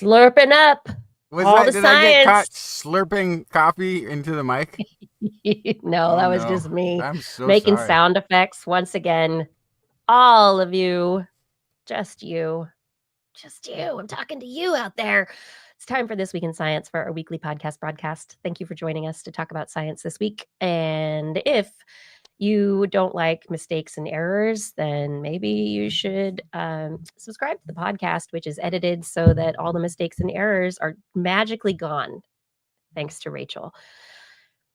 slurping up all the Did I get caught science. slurping coffee into the mic? No, Oh, that was no. just me I'm so making sorry. sound effects once again. All of you, just you. I'm talking to you out there. It's time for This Week in Science for our weekly podcast broadcast. Thank you for joining us to talk about science this week. And if you don't like mistakes and errors, then maybe you should subscribe to the podcast, which is edited so that all the mistakes and errors are magically gone, thanks to Rachel.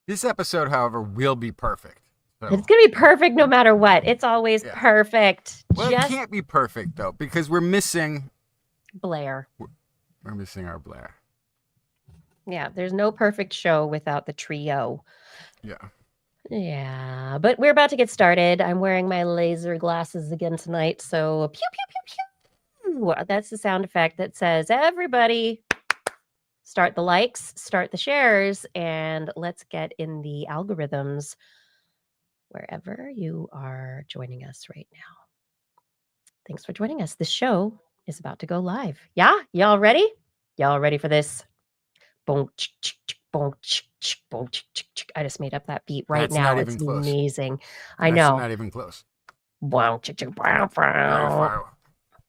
This episode, however, will be perfect. So. It's going to be perfect no matter what. It's always perfect. Well, it can't be perfect, though, because we're missing... Blair. We're missing our Blair. Yeah, there's no perfect show without the trio. Yeah, but we're about to get started. I'm wearing my laser glasses again tonight, so pew, pew, pew, pew. That's the sound effect that says, everybody, start the likes, start the shares, and let's get in the algorithms wherever you are joining us right now. Thanks for joining us. The show is about to go live. Yeah? Y'all ready? Y'all ready for this? Boom, boom, boom. I just made up that beat right now. It's amazing. I know. That's not even close. Wow,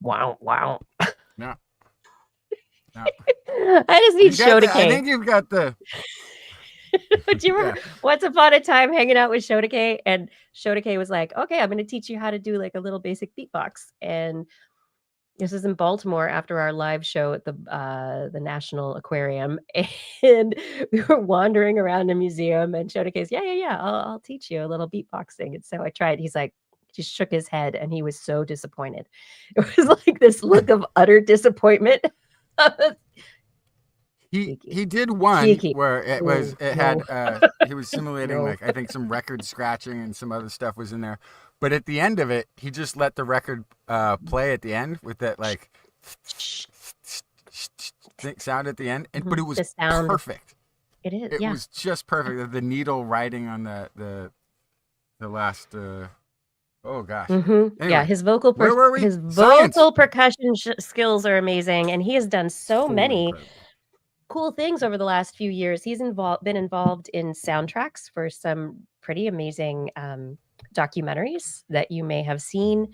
wow, wow. No. I just need Shota K. I think you've got the... Do you remember once upon a time hanging out with Shota K, and Shota K was like, okay, I'm going to teach you how to do like a little basic beatbox. And this is in Baltimore after our live show at the National Aquarium, and we were wandering around a museum, and Shota K's, yeah, I'll teach you a little beatboxing. And so I tried. He's like, just shook his head, and he was so disappointed. It was like this look of utter disappointment. He did one where he was simulating like I think some record scratching and some other stuff was in there, but at the end of it he just let the record play at the end with that like sound at the end, but it was perfect. It is. It was just perfect. The needle writing on the last. Oh gosh. Anyway, yeah, his vocal percussion skills are amazing, and he has done so many cool things over the last few years. He's been involved in soundtracks for some pretty amazing documentaries that you may have seen,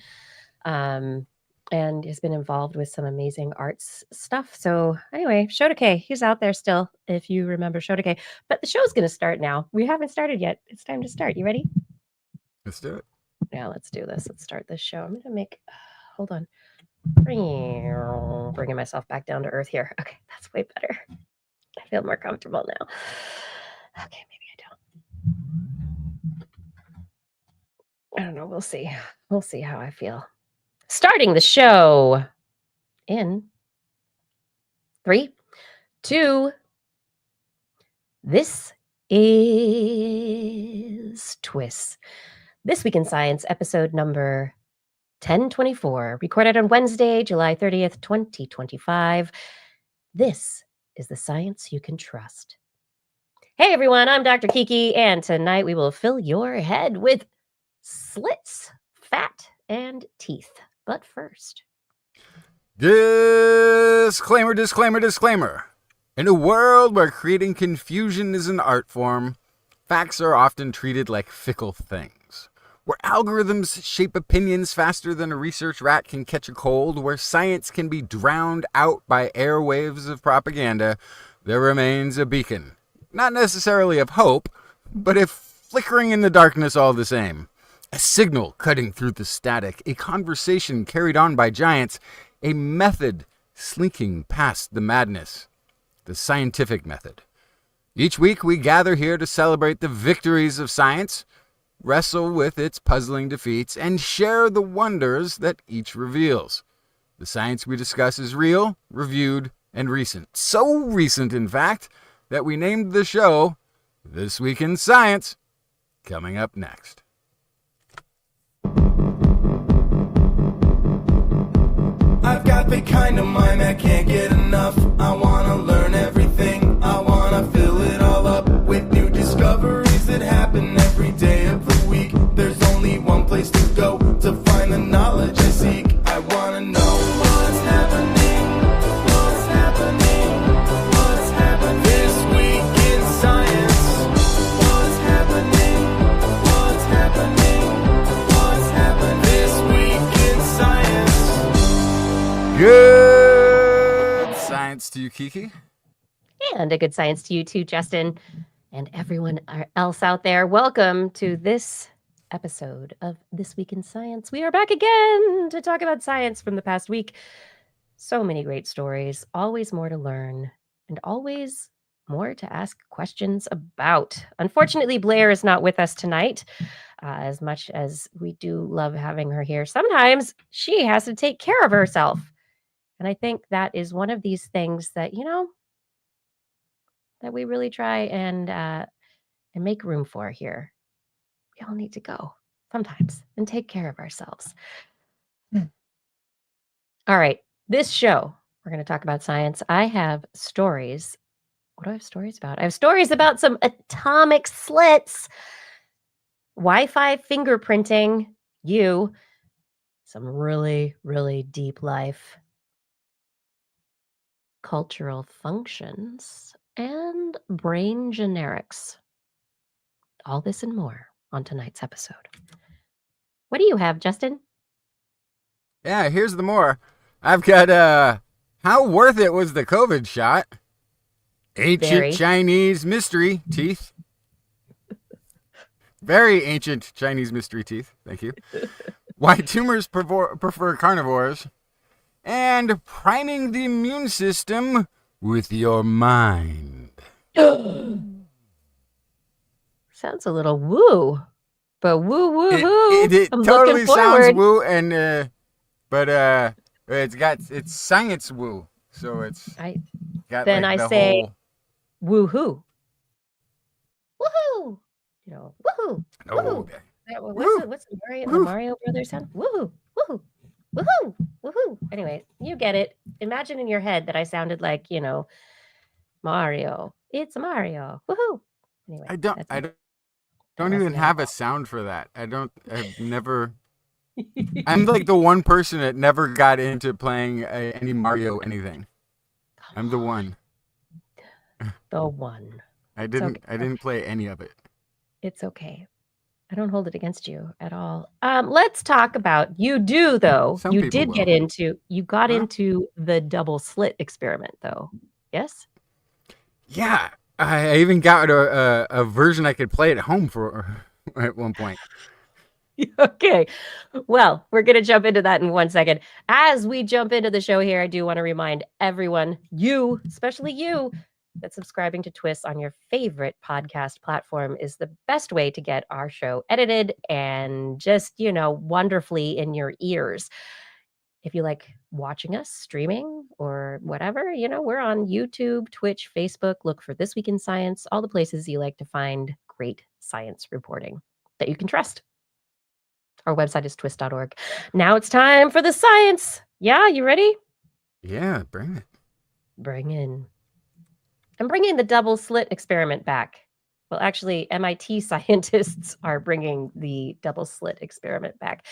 and has been involved with some amazing arts stuff. So anyway, Shota K, he's out there still, if you remember Shota K. But the show's going to start now. We haven't started yet. It's time to start. You ready? Let's do it. Yeah, let's do this. Let's start this show. I'm going to make... hold on. Bringing myself back down to earth here. Okay, that's way better. I feel more comfortable now. Okay, maybe I don't know. We'll see. We'll see how I feel. Starting the show in 3, 2. This is TWIS. This Week in Science, episode number 1024, recorded on Wednesday, July 30th, 2025. This is the science you can trust. Hey everyone, I'm Dr. Kiki, and tonight we will fill your head with slits, fat, and teeth. But first... Disclaimer. In a world where creating confusion is an art form, facts are often treated like fickle things. Where algorithms shape opinions faster than a research rat can catch a cold, where science can be drowned out by airwaves of propaganda, there remains a beacon. Not necessarily of hope, but if flickering in the darkness all the same. A signal cutting through the static, a conversation carried on by giants, a method slinking past the madness. The scientific method. Each week we gather here to celebrate the victories of science, wrestle with its puzzling defeats, and share the wonders that each reveals. The science we discuss is real, reviewed, and recent. So recent, in fact, that we named the show This Week in Science. Coming up next. I've got the kind of mind that can't get enough. I wanna learn everything. I wanna fill it all up with new discoveries that happen every day of the week. There's only one place to go to find the knowledge I seek. I wanna know what's happening, what's happening. you, Kiki. And a good science to you too, Justin, and everyone else out there. Welcome to this episode of This Week in Science. We are back again to talk about science from the past week. So many great stories, always more to learn, and always more to ask questions about. Unfortunately, Blair is not with us tonight. As much as we do love having her here, sometimes she has to take care of herself. And I think that is one of these things that, that we really try and make room for here. We all need to go sometimes and take care of ourselves. All right, this show, we're going to talk about science. I have stories. What do I have stories about? I have stories about some atomic slits, Wi-Fi fingerprinting, some really, really deep life, cultural functions, and brain generics. All this and more on tonight's episode. What do you have, Justin? Yeah, here's the more. I've got, how worth it was the COVID shot? Ancient Very. Chinese mystery teeth. Very ancient Chinese mystery teeth. Thank you. Why tumors prefer carnivores. And priming the immune system with your mind. Sounds a little woo, but woo It I'm totally looking sounds forward. woo, and it's science woo, so it's got Then like I the say whole woohoo, woohoo, woohoo, oh, woohoo. okay. What's the Mario Brothers sound? Woohoo, woohoo, woohoo, woohoo. Anyway, you get it. Imagine in your head that I sounded like Mario. It's Mario. Woohoo. Anyway, I don't wasn't even it have at a sound for that. I've never. I'm like the one person that never got into playing any Mario anything. I'm the one. The one. I didn't play any of it. It's okay. I don't hold it against you at all. Let's talk about you do though. Some You people did will. you got Huh? into the double slit experiment though. Yes? Yeah, I even got a version I could play at home for at one point. Okay. Well, we're going to jump into that in 1 second. As we jump into the show here, I do want to remind everyone, you, especially you, that subscribing to TWIS on your favorite podcast platform is the best way to get our show edited and just, wonderfully in your ears. If you like watching us streaming or whatever, we're on YouTube, Twitch, Facebook. Look for This Week in Science, all the places you like to find great science reporting that you can trust. Our website is twist.org. Now it's time for the science. Yeah, you ready? Yeah, bring it. I'm bringing the double slit experiment back. Well, actually, MIT scientists are bringing the double slit experiment back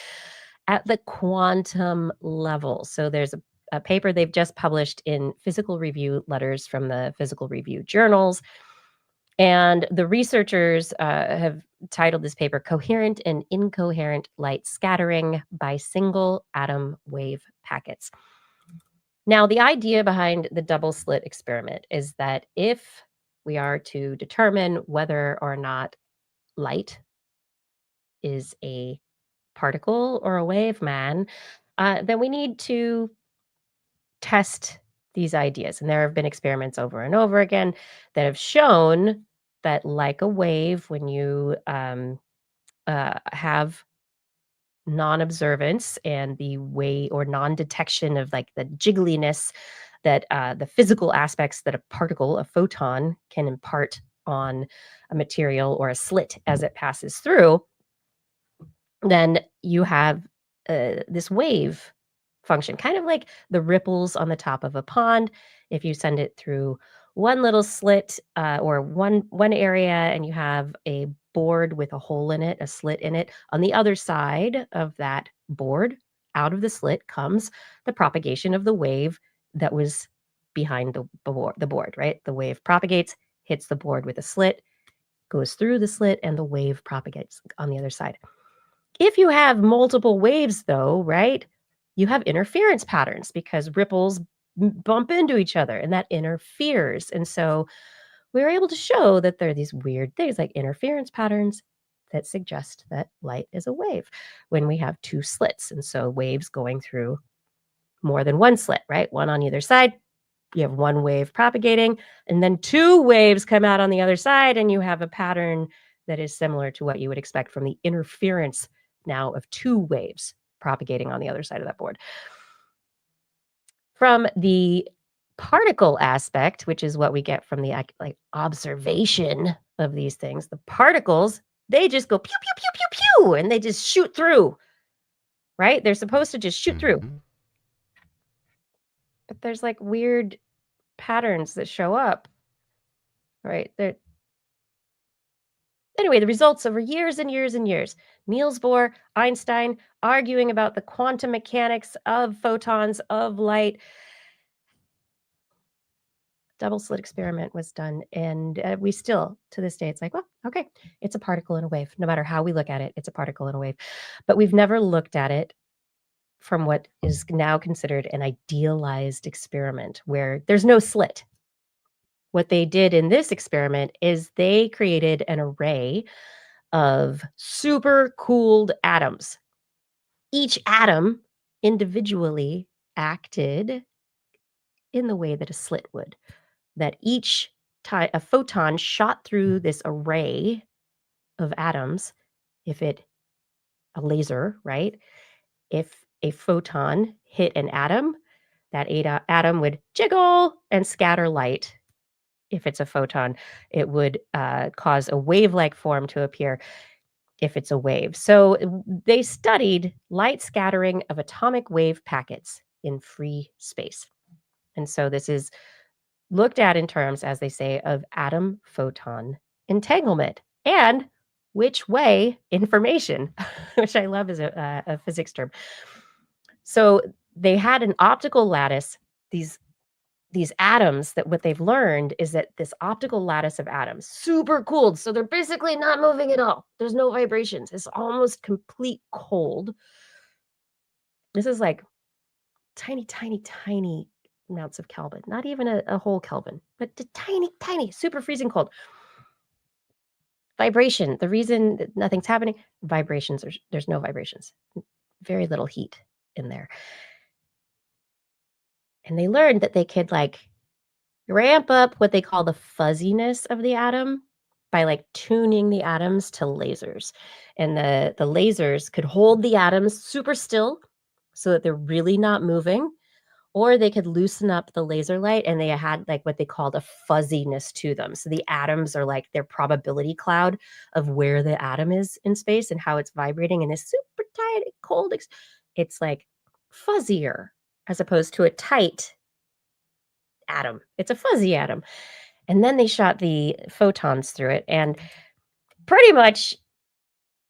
at the quantum level. So there's a paper they've just published in Physical Review letters from the Physical Review journals. And the researchers have titled this paper Coherent and Incoherent Light Scattering by Single Atom Wave Packets. Now, the idea behind the double slit experiment is that if we are to determine whether or not light is a particle or a wave, then we need to test these ideas. And there have been experiments over and over again that have shown that, like a wave, when you have non-observance and the way or non-detection of like the jiggliness that the physical aspects that a particle, a photon, can impart on a material or a slit as it passes through, then you have this wave function, kind of like the ripples on the top of a pond. If you send it through one little slit or one area, and you have a board with a hole in it, a slit in it, on the other side of that board, out of the slit comes the propagation of the wave that was behind the board, right? The wave propagates, hits the board with a slit, goes through the slit, and the wave propagates on the other side. If you have multiple waves, though, right, you have interference patterns because ripples bump into each other, and that interferes. And so we were able to show that there are these weird things like interference patterns that suggest that light is a wave when we have two slits. And so waves going through more than one slit, right? One on either side. You have one wave propagating, and then two waves come out on the other side, and you have a pattern that is similar to what you would expect from the interference now of two waves propagating on the other side of that board. From the particle aspect, which is what we get from the like observation of these things, the particles, they just go pew, pew, pew, pew, pew, and they just shoot through, right? They're supposed to just shoot through. But there's like weird patterns that show up, right? Anyway, the results over years and years and years. Niels Bohr, Einstein arguing about the quantum mechanics of photons, of light. Double slit experiment was done, and we still, to this day, it's like, well, okay, it's a particle in a wave. No matter how we look at it, it's a particle in a wave. But we've never looked at it from what is now considered an idealized experiment where there's no slit. What they did in this experiment is they created an array of super cooled atoms. Each atom individually acted in the way that a slit would. That each time a photon shot through this array of atoms, a laser, right? If a photon hit an atom, that atom would jiggle and scatter light. If it's a photon, it would cause a wave-like form to appear if it's a wave. So they studied light scattering of atomic wave packets in free space. And so this is looked at in terms, as they say, of atom-photon entanglement and which way information, which I love as a physics term. So they had an optical lattice, these atoms, that what they've learned is that this optical lattice of atoms, super cooled, so they're basically not moving at all. There's no vibrations. It's almost complete cold. This is like tiny, tiny, tiny amounts of Kelvin, not even a whole Kelvin, but the tiny, tiny, super freezing cold. Vibration, the reason that nothing's happening, vibrations, there's no vibrations, very little heat in there. And they learned that they could like ramp up what they call the fuzziness of the atom by like tuning the atoms to lasers. And the lasers could hold the atoms super still so that they're really not moving, or they could loosen up the laser light and they had like what they called a fuzziness to them. So the atoms are like their probability cloud of where the atom is in space and how it's vibrating in this super tight, cold, it's like fuzzier as opposed to a tight atom. It's a fuzzy atom. And then they shot the photons through it, and pretty much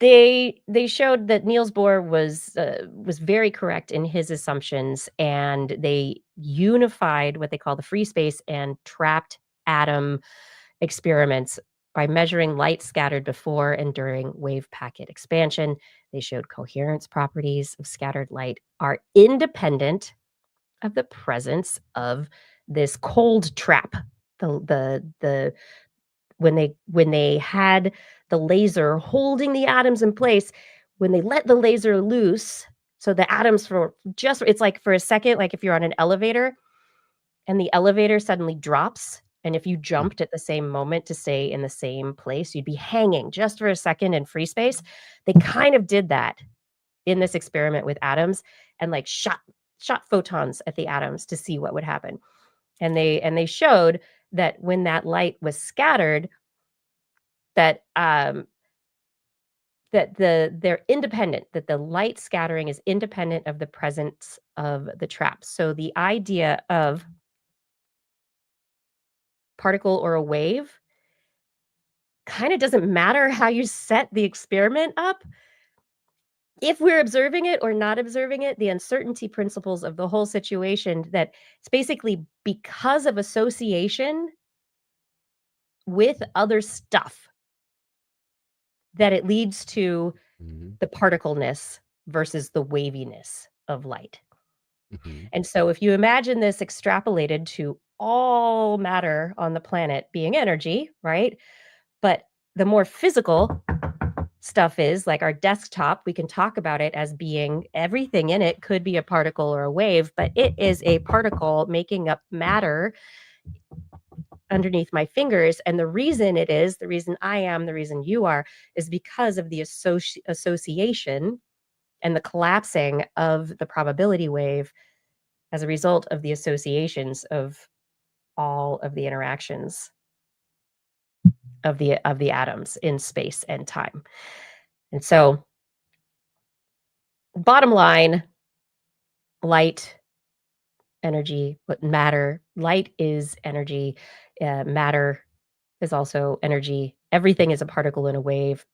they showed that Niels Bohr was very correct in his assumptions, and they unified what they call the free space and trapped atom experiments by measuring light scattered before and during wave packet expansion. They showed coherence properties of scattered light are independent of the presence of this cold trap. The when they had the laser holding the atoms in place, when they let the laser loose, so the atoms it's like for a second, like if you're on an elevator and the elevator suddenly drops, and if you jumped at the same moment to stay in the same place, you'd be hanging just for a second in free space. They kind of did that in this experiment with atoms and like shot photons at the atoms to see what would happen. And they showed that when that light was scattered, that they're independent, that the light scattering is independent of the presence of the trap. So the idea of particle or a wave kind of doesn't matter how you set the experiment up. If we're observing it or not observing it, the uncertainty principles of the whole situation, that it's basically because of association with other stuff that it leads to the particleness versus the waviness of light. Mhm. And so if you imagine this extrapolated to all matter on the planet being energy, right? But the more physical stuff is, like our desktop, we can talk about it as being everything in it could be a particle or a wave, but it is a particle making up matter underneath my fingers. And the reason it is, the reason I am, the reason you are, is because of the association and the collapsing of the probability wave as a result of the associations of all of the interactions of the atoms in space and time. And so bottom line, light, energy, but matter, light is energy, matter is also energy. Everything is a particle in a wave,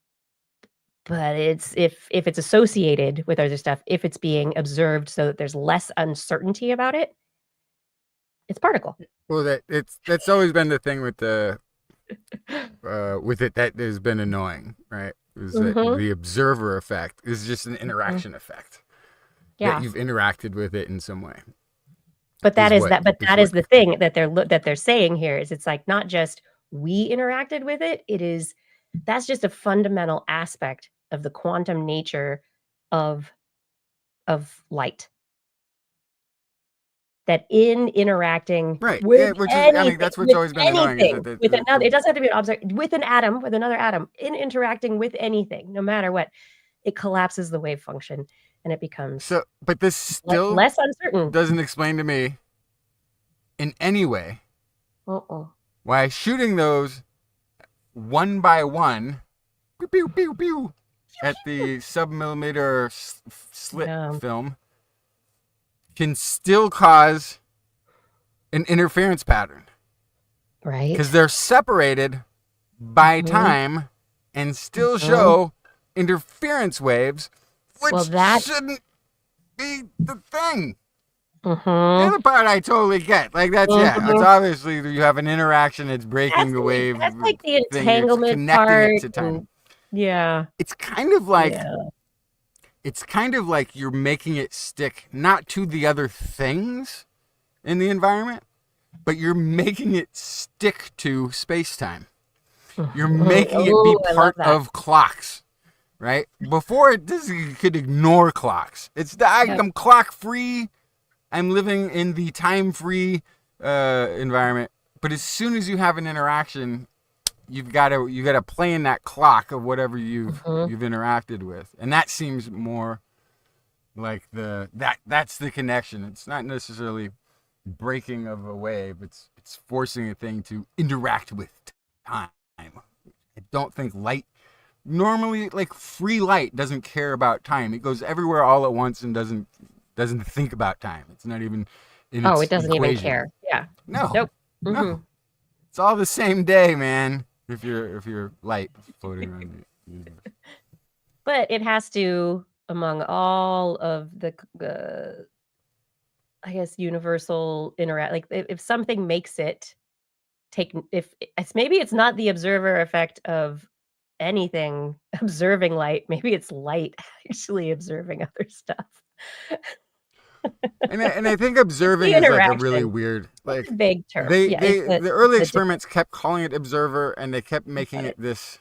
but it's if it's associated with other stuff, if it's being observed so that there's less uncertainty about it, it's particle. Well, that's always been the thing with it that has been annoying, right? Is that Mhm. the observer effect is just an interaction effect that Yeah. you've interacted with it in some way. But that is that is that is what the thing that they're saying here is it's like not just we interacted with it, it is that's just a fundamental aspect of the quantum nature of light. That in interacting right. with Yeah, which is I mean anything, that's what's always been annoying is that with another, it doesn't have to be an object, with an atom, with another atom, in interacting with anything, no matter what, it collapses the wave function and it becomes but this still less uncertain. doesn't explain to me in any way Uh-uh. why shooting those one by one, pew pew pew pew, at the sub-millimeter slit Yeah. film can still cause an interference pattern. Right? Because they're separated by Mhm. time and still Mhm. show interference waves, which Well, that shouldn't be the thing. The Mhm. other part I totally get. Like, that's, yeah, it's Mhm. obviously you have an interaction, it's breaking the wave That's like the thing, it's entanglement connecting part it to time. and yeah. It's kind of like Yeah. you're making it stick not to the other things in the environment, but you're making it stick to space-time. You're making it be Oh, I love part that. of clocks, right? Before it does, you could ignore clocks. Yep. I'm clock free. I'm living in the time free environment. But as soon as you have an interaction, you got to play in that clock of whatever you've interacted with, and that seems more like that's the connection. It's not necessarily breaking of a wave. It's forcing a thing to interact with time. I don't think light normally, like, free light doesn't care about time. It goes everywhere all at once and doesn't think about time. It's not even in its It doesn't equation. even care. Yeah. No. Nope. No. It's all the same day, man. If you're light floating around the universe. But it has to, among all of the I guess universal interact, like if something makes it take, if it's maybe it's not the observer effect of anything observing light, maybe it's light actually observing other stuff. And I think observing The is like a really interaction. weird, like, It's a vague term. they Yeah, the early it's a experiments kept calling it observer, and they kept making it. it this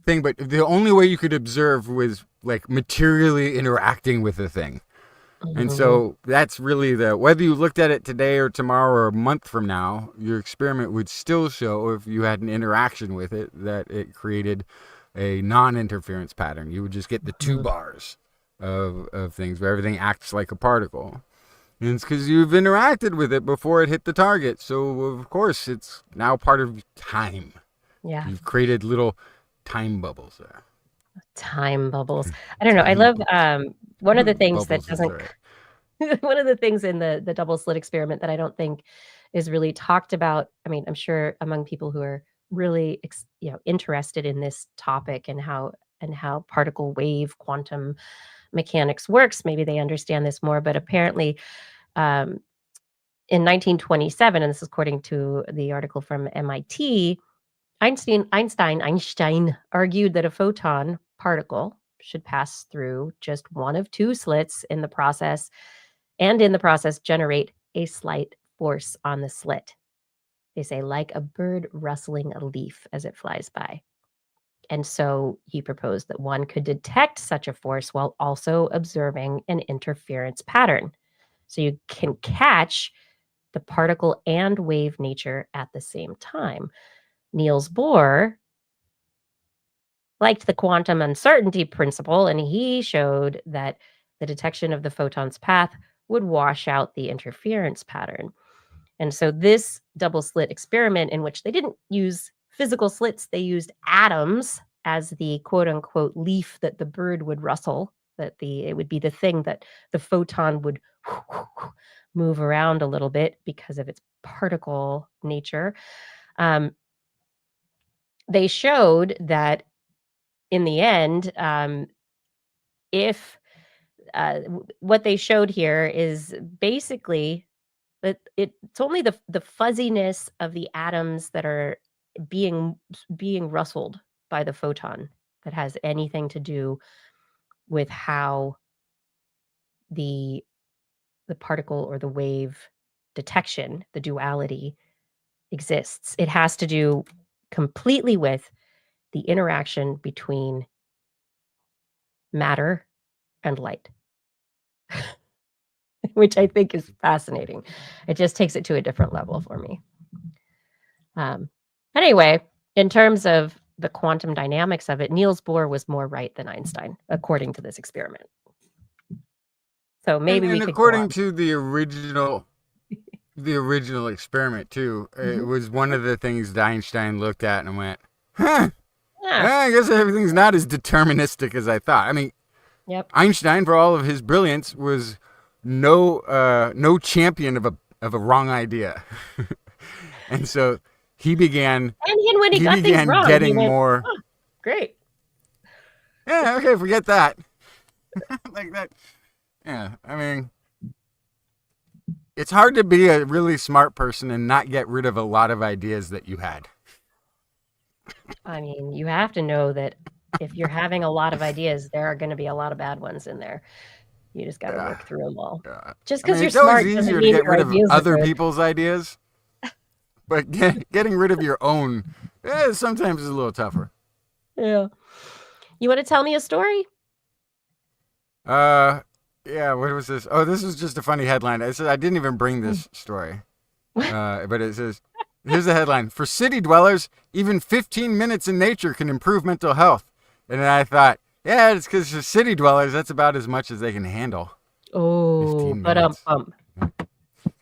thing, but the only way you could observe was like materially interacting with the thing. And Mhm. so that's really whether you looked at it today or tomorrow or a month from now, your experiment would still show, if you had an interaction with it, that it created a non-interference pattern. You would just get the two bars of things where everything acts like a particle. And it's because you've interacted with it before it hit the target. So, of course, it's now part of time. Yeah. You've created little time bubbles there. Time bubbles. I don't know. I love one of the things that Bubbles is doesn't right. one of the things in the double slit experiment that I don't think is really talked about. I mean, I'm sure among people who are really interested in this topic and how particle wave quantum mechanics works, maybe they understand this more. But apparently, um, in 1927, and this is according to the article from MIT, Einstein argued that a photon particle should pass through just one of two slits in the process and in the process generate a slight force on the slit. They say, like a bird rustling a leaf as it flies by. And so he proposed that one could detect such a force while also observing an interference pattern. So you can catch the particle and wave nature at the same time. Niels Bohr liked the quantum uncertainty principle, and he showed that the detection of the photon's path would wash out the interference pattern. And so this double slit experiment, in which they didn't use physical slits, they used atoms as the quote unquote leaf that the bird would rustle, that it would be the thing that the photon would move around a little bit because of its particle nature. They showed that in the end, if what they showed here is basically that it's only the fuzziness of the atoms that are being rustled by the photon that has anything to do with how the particle or the wave detection, the duality, exists. It has to do completely with the interaction between matter and light, which I think is fascinating. It just takes it to a different level for me. Anyway, in terms of the quantum dynamics of it, Niels Bohr was more right than Einstein, according to this experiment. So maybe and we could according to the original experiment too, it was one of the things that Einstein looked at and went, huh, I guess everything's not as deterministic as I thought. I mean, Einstein, for all of his brilliance, was no champion of a wrong idea. And so he began when he got things wrong, getting more great. Yeah, okay, forget that. Like that. Yeah, I mean, it's hard to be a really smart person and not get rid of a lot of ideas that you had. I mean, you have to know that if you're having a lot of ideas, there are going to be a lot of bad ones in there. You just got to work through them all. Just because you're smart doesn't mean to get rid of other good. people's ideas, but getting rid of your own sometimes is a little tougher. Yeah. You want to tell me a story? Yeah, what was this? Oh, this was just a funny headline. I didn't even bring this story. But it says, here's the headline. For city dwellers, even 15 minutes in nature can improve mental health. And then I thought, yeah, it's because for city dwellers, that's about as much as they can handle. Oh, but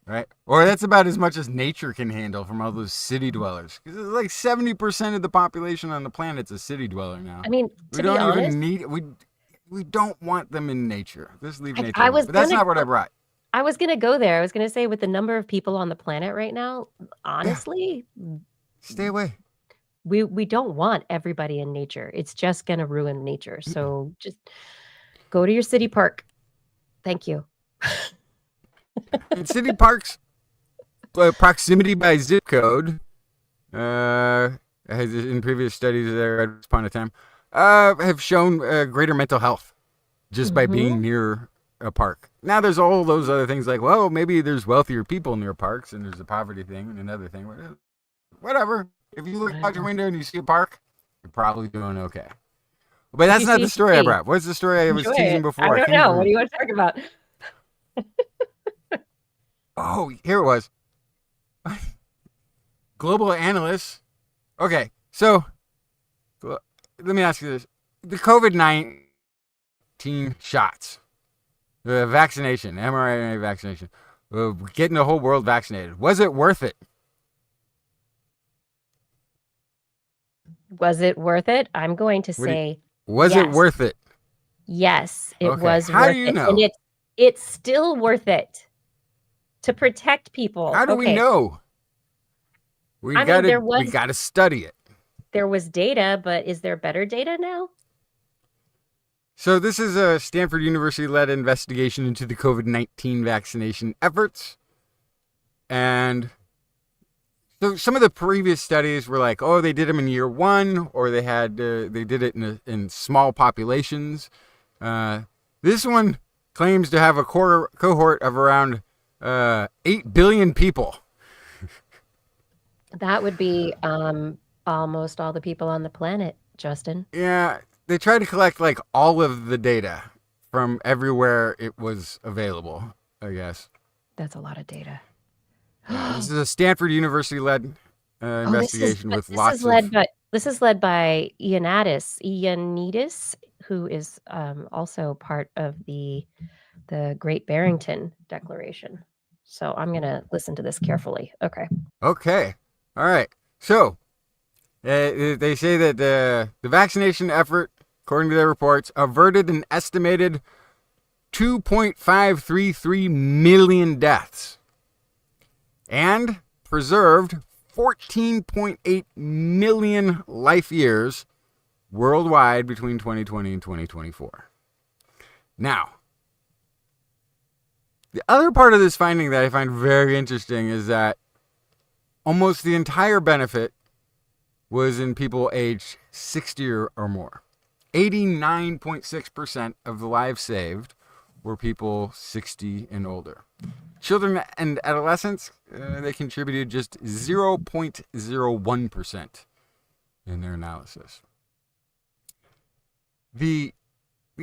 right? Or that's about as much as nature can handle from all those city dwellers. Because it's like 70% of the population on the planet's a city dweller now. I mean, we don't even need we don't want them in nature. Just leave nature. But that's not what I brought. I was going to go there. I was going to say, with the number of people on the planet right now, honestly, stay away. We don't want everybody in nature. It's just going to ruin nature. So just go to your city park. Thank you. In city parks, proximity by zip code, in previous studies there at this point in time, have shown greater mental health just by being near a park. Now there's all those other things like, well, maybe there's wealthier people near parks and there's a poverty thing and another thing. Whatever. If you look out your window and you see a park, you're probably doing okay. But that's not the story I brought. What's the story I was teasing before? I don't know. What do you want to talk about? Oh, here it was. Global analysts. Okay, so let me ask you this. The COVID-19 shots, the vaccination, mRNA vaccination, getting the whole world vaccinated, was it worth it? Was it worth it? I'm going to say was yes. it worth it? Yes, it was worth it. How do you know? And it's still worth it to protect people. How do we know? We got to study it. There was data, but is there better data now? So this is a Stanford University-led investigation into the COVID-19 vaccination efforts. And so some of the previous studies were like, oh, they did them in year one, or they did it in small populations. This one claims to have a cohort of around 8 billion people. That would be almost all the people on the planet, Justin. Yeah, they tried to collect like all of the data from everywhere it was available, I guess. That's a lot of data. This is a Stanford University-led investigation with lots of... This is led by Ioannidis, who is also part of the Great Barrington Declaration. So I'm going to listen to this carefully. Okay. Okay. All right. So they say that the vaccination effort, according to their reports, averted an estimated 2.533 million deaths and preserved 14.8 million life years worldwide between 2020 and 2024. Now, the other part of this finding that I find very interesting is that almost the entire benefit was in people aged 60 or more. 89.6% of the lives saved were people 60 and older. Children and adolescents, they contributed just 0.01% in their analysis. The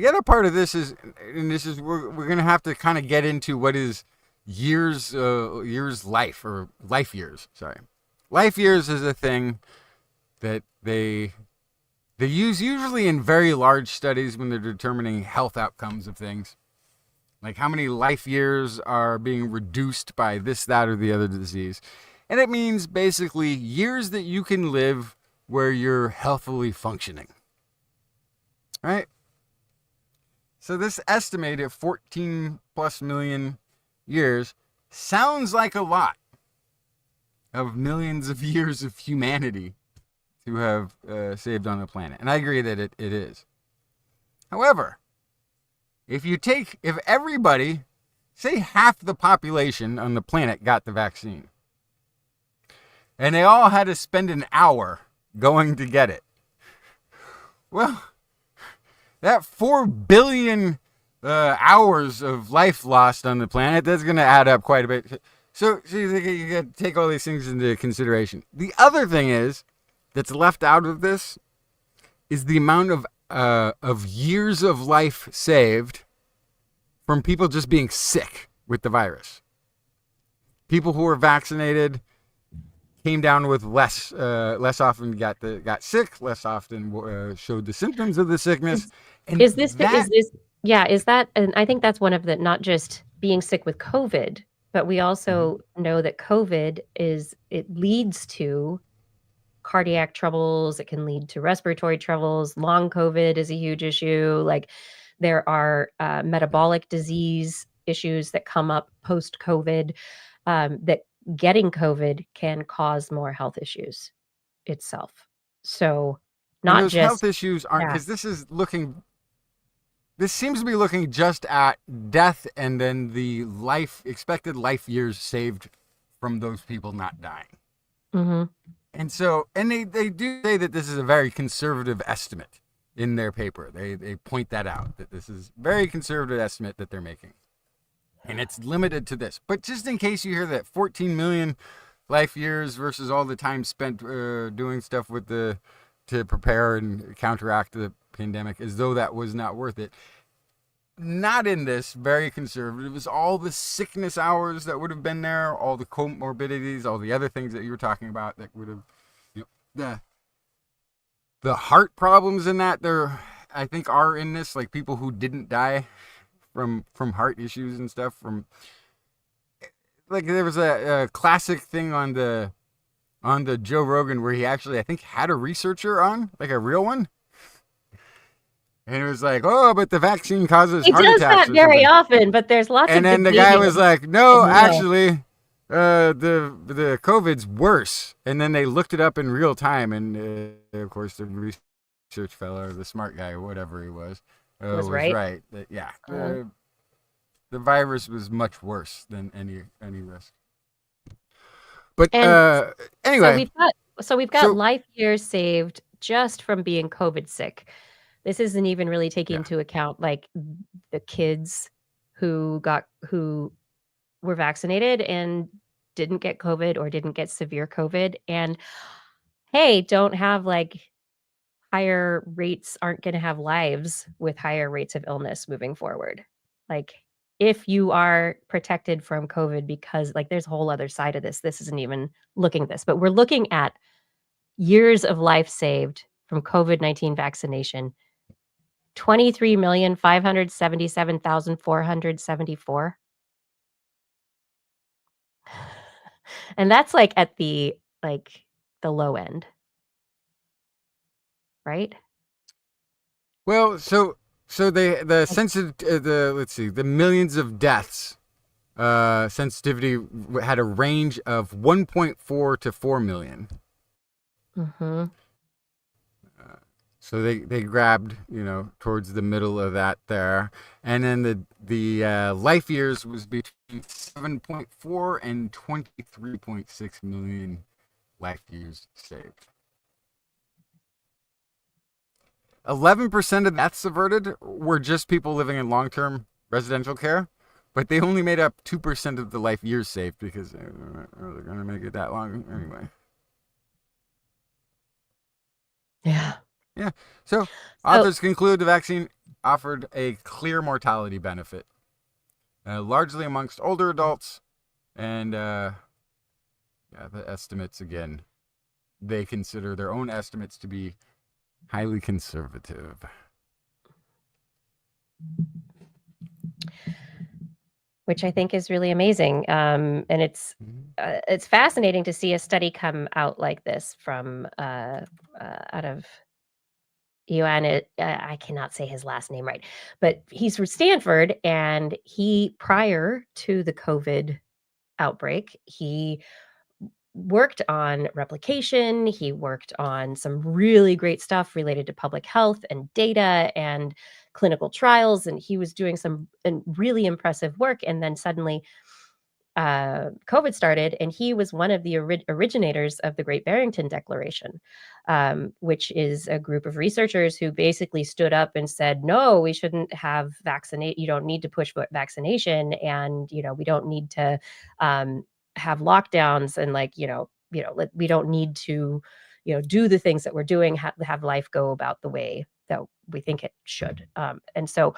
other part of this is, and this is, we're going to have to kind of get into what is years life, or life years, sorry. Life years is a thing that they use usually in very large studies when they're determining health outcomes of things. Like how many life years are being reduced by this, that, or the other disease. And it means basically years that you can live where you're healthily functioning. Right? So this estimated 14 plus million years sounds like a lot of millions of years of humanity to have saved on the planet. And I agree that it is. However, if everybody, say half the population on the planet got the vaccine, and they all had to spend an hour going to get it, well, that 4 billion hours of life lost on the planet, that's going to add up quite a bit. So you got to take all these things into consideration. The other thing that's left out of this is the amount of years of life saved from people just being sick with the virus. People who were vaccinated came down with less often got sick, less often showed the symptoms of the sickness. And is that, and I think that's one of the, not just being sick with COVID, but we also know that COVID it leads to cardiac troubles. It can lead to respiratory troubles. Long COVID is a huge issue. Like there are metabolic disease issues that come up post-COVID, that getting COVID can cause more health issues itself. So not those just health issues aren't, because this seems to be looking just at death and then the expected life years saved from those people not dying. Mm-hmm. And so, and they do say that this is a very conservative estimate in their paper. They point that out, that this is a very conservative estimate that they're making. And it's limited to this. But just in case you hear that 14 million life years versus all the time spent doing stuff to prepare and counteract the pandemic, as though that was not worth it. Not in this, very conservative, is all the sickness hours that would have been there, all the comorbidities, all the other things that you were talking about that would have, the heart problems in that, I think are in this, like people who didn't die from heart issues and stuff, like there was a classic thing on the Joe Rogan where he actually, I think, had a researcher on, like a real one. And it was like, oh, but the vaccine causes heart attacks. He does that very often, but there's lots of. And then the guy was like, no, actually, the COVID's worse. And then they looked it up in real time, and of course the research fellow, or the smart guy, or whatever he was right. That, yeah, the virus was much worse than any risk. But anyway, so we've got life years saved just from being COVID sick. This isn't even really taking into account like the kids who were vaccinated and didn't get COVID or didn't get severe COVID, and hey, don't have like higher rates, aren't going to have lives with higher rates of illness moving forward. Like, if you are protected from COVID, because like there's a whole other side of this. This isn't even looking at this, but we're looking at years of life saved from COVID-19 vaccination. 23,577,474. And that's like at the low end, right? Well, so the sensitive the millions of deaths sensitivity had a range of 1.4 to 4 million. Mm-hmm. So they grabbed, towards the middle of that there. And then the life years was between 7.4 and 23.6 million life years saved. 11% of deaths averted were just people living in long-term residential care, but they only made up 2% of the life years saved because they're not really going to make it that long anyway. Yeah. Yeah. So authors conclude the vaccine offered a clear mortality benefit, largely amongst older adults, and the estimates again, they consider their own estimates to be highly conservative. Which I think is really amazing, and it's fascinating to see a study come out like this from out of Ioan. I cannot say his last name right, but he's from Stanford, and he, prior to the COVID outbreak, he worked on replication. He worked on some really great stuff related to public health and data and clinical trials, and he was doing some really impressive work. And then suddenly COVID started, and he was one of the originators of the Great Barrington Declaration, which is a group of researchers who basically stood up and said, no, we shouldn't have vaccinate. You don't need to push vaccination, and we don't need to have lockdowns, and we don't need to do the things that we're doing, have life go about the way that we think it should. And so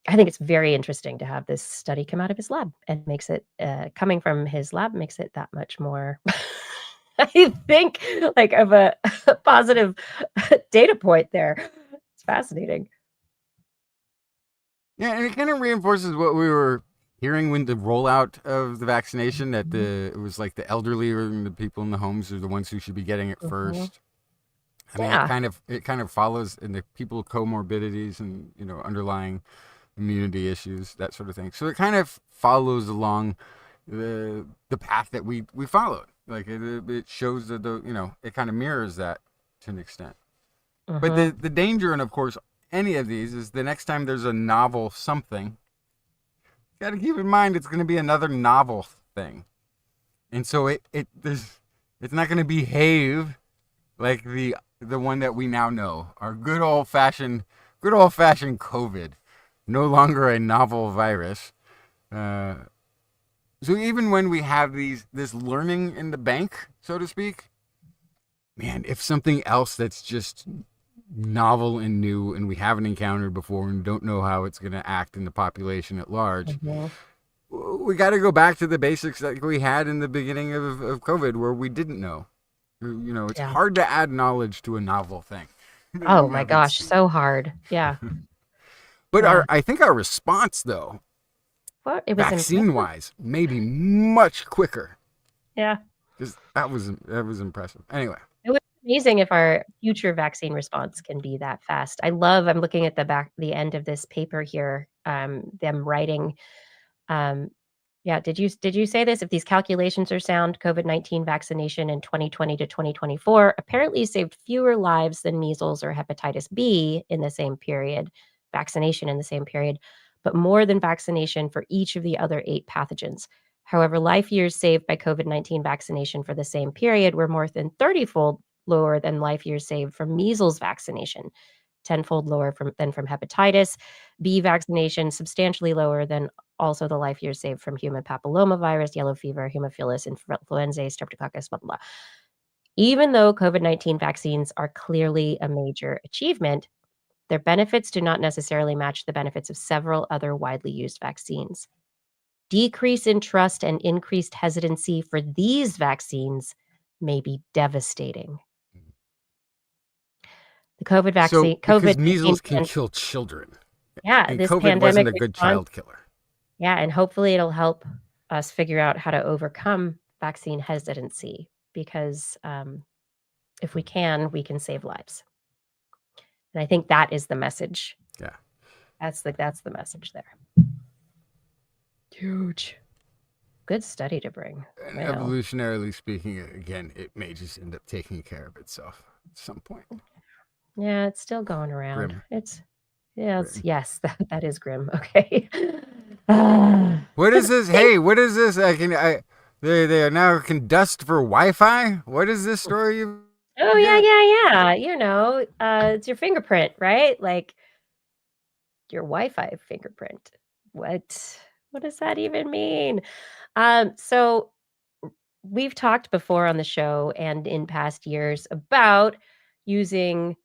I think it's very interesting to have this study come out of his lab, and makes it coming from his lab makes it that much more I think like of a positive data point there. It's fascinating. Yeah, and it kind of reinforces what we were hearing when the rollout of the vaccination, that it was like the elderly or the people in the homes are the ones who should be getting it first. I mean, it kind of follows in the people with comorbidities and underlying immunity issues, that sort of thing. So it kind of follows along the path that we followed. Like it shows that it kind of mirrors that to an extent. But the danger, and of course any of these, is the next time there's a novel something, you got to keep in mind it's going to be another novel thing, and so it's not going to behave like the one that we now know, our good old fashioned COVID, no longer a novel virus. So even when we have this learning in the bank, so to speak, man, if something else that's just novel and new and we haven't encountered before and don't know how it's going to act in the population at large, we got to go back to the basics that we had in the beginning of COVID, where we didn't know. It's hard to add knowledge to a novel thing. Oh my gosh, so hard. Yeah. But I think our response, though, it was vaccine-wise, maybe much quicker. Yeah. Because that was impressive. Anyway. It was amazing if our future vaccine response can be that fast. I'm looking at the end of this paper here, them writing. Did you say this? If these calculations are sound, COVID-19 vaccination in 2020 to 2024 apparently saved fewer lives than measles or hepatitis B in the same period, vaccination in the same period, but more than vaccination for each of the other 8 pathogens. However, life years saved by COVID-19 vaccination for the same period were more than 30-fold lower than life years saved from measles vaccination, tenfold lower than from hepatitis. B vaccination, substantially lower than also the life years saved from human papillomavirus, yellow fever, hemophilus influenzae, streptococcus, blah, blah, blah. Even though COVID-19 vaccines are clearly a major achievement, their benefits do not necessarily match the benefits of several other widely used vaccines. Decrease in trust and increased hesitancy for these vaccines may be devastating. The COVID vaccine, So, because COVID-19, measles can kill children, yeah, and this COVID pandemic wasn't a good response, child killer. yeah, and hopefully it'll help us figure out how to overcome vaccine hesitancy because if we can save lives. And I think that is the message. Yeah. That's the message there. Huge. Good study to bring. And Well, evolutionarily speaking, again, it may just end up taking care of itself at some point. yeah, it's still going around. Grim. Grim. Yes, that is grim. Okay. What is this? Hey, what is this? They now can dust for Wi-Fi. What is this story? Oh yeah. It's your fingerprint, right? Like your Wi-Fi fingerprint. What does that even mean? So we've talked before on the show and in past years about using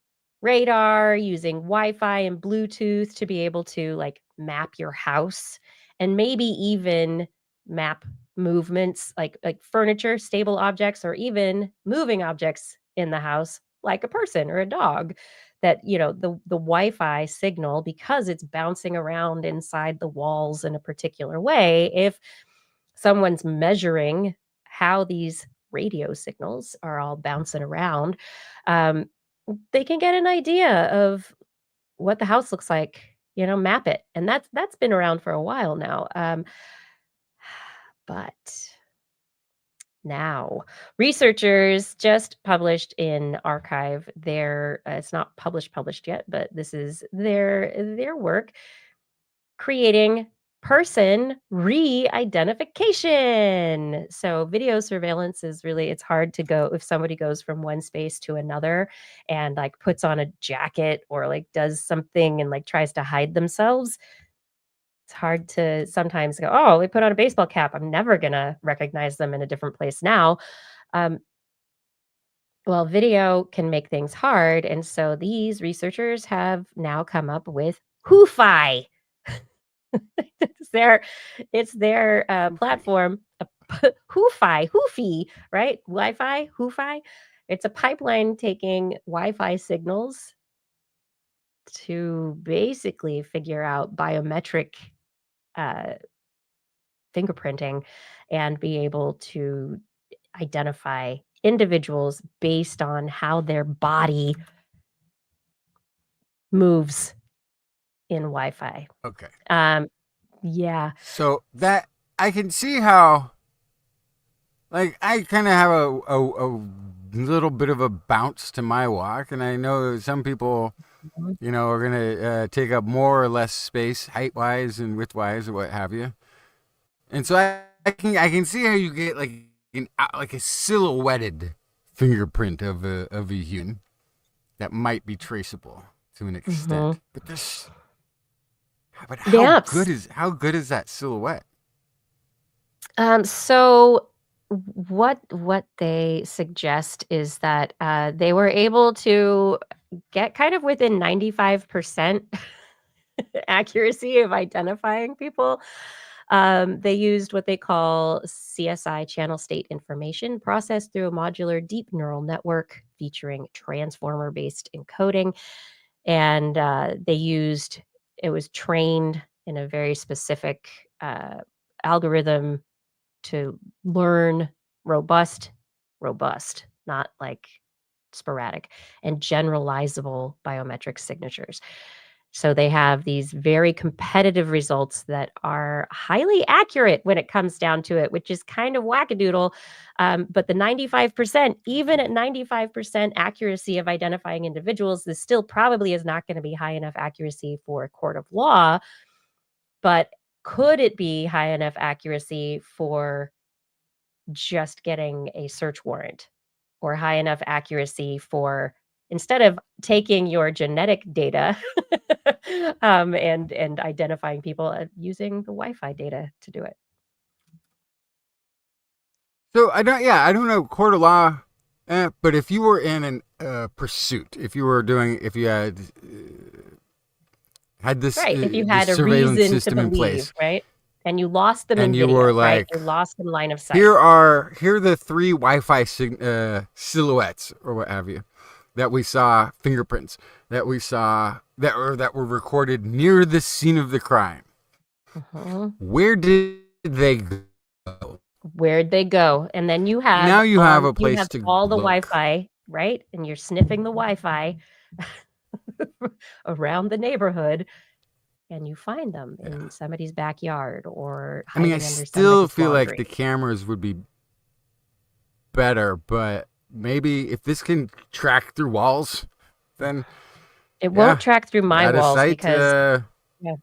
radar, using Wi-Fi and Bluetooth to be able to like map your house and maybe even map movements like furniture, stable objects, or even moving objects in the house, like a person or a dog. That the Wi-Fi signal, because it's bouncing around inside the walls in a particular way, if someone's measuring how these radio signals are all bouncing around, um, they can get an idea of what the house looks like, map it. And that's been around for a while now. But now researchers just published in Archive their it's not published yet, but this is their work creating person re-identification. So video surveillance is really, it's hard to go if somebody goes from one space to another and like puts on a jacket or like does something and like tries to hide themselves. It's hard to sometimes go, oh, they put on a baseball cap. I'm never gonna recognize them in a different place now. Um, well, video can make things hard, and so these researchers have now come up with Who-Fi. It's their platform, Hoofy, right? Wi-Fi, Hoofy. It's a pipeline taking Wi-Fi signals to basically figure out biometric uh, fingerprinting and be able to identify individuals based on how their body moves in Wi-Fi. Okay. Yeah. So that I can see how, like, I kind of have a little bit of a bounce to my walk, and I know some people, are gonna take up more or less space, height wise and width wise, or what have you. And so I can see how you get like a silhouetted fingerprint of a human that might be traceable to an extent, but this. But how good is that silhouette? So what they suggest is that they were able to get kind of within 95% accuracy of identifying people. They used what they call CSI, channel state information, processed through a modular deep neural network featuring transformer-based encoding. And it was trained in a very specific algorithm to learn robust, not like sporadic, and generalizable biometric signatures. So they have these very competitive results that are highly accurate when it comes down to it, which is kind of wackadoodle. But the 95%, even at 95% accuracy of identifying individuals, this still probably is not going to be high enough accuracy for a court of law. But could it be high enough accuracy for just getting a search warrant, or high enough accuracy for instead of taking your genetic data and identifying people, using the Wi-Fi data to do it. So I don't know court of law, but if you were in a pursuit, if you had this Right. If you this had a surveillance reason to system in believe, place, right? And you lost them in and you video, were right? like, You're lost in line of sight. here are the 3 Wi-Fi silhouettes or what have you that we saw, fingerprints that we saw that were recorded near the scene of the crime. Mhm. Where did they go? Where'd they go? And then you have Now you have a you place have to all the look. Wi-Fi, right? And you're sniffing the Wi-Fi around the neighborhood, and you find them Yeah. in somebody's backyard or I mean, I hiding under still somebody's feel like the laundry. cameras would be better, but maybe if this can track through walls, then It yeah, won't track through my out of walls sight. because yeah,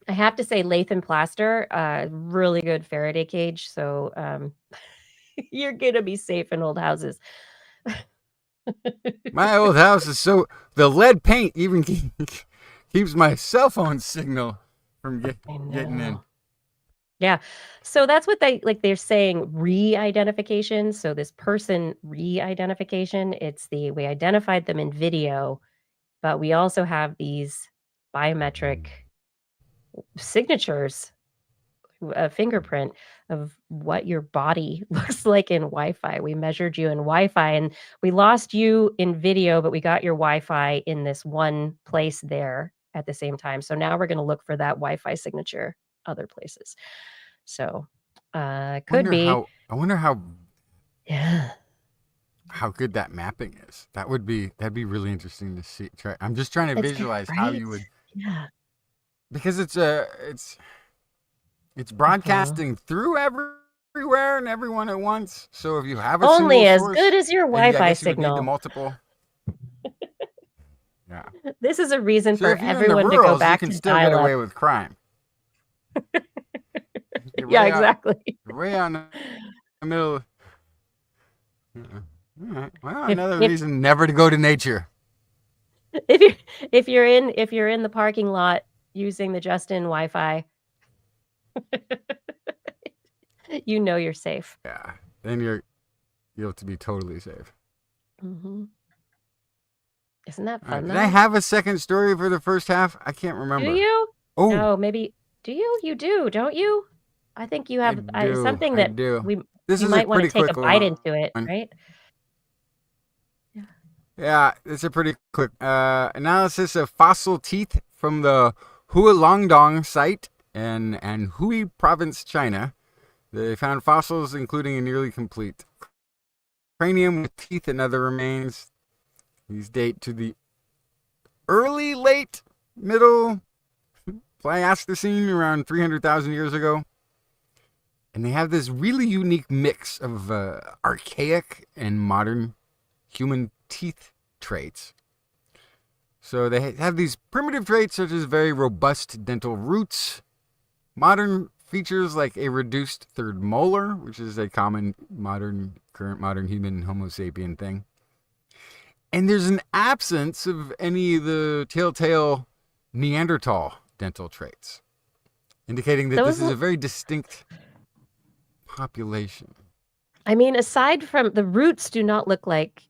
I have to say Lathan Plaster, really good Faraday cage, so, you're gonna be safe in old houses. My old house is so the lead paint even keeps my cell phone signal from I getting in. know. Yeah. So that's what they're saying re-identification. So this person re-identification, we identified them in video, but we also have these biometric signatures, a fingerprint of what your body looks like in Wi-Fi. We measured you in Wi-Fi and we lost you in video, but we got your Wi-Fi in this one place there at the same time. So now we're going to look for that Wi-Fi signature other places. So, could be. I wonder Yeah. how good that mapping is. That'd be really interesting to see. I'm just trying to It's visualize how right? you would, Yeah. because it's Mhm. broadcasting through everywhere and everyone at once. So if you have a Only single as good source, as your and I Wi-Fi guess you would need the signal. multiple. Yeah. This is a reason So for if you're in the everyone to go rurals, you back can to still get dial-up. away with crime. You're Yeah, way out, exactly. you're way out in the middle. All right. Well, If another if reason never to go to nature. if you're if you're in the parking lot using the Justin Wi-Fi, you're safe. Yeah. Then you'll have to be totally safe. Mhm. Isn't that All right. fun Did I though? have a second story for the first half? I can't Do remember. you? Oh, No, maybe do you? You do, don't you? I think you have something I that do. we This you is a might wanna pretty take a quick bite one. into it, right? Yeah. Yeah, it's a pretty quick analysis of fossil teeth from the Hualongdong site in Anhui province, China. They found fossils including a nearly complete cranium with teeth and other remains. These date to the late, middle Pleistocene, around 300,000 years ago. And they have this really unique mix of archaic and modern human teeth traits. So they have these primitive traits such as very robust dental roots, modern features like a reduced third molar, which is a common current modern human Homo sapien thing. And there's an absence of any of the telltale Neanderthal dental traits, indicating that this Those is a look very distinct population. I mean, aside from the roots do not look like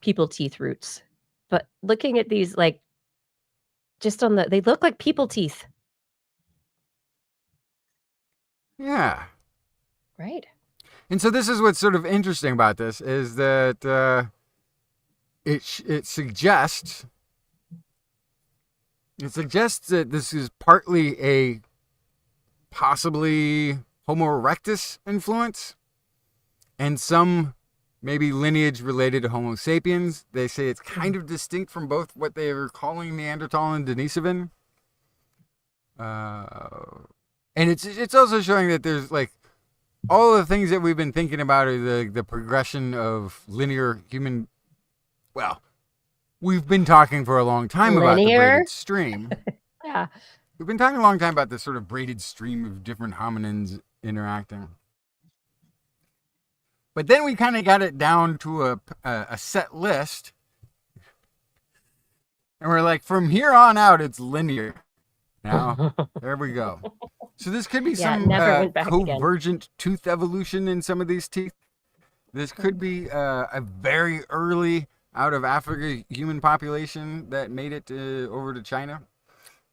people teeth roots, but looking at these, like, just on they look like people teeth, Yeah. right? And so this is what's sort of interesting about this is that it suggests that this is partly a possibly Homo erectus influence and some maybe lineage related to Homo sapiens. They say it's kind of distinct from both what they were calling Neanderthal and Denisovan. And it's also showing that there's like all the things that we've been thinking about are the progression of linear human. Well, we've been talking for a long time about the Linear? braided stream. Yeah. We've been talking a long time about this sort of braided stream of different hominins interacting. But then we kind of got it down to a set list And we're like, from here on out, it's linear. Now, there we go. So this could be Yeah, some never went back again. convergent tooth evolution in some of these teeth. This could be a very early out of Africa human population that made it over to China.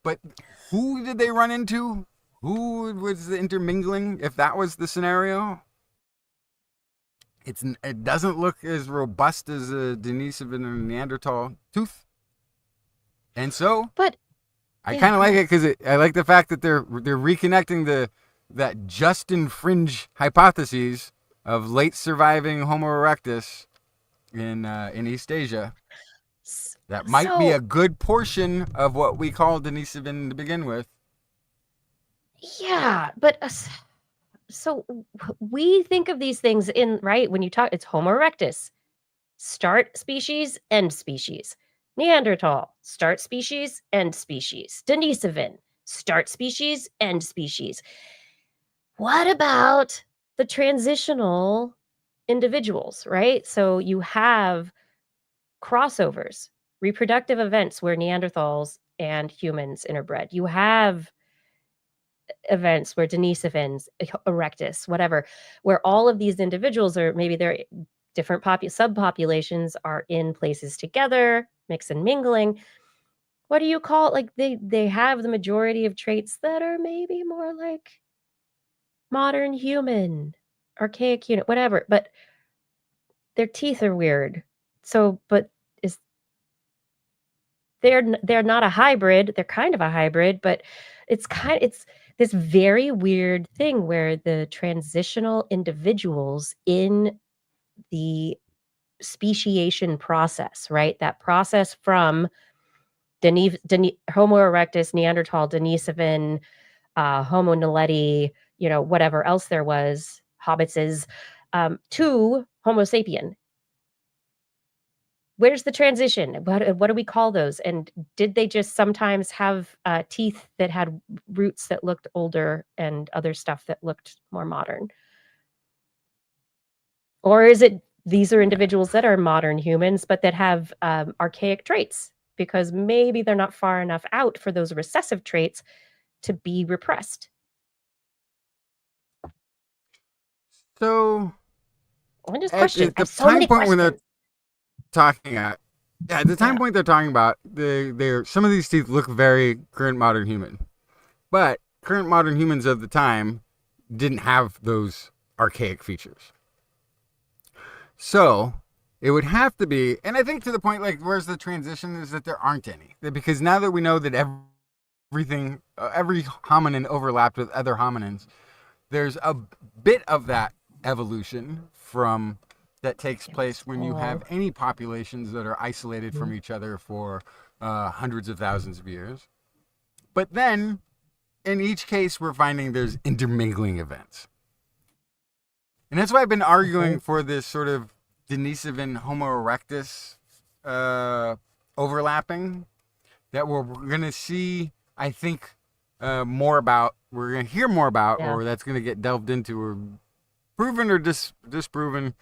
But who did they run into? Who was the intermingling? If that was the scenario, it doesn't look as robust as a Denisovan or Neanderthal tooth. And so, But I kind of like it because I like the fact that they're reconnecting that just fringe hypotheses of late surviving Homo erectus in East Asia. That might be a good portion of what we call Denisovan to begin with. Yeah, but so we think of these things right when you talk. It's Homo erectus, start species, end species. Neanderthal, start species, end species. Denisovan, start species, end species. What about the transitional individuals, right? So you have crossovers, reproductive events where Neanderthals and humans interbred. You have events where Denisovans, erectus, whatever, where all of these individuals are maybe they're different subpopulations are in places together, mix and mingling. What do you call it? Like they have the majority of traits that are maybe more like modern human, archaic unit, whatever, but their teeth are weird. So, but is they're not a hybrid. They're kind of a hybrid, but it's this very weird thing where the transitional individuals in the speciation process, right? That process from Homo erectus, Neanderthal, Denisovan, Homo naledi, whatever else there was, hobbitses, to Homo sapien. Where's the transition? What do we call those? And did they just sometimes have teeth that had roots that looked older and other stuff that looked more modern? Or is it these are individuals that are modern humans, but that have archaic traits because maybe they're not far enough out for those recessive traits to be repressed? So I'm just at questioning. I the have so many time point when they're questions. talking at, yeah, at the time Yeah. point they're talking about, they're some of these teeth look very current modern human, but current modern humans of the time didn't have those archaic features. So it would have to be, and I think to the point like where's the transition is that there aren't any, because now that we know that everything, every hominin overlapped with other hominins, there's a bit of that evolution from that takes place when you have any populations that are isolated from each other for hundreds of thousands of years. But then, in each case, we're finding there's intermingling events. And that's why I've been arguing for this sort of Denisovan Homo erectus overlapping that we're going to see, I think, more about, we're going to hear more about, or that's going to get delved into or proven or disproven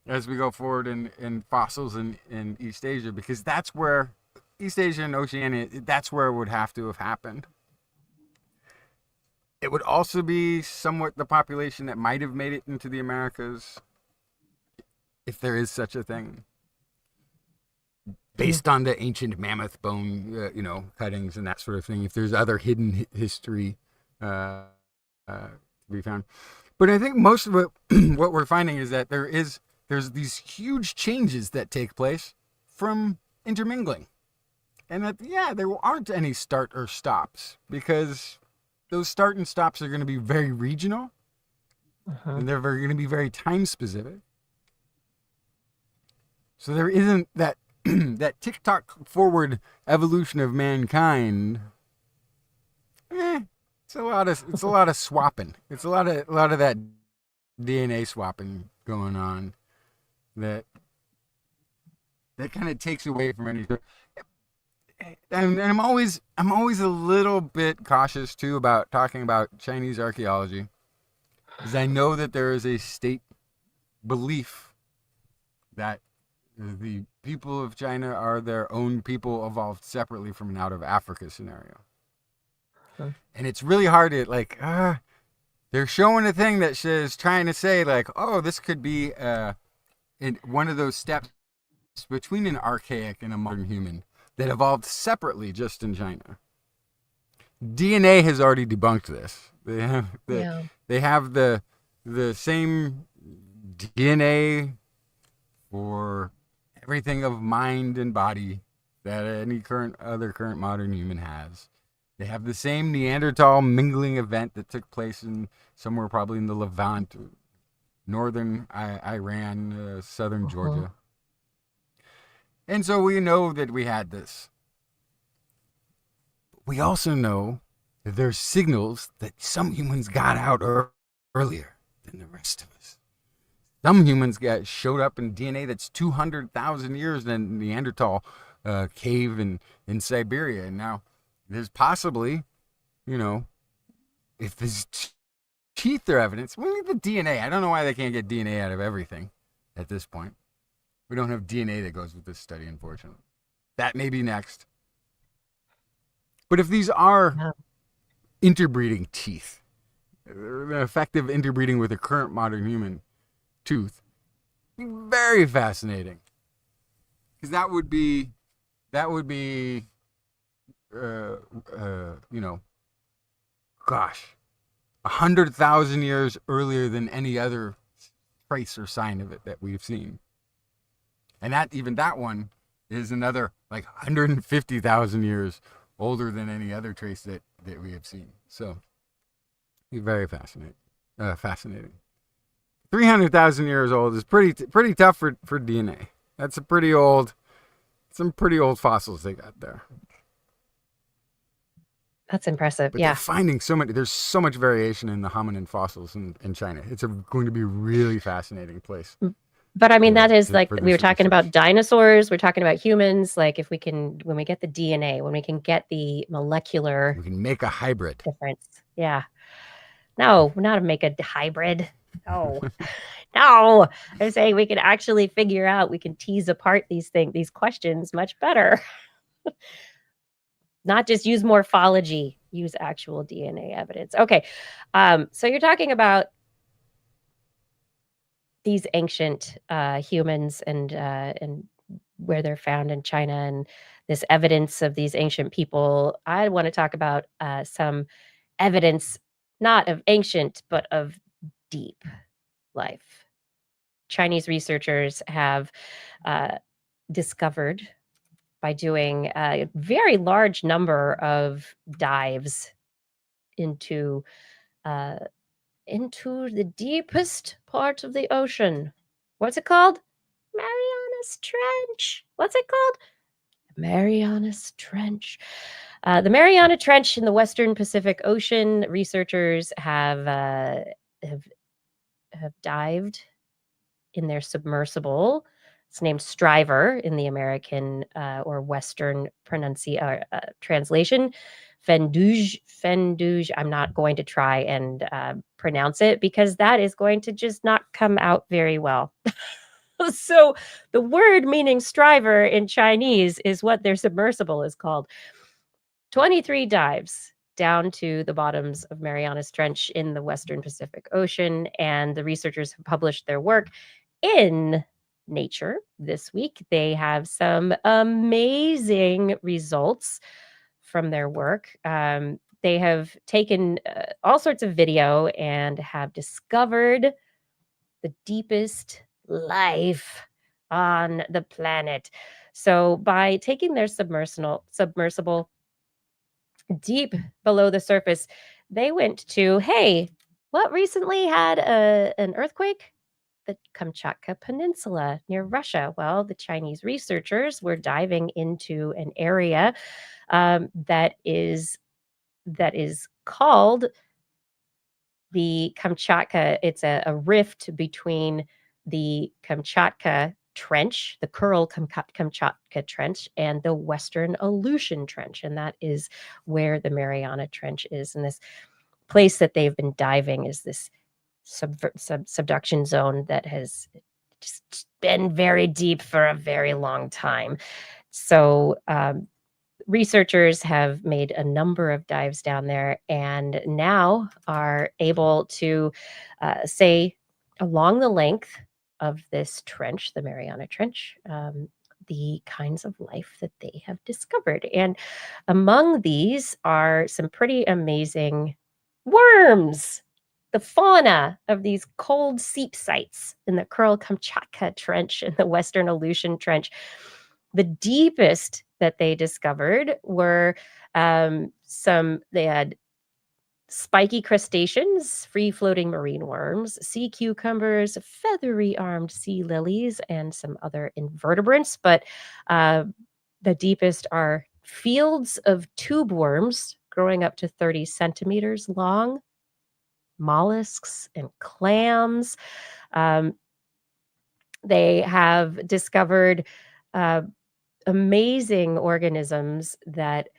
as we go forward in fossils in East Asia, because that's where East Asia and Oceania, that's where it would have to have happened. It would also be somewhat the population that might have made it into the Americas, if there is such a thing, based on the ancient mammoth bone, cuttings and that sort of thing. If there's other hidden history to be found, but I think most of what we're finding is that there's these huge changes that take place from intermingling, and that there aren't any start or stops, because those start and stops are going to be very regional, and they're going to be very time specific. So there isn't that that TikTok forward evolution of mankind. It's a lot of swapping. It's a lot of that DNA swapping going on that kind of takes away from any. And I'm always a little bit cautious too about talking about Chinese archaeology, because I know that there is a state belief that the people of China are their own people evolved separately from an out of Africa scenario. Hmm. And it's really hard to like, they're showing a thing that is trying to say like, oh, this could be in one of those steps between an archaic and a modern human that evolved separately just in China. DNA has already debunked this. They have the same DNA for everything of mind and body that any current modern human has. They have the same Neanderthal mingling event that took place in somewhere probably in the Levant, northern Iran, southern Georgia. And so we know that we had this. We also know that there's signals that some humans got out earlier than the rest of us. Some humans showed up in DNA that's 200,000 years in Neanderthal cave in Siberia. And now there's possibly, if there's teeth are evidence, we need the DNA. I don't know why they can't get DNA out of everything at this point. We don't have DNA that goes with this study, unfortunately. That may be next. But if these are interbreeding teeth, effective interbreeding with a current modern human tooth, very fascinating. Because that would be, gosh, 100,000 years earlier than any other trace or sign of it that we've seen. And that one is another like 150,000 years older than any other trace that we have seen. So, very fascinating. 300,000 years old is pretty tough for DNA. That's some pretty old fossils they got there. That's impressive. But they're finding there's so much variation in the hominin fossils in China. It's going to be a really fascinating place. But I mean, that is like, we were talking about dinosaurs, we're talking about humans. Like when we get the DNA, when we can get the molecular, we can make a hybrid difference. Yeah. No, not make a hybrid. No, no. I'm saying we can actually figure out, we can tease apart these questions much better. Not just use morphology, use actual DNA evidence. Okay. So you're talking about these ancient humans and where they're found in China and this evidence of these ancient people. I want to talk about some evidence, not of ancient, but of deep life. Chinese researchers have discovered, by doing a very large number of dives into the deepest part of the ocean. What's it called? Marianas Trench. What's it called? Marianas Trench. The Mariana Trench in the Western Pacific Ocean. Researchers have dived in their submersible. It's named Striver in the American or Western translation. Fendouge. I'm not going to try and pronounce it because that is going to just not come out very well. So the word meaning striver in Chinese is what their submersible is called. 23 dives down to the bottoms of Marianas Trench in the Western Pacific Ocean, and the researchers have published their work in Nature this week. They have some amazing results from their work. They have taken all sorts of video and have discovered the deepest life on the planet. So by taking their submersible deep below the surface, they went to, hey, what recently had an earthquake? The Kamchatka Peninsula near Russia. Well, the Chinese researchers were diving into an area that is called the Kamchatka. It's a rift between the Kamchatka Trench, the Kuril Kamchatka Trench, and the Western Aleutian Trench. And that is where the Mariana Trench is. And this place that they've been diving is this subduction zone that has just been very deep for a very long time. So researchers have made a number of dives down there and now are able to say along the length of this trench, the Mariana Trench, the kinds of life that they have discovered. And among these are some pretty amazing worms. The fauna of these cold seep sites in the Kuril-Kamchatka Trench and the Western Aleutian Trench. The deepest that they discovered were they had spiky crustaceans, free-floating marine worms, sea cucumbers, feathery armed sea lilies, and some other invertebrates. But the deepest are fields of tube worms growing up to 30 centimeters long, mollusks and clams. They have discovered amazing organisms that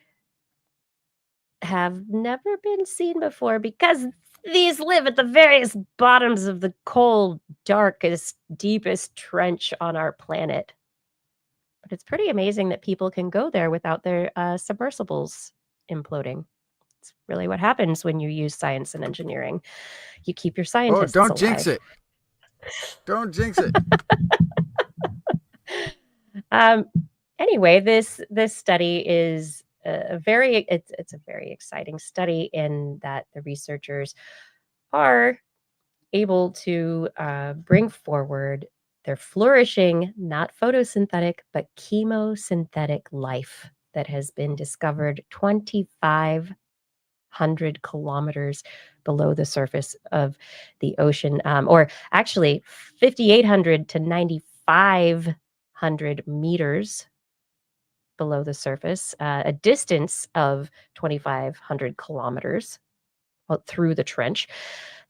have never been seen before because these live at the various bottoms of the cold, darkest, deepest trench on our planet. But it's pretty amazing that people can go there without their submersibles imploding. It's really what happens when you use science and engineering. You keep your scientists don't alive. jinx it. Don't jinx it. Anyway, this study is a very exciting study in that the researchers are able to bring forward their flourishing, not photosynthetic, but chemosynthetic life that has been discovered 2,500 kilometers below the surface of the ocean, or actually 5,800 to 9,500 meters below the surface, a distance of 2,500 kilometers through the trench.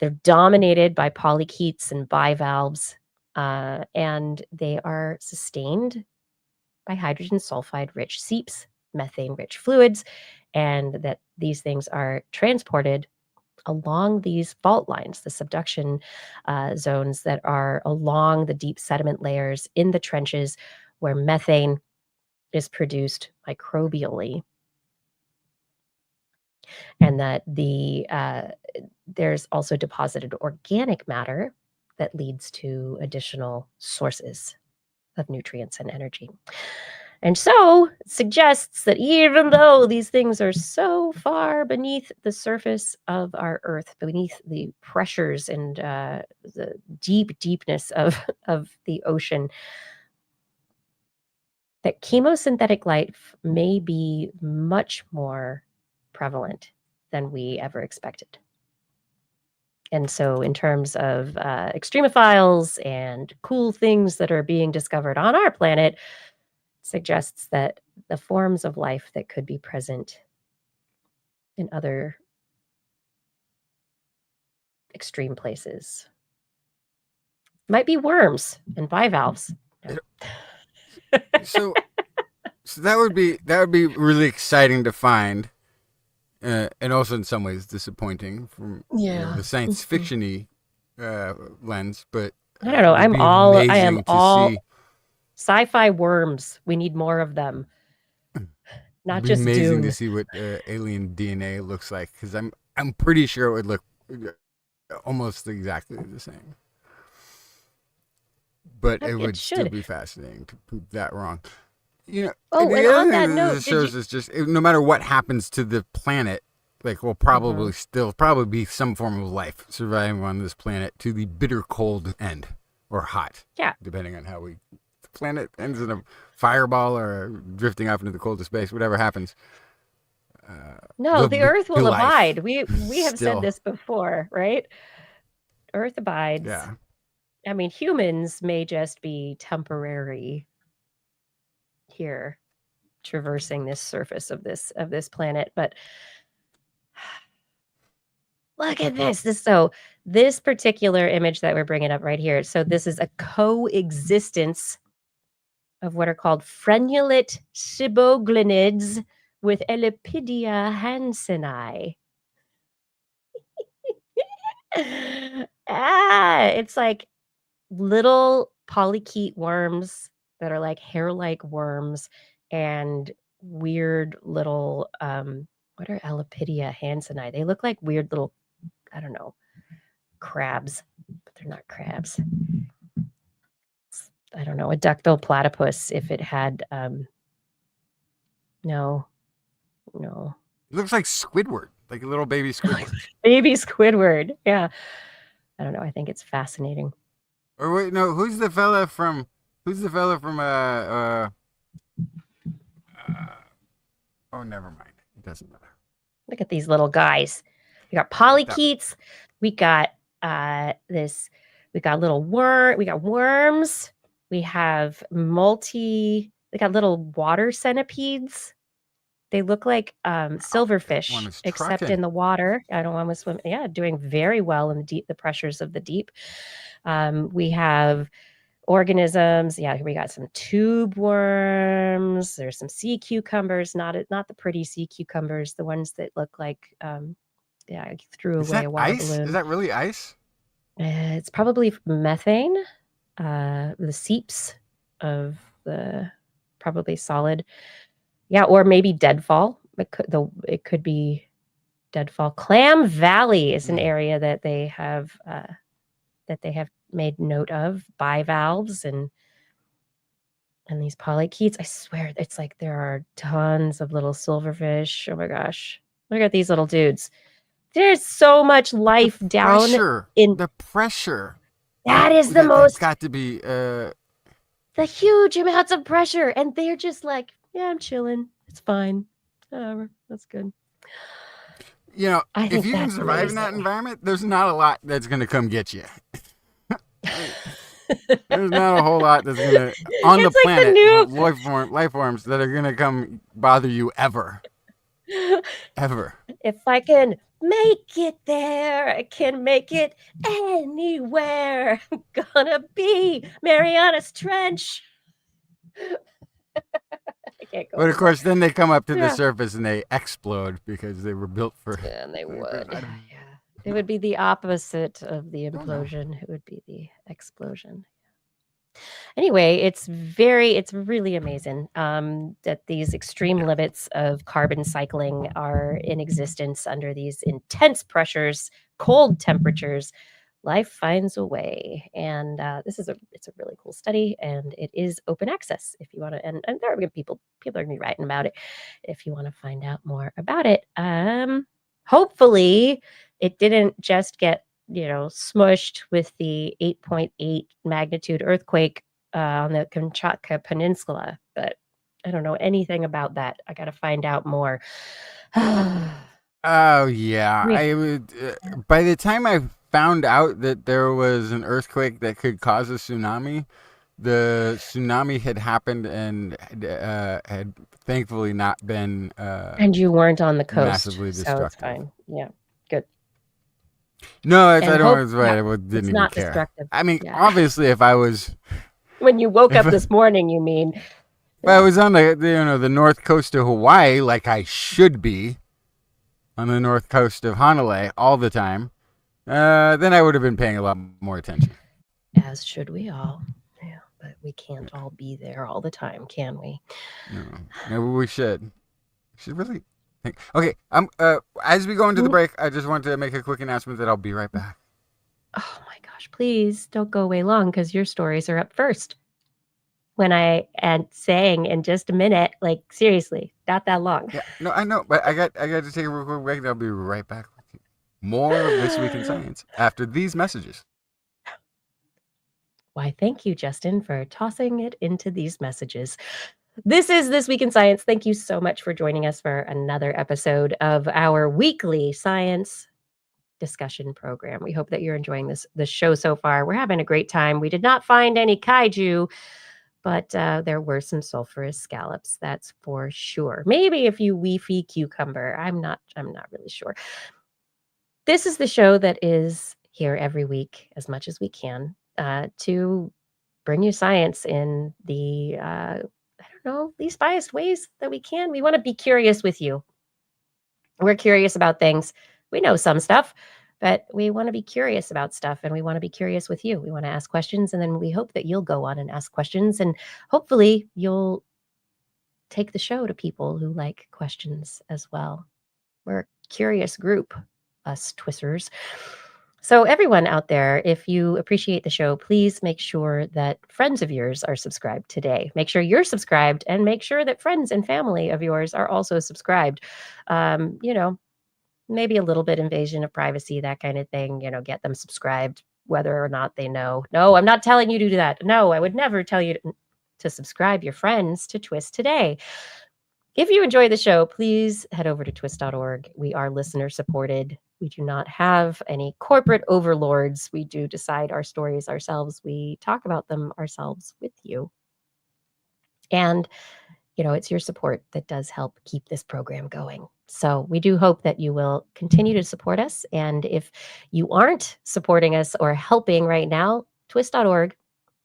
They're dominated by polychaetes and bivalves, and they are sustained by hydrogen sulfide-rich seeps, methane-rich fluids, and that these things are transported along these fault lines, the subduction zones that are along the deep sediment layers in the trenches where methane is produced microbially, and that there's also deposited organic matter that leads to additional sources of nutrients and energy. And so it suggests that even though these things are so far beneath the surface of our Earth, beneath the pressures and the deepness of the ocean, that chemosynthetic life may be much more prevalent than we ever expected. And so in terms of extremophiles and cool things that are being discovered on our planet, suggests that the forms of life that could be present in other extreme places might be worms and bivalves. So that would be really exciting to find, and also in some ways disappointing from the science fiction-y lens. But I don't know. I am all sci-fi worms. We need more of them. Not just amazing Dune. To see what alien DNA looks like, because I'm pretty sure it would look almost exactly the same. But it would still be fascinating to prove that wrong. and on that note, this shows is just no matter what happens to the planet, like we'll probably be some form of life surviving on this planet to the bitter cold end, or hot, depending on how the planet ends in a fireball or drifting off into the coldest space, whatever happens. No, the Earth will abide. We have said this before, right? Earth abides. Yeah. I mean, humans may just be temporary here, traversing this surface of this planet, but look at this. This particular image that we're bringing up right here. So this is a coexistence of what are called frenulate siboglinids with Elapidia hanseni. It's like little polychaete worms that are like hair-like worms and weird little what are Elapidia hanseni? They look like weird little, I don't know, crabs, but they're not crabs. I don't know, a duckbill platypus if it had no. It looks like Squidward, like a little baby Squidward. Baby Squidward. Yeah. I don't know. I think it's fascinating. Or wait, no, who's the fella from oh, never mind. It doesn't matter. Look at these little guys. We got polychaetes. We got we got little worm. We got worms. We have we got little water centipedes. They look like silverfish, except in the water. I don't want to swim. Yeah, doing very well in the pressures of the deep. We have organisms. Yeah, we got some tube worms. There's some sea cucumbers, not the pretty sea cucumbers, the ones that look like I threw away a water balloon. Is that really ice? It's probably methane. The seeps of the probably solid. Yeah, or maybe deadfall. It could be deadfall. Clam Valley is an area that they have made note of, bivalves and these polychaetes. I swear, it's like there are tons of little silverfish. Oh my gosh, look at these little dudes. There's so much life down in the pressure. That is the most. It's got to be the huge amounts of pressure, and they're just like, yeah, I'm chilling. It's fine. Whatever. That's good. You know, if you can survive in that environment, there's not a lot that's going to come get you. There's not a whole lot that's going to, on the planet, life forms that are going to come bother you ever. Ever. If I can make it there, I can make it anywhere. I'm gonna be Mariana's Trench. I can't go. But of course, then they come up to the surface and they explode because they were built for. Yeah, and they would. Yeah, it would be the opposite of the implosion. It would be the explosion. Anyway, it's really amazing that these extreme limits of carbon cycling are in existence under these intense pressures, cold temperatures. Life finds a way, and it's a really cool study, and it is open access if you want to. And there are people are going to be writing about it if you want to find out more about it. Hopefully, it didn't just get smushed with the 8.8 magnitude earthquake on the Kamchatka Peninsula, but I don't know anything about that. I got to find out more. Oh yeah, I would. By the time I found out that there was an earthquake that could cause a tsunami, the tsunami had happened and had thankfully not been. And you weren't on the coast, massively destructive. So it's fine. Yeah, good. No, I didn't even not care. Destructive. I mean, obviously, if I was. When you woke up this morning, you mean? If I was on the north coast of Hawaii, like I should be, on the north coast of Honolulu all the time, then I would have been paying a lot more attention. As should we all. Yeah, but we can't all be there all the time, can we? No, maybe we should. We should really think. Okay, as we go into the break, I just want to make a quick announcement that I'll be right back. Oh my gosh, please don't go away long because your stories are up first. When I am saying in just a minute, like seriously, not that long. Yeah, no, I know, but I got to take a real quick break and I'll be right back with you. More of This Week in Science after these messages. Why, thank you, Justin, for tossing it into these messages. This is This Week in Science. Thank you so much for joining us for another episode of our weekly science discussion program. We hope that you're enjoying this show so far. We're having a great time. We did not find any kaiju, but there were some sulfurous scallops, that's for sure. Maybe a few leafy cucumber. I'm not really sure. This is the show that is here every week as much as we can to bring you science in the least biased ways that we can. We want to be curious with you. We're curious about things. We know some stuff. But we want to be curious about stuff, and we want to be curious with you. We want to ask questions, and then we hope that you'll go on and ask questions, and hopefully you'll take the show to people who like questions as well. We're a curious group, us Twisters. So, everyone out there, if you appreciate the show, please make sure that friends of yours are subscribed today. Make sure you're subscribed, and make sure that friends and family of yours are also subscribed. You know, maybe a little bit invasion of privacy, that kind of thing, get them subscribed, whether or not they know. No, I'm not telling you to do that. No, I would never tell you to subscribe your friends to Twist today. If you enjoy the show, please head over to twist.org. We are listener supported. We do not have any corporate overlords. We do decide our stories ourselves. We talk about them ourselves with you. And, it's your support that does help keep this program going. So we do hope that you will continue to support us. And if you aren't supporting us or helping right now, twist.org.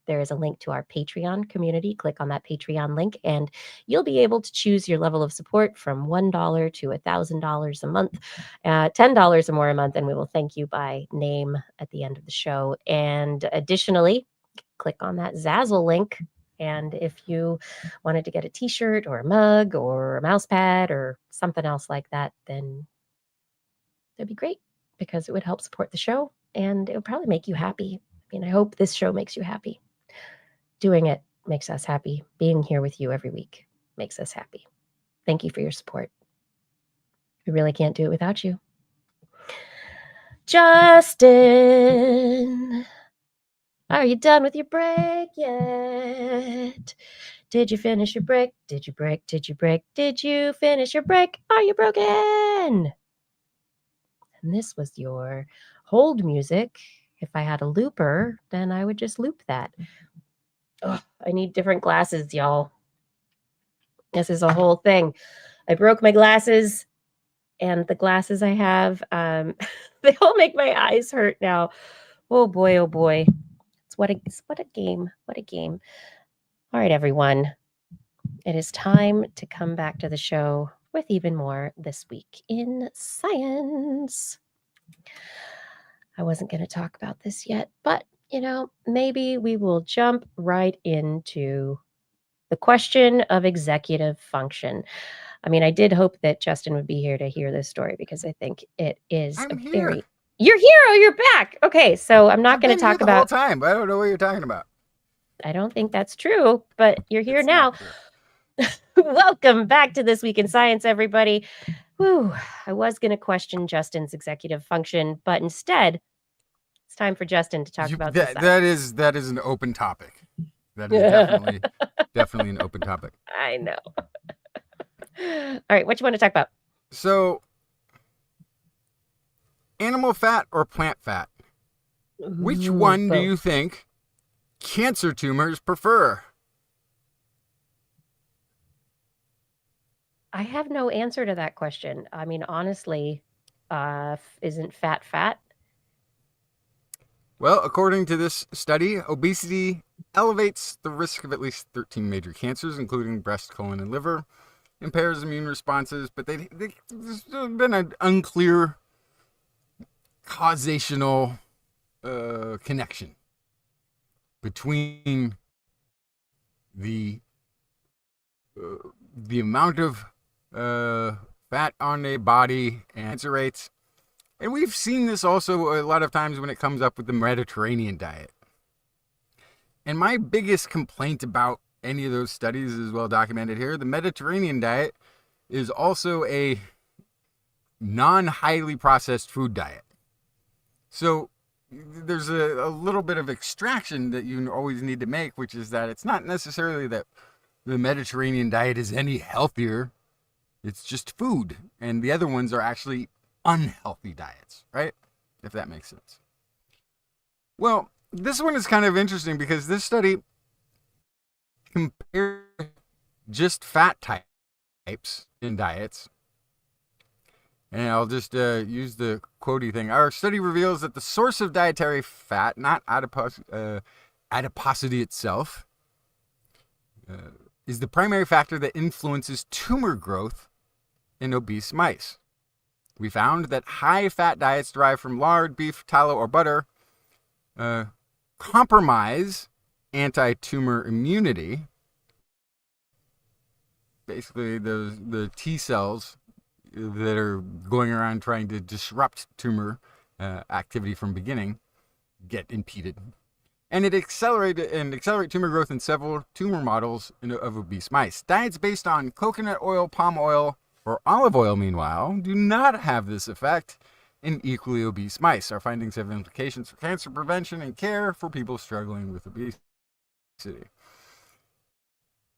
There is a link to our Patreon community. Click on that Patreon link, and you'll be able to choose your level of support from $1 to $1,000 a month, $10 or more a month, and we will thank you by name at the end of the show. And additionally, click on that Zazzle link. And if you wanted to get a t-shirt or a mug or a mouse pad or something else like that, then that'd be great because it would help support the show and it would probably make you happy. I mean, I hope this show makes you happy. Doing it makes us happy. Being here with you every week makes us happy. Thank you for your support. We really can't do it without you. Justin, are you done with your break yet? Did you finish your break? Did you break? Did you break? Did you finish your break? Are you broken? And this was your hold music. If I had a looper, then I would just loop that. Ugh, I need different glasses, y'all. This is a whole thing. I broke my glasses, and the glasses I have, they all make my eyes hurt now. Oh boy, oh boy. What a game. What a game. All right, everyone. It is time to come back to the show with even more this week in science. I wasn't going to talk about this yet, but maybe we will jump right into the question of executive function. I mean, I did hope that Justin would be here to hear this story because I think it is I'm here. You're here. Oh, you're back. Okay, so I'm not going to talk about the whole time. I don't know what you're talking about. I don't think that's true, but you're here now. Welcome back to This Week in Science, everybody. Whew, I was going to question Justin's executive function, but instead, it's time for Justin to talk about this. That is an open topic. That is definitely an open topic. I know. All right, what you want to talk about? So, animal fat or plant fat? Which one do you think cancer tumors prefer? I have no answer to that question. I mean, honestly, isn't fat? Well, according to this study, obesity elevates the risk of at least 13 major cancers, including breast, colon, and liver, impairs immune responses, but there's been an unclear causational connection between the amount of fat on a body and cancer rates. And we've seen this also a lot of times when it comes up with the Mediterranean diet. And my biggest complaint about any of those studies is well documented here. The Mediterranean diet is also a non-highly processed food diet. So there's a little bit of extraction that you always need to make, which is that it's not necessarily that the Mediterranean diet is any healthier. It's just food. And the other ones are actually unhealthy diets, right? If that makes sense. Well, this one is kind of interesting because this study compared just fat types in diets. And I'll just use the quotey thing. Our study reveals that the source of dietary fat, not adiposity itself, is the primary factor that influences tumor growth in obese mice. We found that high-fat diets derived from lard, beef, tallow, or butter compromise anti-tumor immunity. Basically, the T cells that are going around trying to disrupt tumor activity from beginning get impeded. And it accelerate tumor growth in several tumor models of obese mice. Diets based on coconut oil, palm oil, or olive oil, meanwhile, do not have this effect in equally obese mice. Our findings have implications for cancer prevention and care for people struggling with obesity.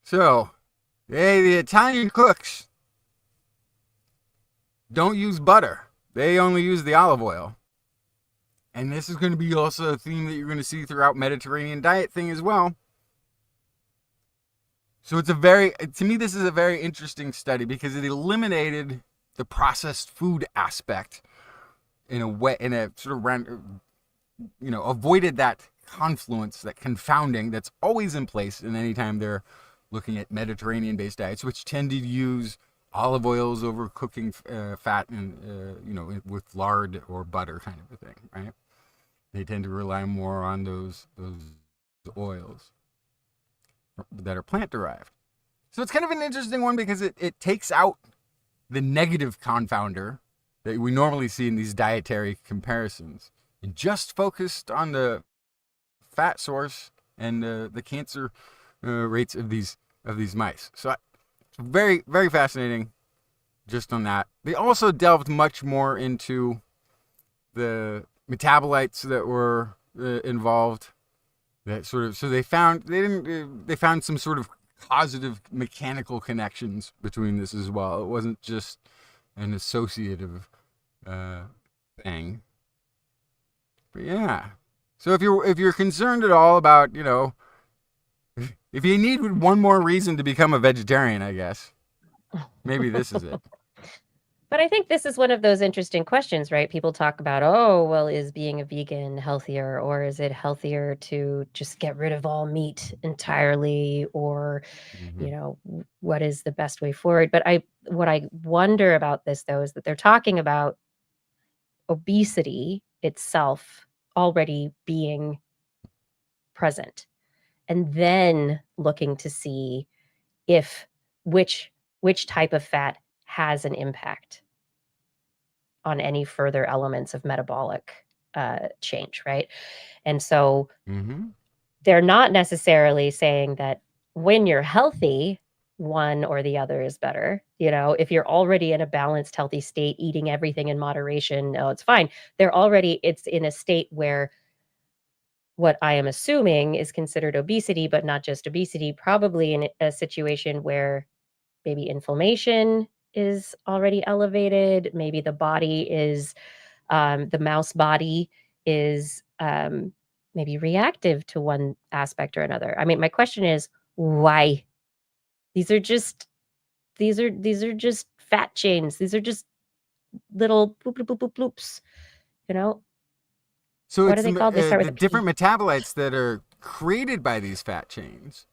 So, hey, the Italian cooks don't use butter. They only use the olive oil. And this is going to be also a theme that you're going to see throughout Mediterranean diet thing as well. So to me, this is a very interesting study because it eliminated the processed food aspect in a sort of, avoided that confluence, that confounding that's always in place in any time they're looking at Mediterranean-based diets, which tend to use olive oils over cooking fat and, with lard or butter kind of a thing, right? They tend to rely more on those oils that are plant-derived. So it's kind of an interesting one because it takes out the negative confounder that we normally see in these dietary comparisons and just focused on the fat source and the cancer rates of these mice. So it's very, very fascinating just on that. They also delved much more into the metabolites that were involved. That sort of, so they found some sort of causative mechanical connections between this as well. It wasn't just an associative thing. But yeah. So if you're concerned at all about, if you need one more reason to become a vegetarian, I guess maybe this is it. But I think this is one of those interesting questions, right? People talk about, oh, well, is being a vegan healthier, or is it healthier to just get rid of all meat entirely, or, what is the best way forward? But what I wonder about this, though, is that they're talking about obesity itself already being present, and then looking to see if which type of fat has an impact on any further elements of metabolic change, right? And so they're not necessarily saying that when you're healthy, one or the other is better. If you're already in a balanced, healthy state, eating everything in moderation, no, it's fine. It's in a state where what I am assuming is considered obesity, but not just obesity, probably in a situation where maybe inflammation is already elevated. Maybe the body is, the mouse body is maybe reactive to one aspect or another. I mean, my question is why? These are just fat chains. These are just little bloop bloop bloop bloop bloops. So What it's are they called? They start with the a P. different metabolites that are created by these fat chains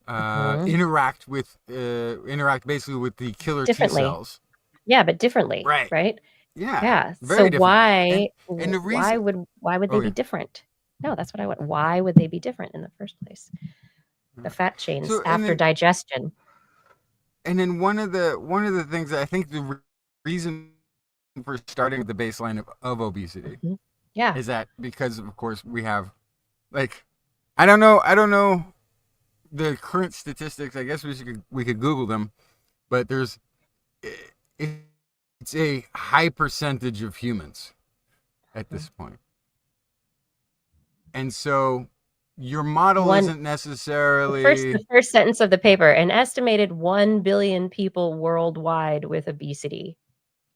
interact basically with the killer T Differently. cells. Yeah, but differently, Right. right? Yeah. Yeah. Very So differently. And the reason, why would they be different? No, that's what I want. Why would they be different in the first place? The fat chains after digestion. And then one of the things that I think the reason for starting with the baseline of obesity Yeah. is that because of course we have I don't know the current statistics. I guess we could Google them, but it's a high percentage of humans at this point. And so your model isn't necessarily the first sentence of the paper. An estimated 1 billion people worldwide with obesity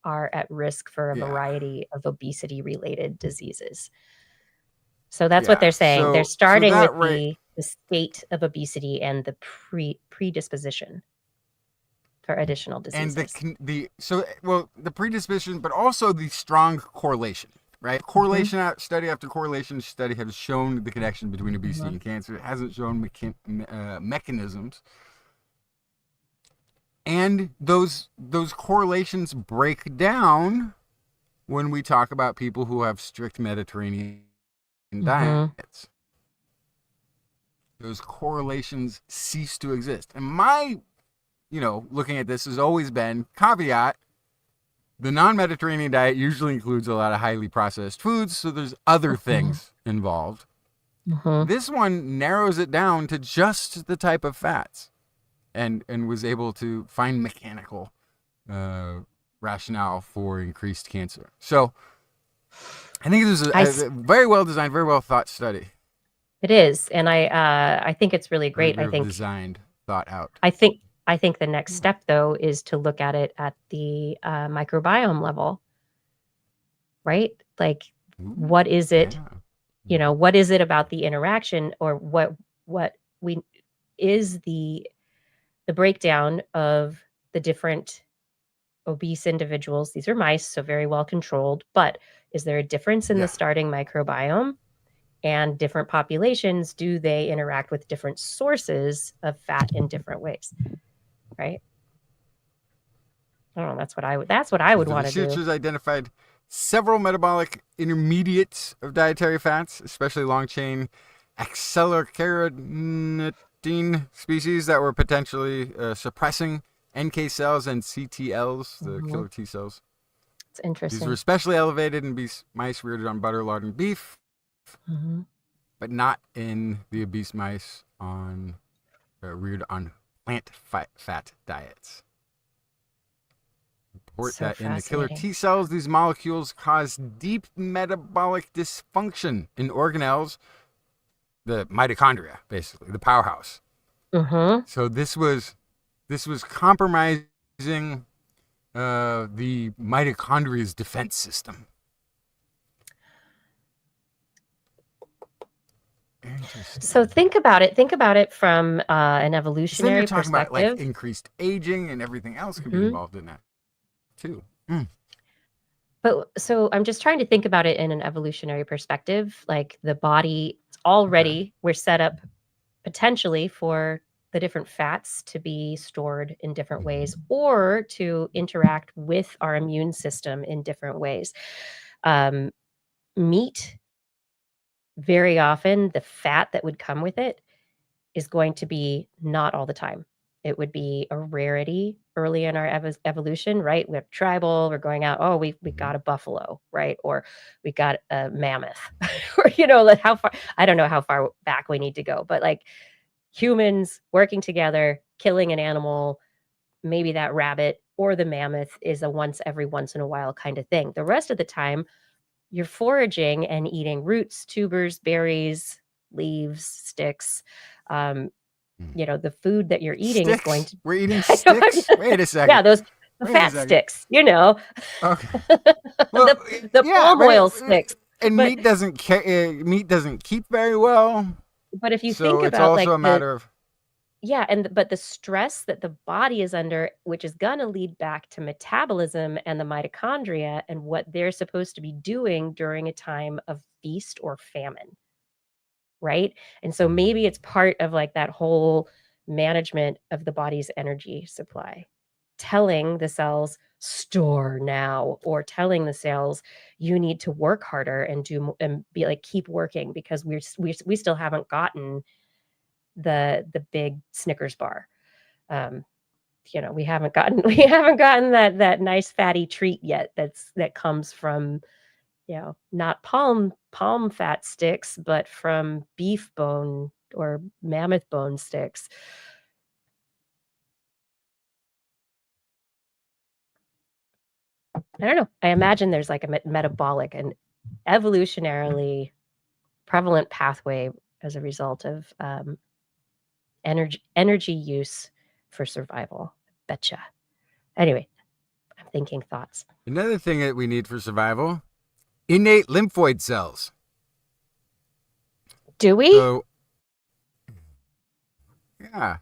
are at risk for a variety of obesity-related diseases. So that's what they're saying. They're starting with the state of obesity and the predisposition for additional diseases. And the predisposition, but also the strong correlation, right? Correlation study after correlation study has shown the connection between obesity and cancer. It hasn't shown mechanisms. And those correlations break down when we talk about people who have strict Mediterranean Mhm. diets. Those correlations cease to exist. And my, looking at this has always been caveat. The non-Mediterranean diet usually includes a lot of highly processed foods, so there's other things involved. Mhm. This one narrows it down to just the type of fats, and was able to find mechanical rationale for increased cancer. So I think this is a very well designed, very well thought study. It is, and I think it's really great. Very designed, thought out. I think the next step, though, is to look at it at the microbiome level, right? Like, what is it? Yeah. What is it about the interaction, or what we is the breakdown of the different obese individuals? These are mice, so very well controlled, but is there a difference in the starting microbiome? And different populations, do they interact with different sources of fat in different ways? Right? I don't know. That's what I would want to do. Researchers identified several metabolic intermediates of dietary fats, especially long-chain acylcarnitine species that were potentially suppressing NK cells and CTLs, the killer T cells. It's interesting. These were especially elevated in mice reared on butter, lard, and beef, but not in the obese mice reared on plant fat diets. Report that in the killer T cells, these molecules cause deep metabolic dysfunction in organelles, the mitochondria, basically, the powerhouse. So this was compromising the mitochondria's defense system. So think about it from an evolutionary you're talking perspective. About, like, increased aging and everything else could be involved in that too. But so I'm just trying to think about it in an evolutionary perspective. Like, the body already, we're set up potentially for the different fats to be stored in different ways, or to interact with our immune system in different ways. Meat, very often, the fat that would come with it is going to be not all the time. It would be a rarity early in our evolution, right? We're tribal, we're going out, oh, we got a buffalo, right? Or we got a mammoth, or, like, how far, I don't know how far back we need to go, but like humans working together, killing an animal, maybe that rabbit or the mammoth, is a once in a while kind of thing. The rest of the time, you're foraging and eating roots, tubers, berries, leaves, sticks. The food that you're eating is going to... We're eating sticks? Wait a second. Yeah, the fat sticks, Okay. Well, the palm oil sticks. And meat doesn't keep very well. But if you so think it's about, also like, a matter of... Yeah, but the stress that the body is under, which is going to lead back to metabolism and the mitochondria and what they're supposed to be doing during a time of feast or famine, right? And so maybe it's part of, like, that whole management of the body's energy supply, telling the cells, store now, or telling the cells, you need to work harder and be like, keep working, because we still haven't gotten the big Snickers bar. We haven't gotten that nice fatty treat yet that comes from, not palm fat sticks, but from beef bone or mammoth bone sticks. I don't know. I imagine there's like a metabolic and evolutionarily prevalent pathway as a result of energy use for survival. Betcha. Anyway, I'm thinking thoughts. Another thing that we need for survival: innate lymphoid cells. Do we? So, yeah.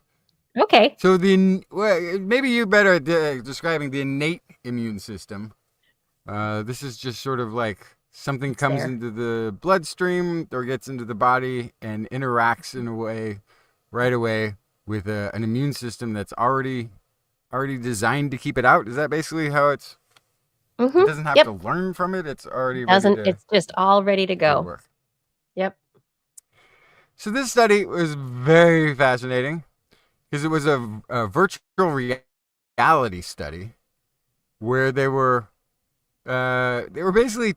Okay. So maybe you're better at describing the innate immune system. This is just sort of like something comes into the bloodstream or gets into the body and interacts in a way right away with an immune system that's already designed to keep it out. Is that basically how it's It doesn't have Yep. to learn from it. It's already ready Doesn't, to it's just all ready to go to go. work. Yep. So this study was very fascinating because it was a virtual reality study where they were basically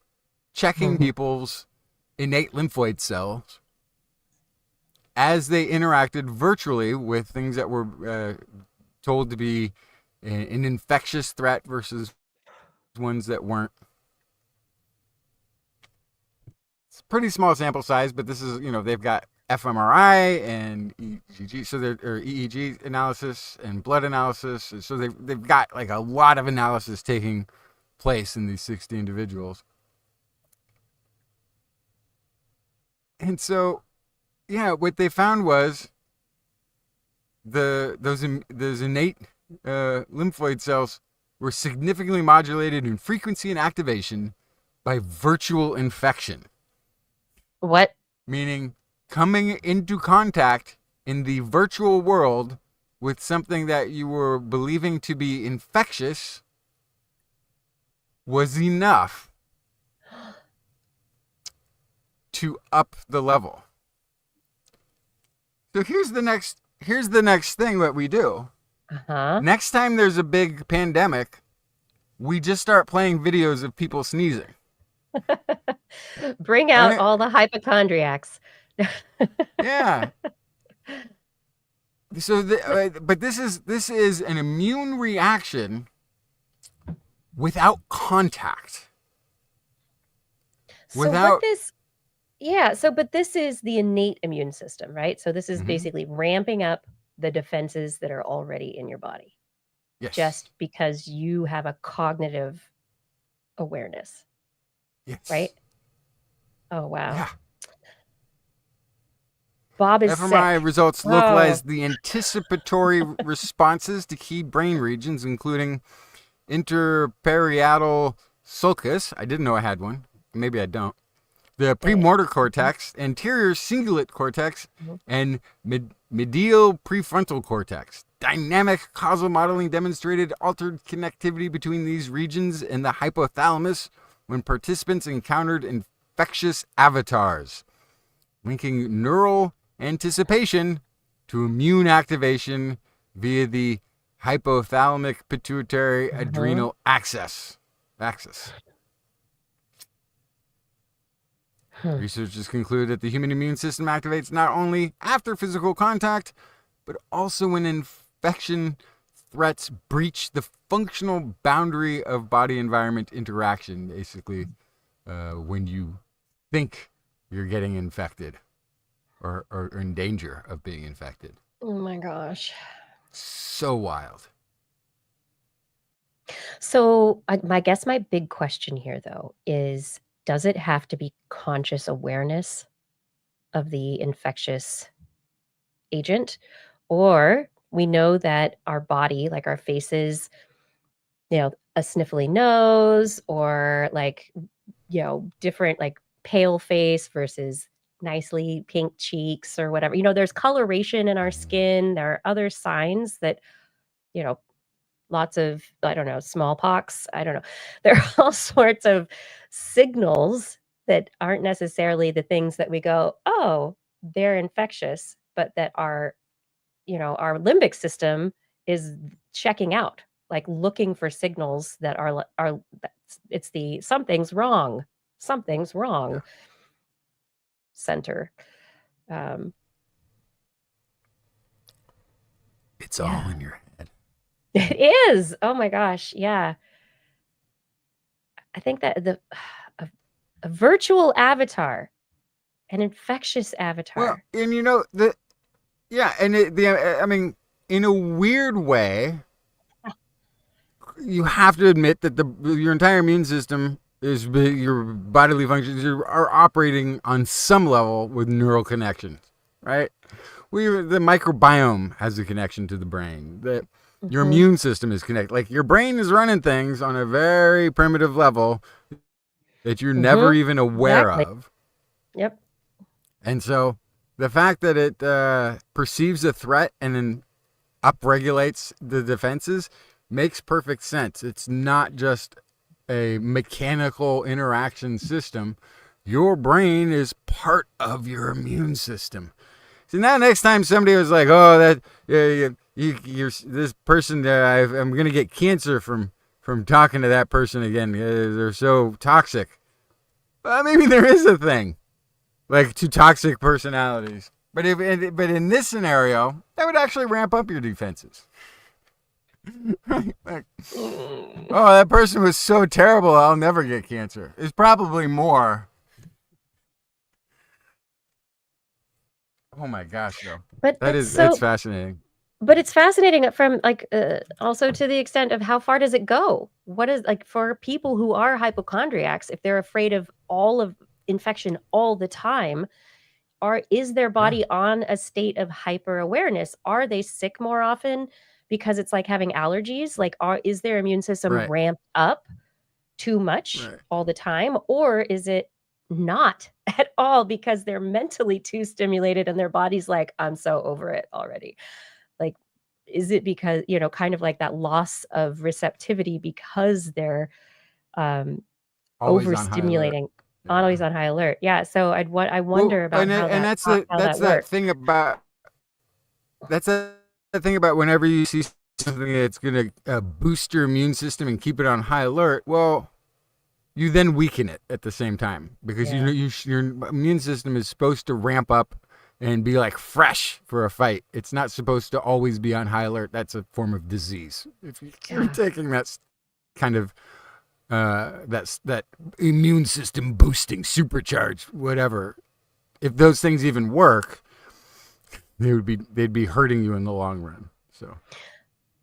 checking people's innate lymphoid cells as they interacted virtually with things that were told to be an infectious threat versus ones that weren't. It's a pretty small sample size, but this is, they've got fMRI and EEG, so or EEG analysis and blood analysis. So they've got like a lot of analysis taking place in these 60 individuals. And so, yeah, what they found was those innate lymphoid cells were significantly modulated in frequency and activation by virtual infection. What? Meaning coming into contact in the virtual world with something that you were believing to be infectious was enough to up the level. So here's the next thing that we do. Next time there's a big pandemic, we just start playing videos of people sneezing. Bring out all the hypochondriacs. Yeah. So, but this is an immune reaction without contact. But this is the innate immune system, right? So this is basically ramping up the defenses that are already in your body. Yes. Just because you have a cognitive awareness. Yes. Right? Oh, wow. Yeah. Bob is fMRI sick. results localize the anticipatory responses to key brain regions, including interparietal sulcus. I didn't know I had one. Maybe I don't. The premotor cortex, anterior cingulate cortex, and medial prefrontal cortex. Dynamic causal modeling demonstrated altered connectivity between these regions and the hypothalamus when participants encountered infectious avatars, linking neural anticipation to immune activation via the hypothalamic pituitary adrenal axis. Researchers conclude that the human immune system activates not only after physical contact, but also when infection threats breach the functional boundary of body-environment interaction, basically when you think you're getting infected or in danger of being infected. Oh my gosh. So wild. So I guess my big question here, though, is does it have to be conscious awareness of the infectious agent? Or we know that our body, like our faces, a sniffly nose or different like pale face versus nicely pink cheeks or whatever. There's coloration in our skin. There are other signs that, lots of, I don't know, smallpox. I don't know. There are all sorts of signals that aren't necessarily the things that we go, oh, they're infectious, but that our limbic system is checking out, like looking for signals that it's the something's wrong center. It's all in your head. It is. Oh my gosh. Yeah. I think that a virtual avatar, an infectious avatar. Well, and I mean, in a weird way, you have to admit that your entire immune system your bodily functions are operating on some level with neural connections, right? The microbiome has a connection to the brain. Your immune system is connected. Like your brain is running things on a very primitive level that you're never even aware of. Yep. And so the fact that it perceives a threat and then upregulates the defenses makes perfect sense. It's not just a mechanical interaction system. Your brain is part of your immune system. So now next time somebody was like, oh, that you're this person, I'm going to get cancer from talking to that person again. They're so toxic. Well, maybe there is a thing like two toxic personalities. But in this scenario, that would actually ramp up your defenses. Like, oh, that person was so terrible, I'll never get cancer. It's probably more. Oh my gosh, though. But it's fascinating. But it's fascinating from like also to the extent of how far does it go? What is like for people who are hypochondriacs, if they're afraid of all of infection all the time, is their body on a state of hyper awareness? Are they sick more often because it's like having allergies? Like, is their immune system ramped up too much all the time, or is it not at all because they're mentally too stimulated and their body's like, I'm so over it already? Like, is it because, you know, kind of like that loss of receptivity because they're overstimulating, always on high alert? Yeah. So I wonder about that's that thing about whenever you see something that's going to boost your immune system and keep it on high alert. Well, you then weaken it at the same time because your immune system is supposed to ramp up and be like fresh for a fight. It's not supposed to always be on high alert. That's a form of disease. If you're taking that kind of that immune system boosting, supercharged, whatever, if those things even work, they'd be hurting you in the long run.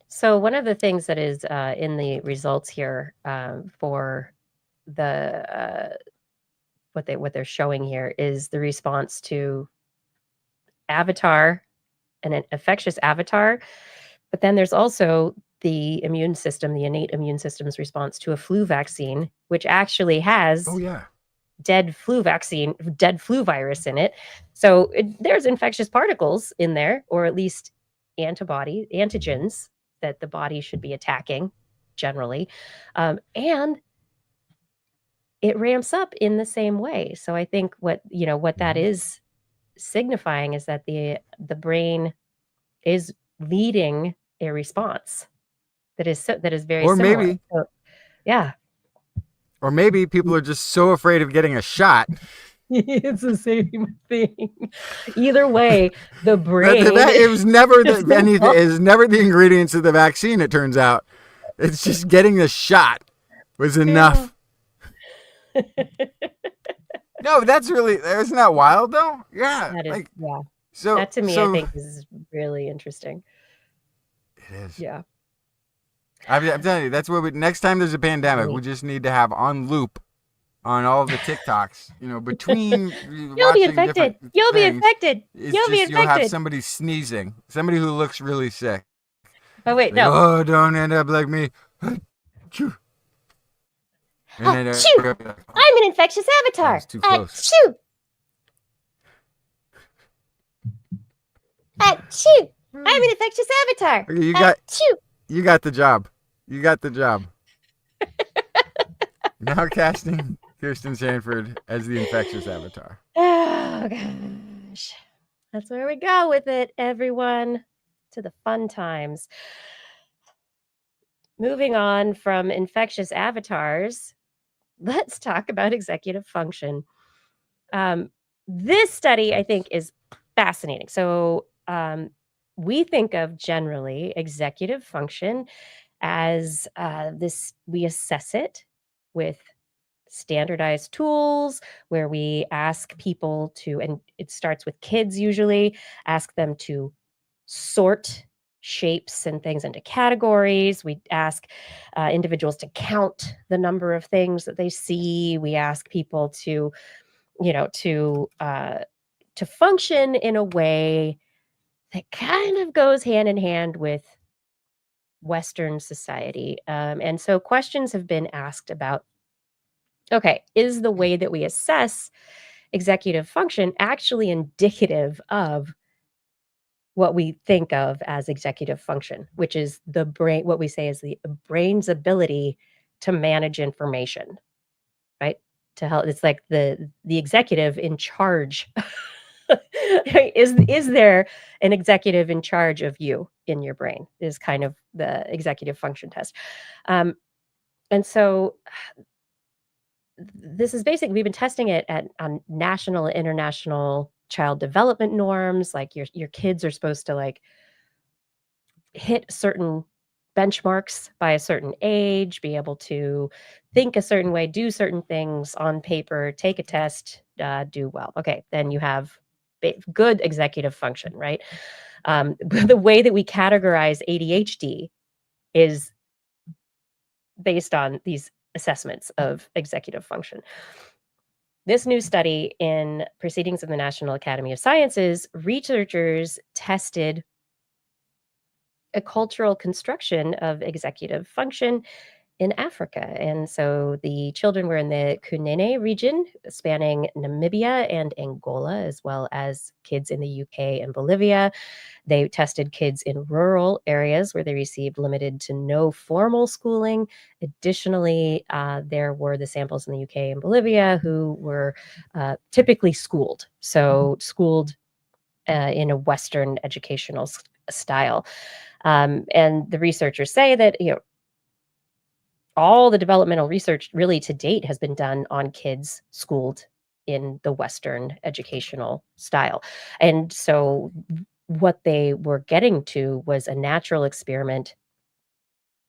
So one of the things that is in the results here for the what they're showing here is the response to avatar and an infectious avatar, but then there's also the immune system, the innate immune system's response to a flu vaccine, which actually has dead flu virus in it. So there's infectious particles in there, or at least antigens that the body should be attacking generally. And it ramps up in the same way. So I think what that is signifying is that the brain is leading a response that is very similar. Maybe, yeah. Or maybe people are just so afraid of getting a shot. It's the same thing. Either way, the brain. It was never anything. It was never the ingredients of the vaccine. It turns out, it's just getting the shot was enough. No, isn't that wild though? Yeah. That is, yeah. So that to me, I think is really interesting. It is. Yeah. I'm telling you, that's what next time there's a pandemic, we just need to have on loop on all the TikToks, between you'll be infected. You'll be infected. You'll have somebody sneezing, somebody who looks really sick. Oh wait, like, no. Oh, don't end up like me. Achoo! I'm an infectious avatar. Too close. Achoo! I'm an infectious avatar. Okay, you got the job. You got the job. Now casting Kirsten Sanford as the infectious avatar. Oh, gosh. That's where we go with it, everyone. To the fun times. Moving on from infectious avatars, let's talk about executive function. This study, I think, is fascinating. So we think of generally executive function as we assess it with standardized tools where we ask people to, and it starts with kids usually, ask them to sort shapes and things into categories. We ask individuals to count the number of things that they see. We ask people to, to function in a way that kind of goes hand in hand with Western society. And so questions have been asked about, okay, is the way that we assess executive function actually indicative of what we think of as executive function, which is the brain, what we say is the brain's ability to manage information, right? To help, it's like the executive in charge. Is there an executive in charge of you in your brain? Is kind of the executive function test. And so this is basic. We've been testing it on national and international child development norms. Like your kids are supposed to like hit certain benchmarks by a certain age, be able to think a certain way, do certain things on paper, take a test, do well. Okay, then you have good executive function, right? The way that we categorize ADHD is based on these assessments of executive function. This new study in Proceedings of the National Academy of Sciences, researchers tested a cultural construction of executive function in Africa. And so the children were in the Kunene region, spanning Namibia and Angola, as well as kids in the UK and Bolivia. They tested kids in rural areas where they received limited to no formal schooling. Additionally, there were the samples in the UK and Bolivia who were typically schooled. So schooled in a Western educational style. And the researchers say that, all the developmental research really to date has been done on kids schooled in the Western educational style. And so what they were getting to was a natural experiment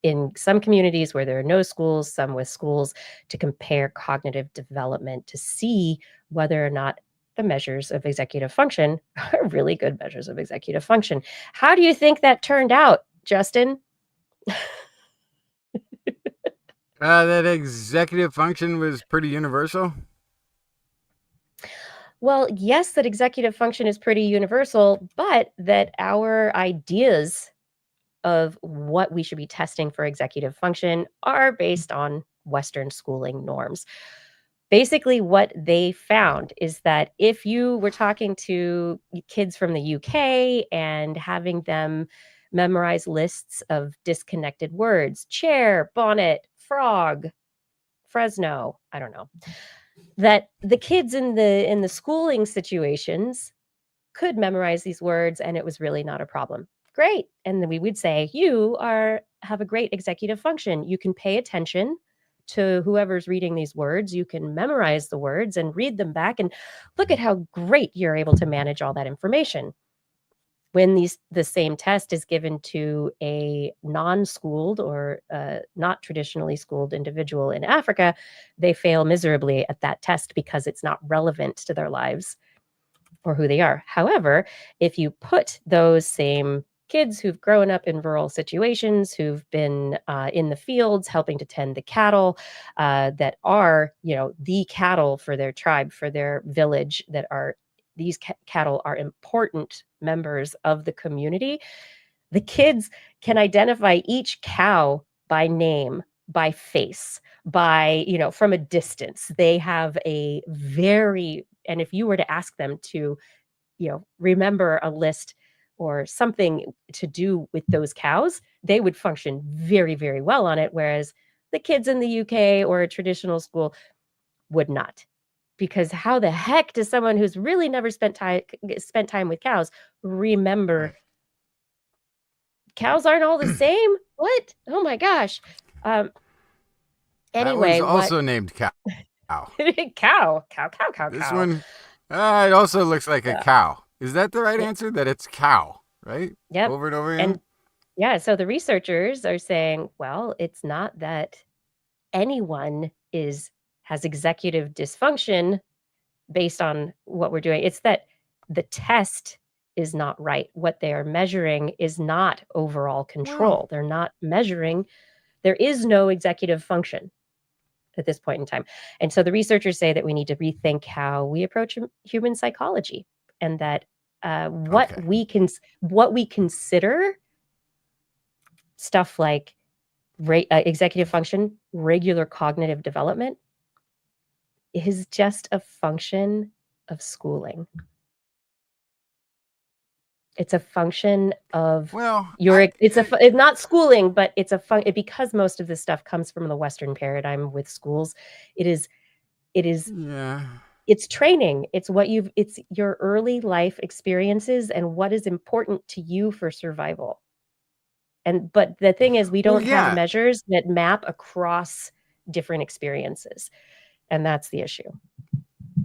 in some communities where there are no schools, some with schools, to compare cognitive development to see whether or not the measures of executive function are really good measures of executive function. How do you think that turned out, Justin? That executive function was pretty universal. Well, yes, that executive function is pretty universal, but that our ideas of what we should be testing for executive function are based on Western schooling norms. Basically, what they found is that if you were talking to kids from the UK and having them memorize lists of disconnected words, chair, bonnet, frog, Fresno, I don't know, that the kids in the schooling situations could memorize these words and it was really not a problem. Great. And then we would say, you have a great executive function. You can pay attention to whoever's reading these words. You can memorize the words and read them back and look at how great you're able to manage all that information. When the same test is given to a non-schooled or not traditionally schooled individual in Africa, they fail miserably at that test because it's not relevant to their lives or who they are. However, if you put those same kids who've grown up in rural situations, who've been in the fields helping to tend the cattle, that are, the cattle for their tribe, for their village, that are these cattle are important members of the community. The kids can identify each cow by name, by face, by, from a distance. They have a very, and if you were to ask them to, remember a list or something to do with those cows, they would function very, very well on it. Whereas the kids in the UK or a traditional school would not. Because how the heck does someone who's really never spent time with cows remember cows aren't all the same? What? Oh my gosh. That Anyway, was also named cow. cow. This one, it also looks like a cow. Is that the right answer? That it's cow, right? Yep. Over and over again? And yeah, so the researchers are saying, well, it's not that anyone has executive dysfunction based on what we're doing. It's that the test is not right. What they are measuring is not overall control. Wow. They're not measuring. There is no executive function at this point in time. And so the researchers say that we need to rethink how we approach human psychology, and that what we consider stuff like executive function, regular cognitive development, is just a function of schooling. It's a function of Well, it's not schooling, but it's because most of this stuff comes from the Western paradigm with schools. It is yeah. it's training. It's your early life experiences and what is important to you for survival. But the thing is, we Well, don't have yeah. measures that map across different experiences, and that's the issue.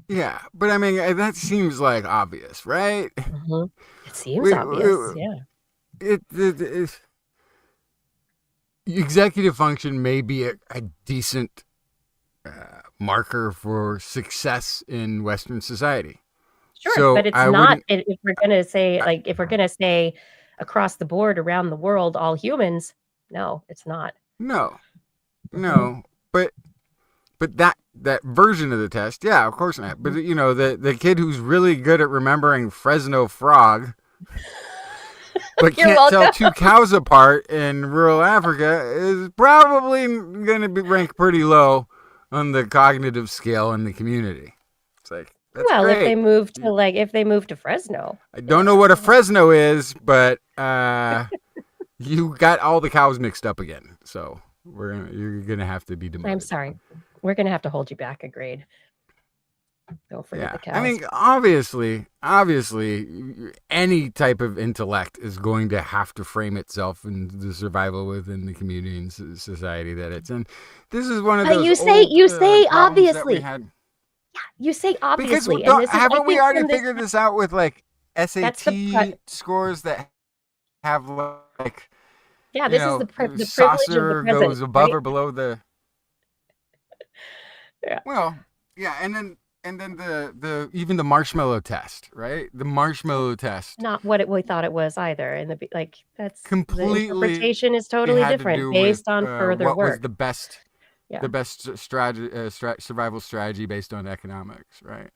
Yeah, but I mean that seems like obvious, right? Mhm. It seems obvious, yeah. It executive function may be a decent marker for success in Western society. Sure, but So it's I not wouldn't. if we're gonna say, I, like, if we're gonna say across the board around the world, all humans, no, it's not. no, Mhm. no, but that version of the test, yeah, of course not. But Mhm. the kid who's really good at remembering Fresno frog, but You're can't tell welcome. two cows apart in rural Africa is probably going to be ranked pretty low on the cognitive scale in the community. It's like that's Well, great. if they move to Fresno, I don't know yeah. what a Fresno is, but you got all the cows mixed up again. So you're gonna have to be I'm demoted. sorry. We're gonna have to hold you back a grade. Don't forget Yeah, the I cows. mean, obviously, any type of intellect is going to have to frame itself in the survival within the community and society that it's in. This is one of But those you old say problems that we obviously. had. You say Because obviously, and this is, I haven't we think, already from this. figured this out with like That's SAT scores that have like yeah. This is the privilege of the saucer present, goes above right? or below the. Yeah. Well, yeah, and then the even the marshmallow test, right? The marshmallow test Not what we thought it was either. And that's the completely interpretation is totally had to different do with based on further what was work. the best Yeah. survival strategy based on economics, right?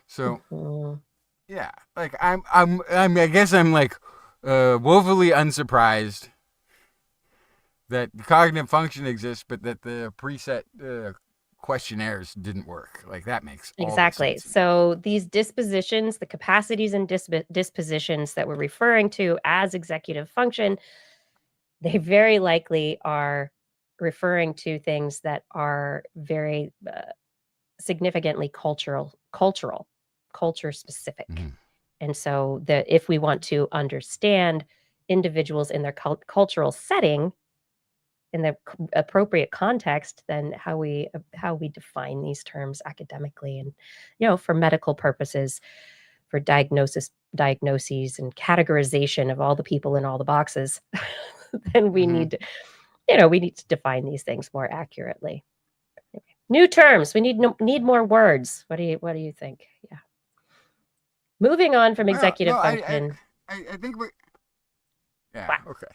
So Mhm. yeah, like I guess I'm like woefully unsurprised that cognitive function exists, but that the preset questionnaires didn't work. Like that makes all the Exactly. sense. So these dispositions, the capacities and dispositions that we're referring to as executive function, they very likely are referring to things that are very significantly culture specific. Mm-hmm. And so that if we want to understand individuals in their cultural setting in the appropriate context, then how we define these terms academically and for medical purposes, for diagnoses and categorization of all the people in all the boxes, then Mm-hmm. we need to define these things more accurately. New terms. We need more words. What do you think? Yeah. Moving on from Well, no, executive function. I think we. Yeah. Wow. Okay.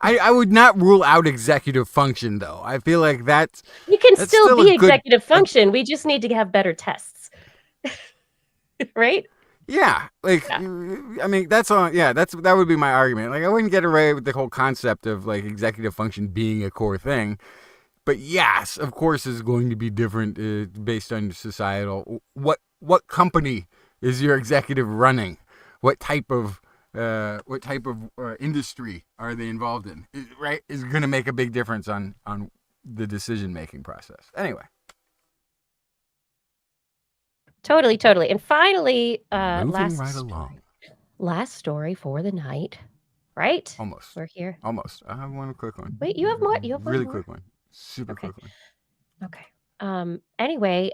I would not rule out executive function though. I feel like that's You can still still a be good. executive function. We just need to have better tests. Right? Yeah, like Yeah. I mean that's all. Yeah, that would be my argument. Like I wouldn't get away with the whole concept of like executive function being a core thing. But yes, of course, is going to be different based on societal. What company is your executive running? What type of industry are they involved in? Right, is going to make a big difference on the decision making process. Anyway, Totally. And finally, moving right along. last story for the night. Right? Almost. We're here. Almost. I have one quick one. Wait, you have more? You have one Really more? quick one. Super Okay. quick one. Okay. Anyway,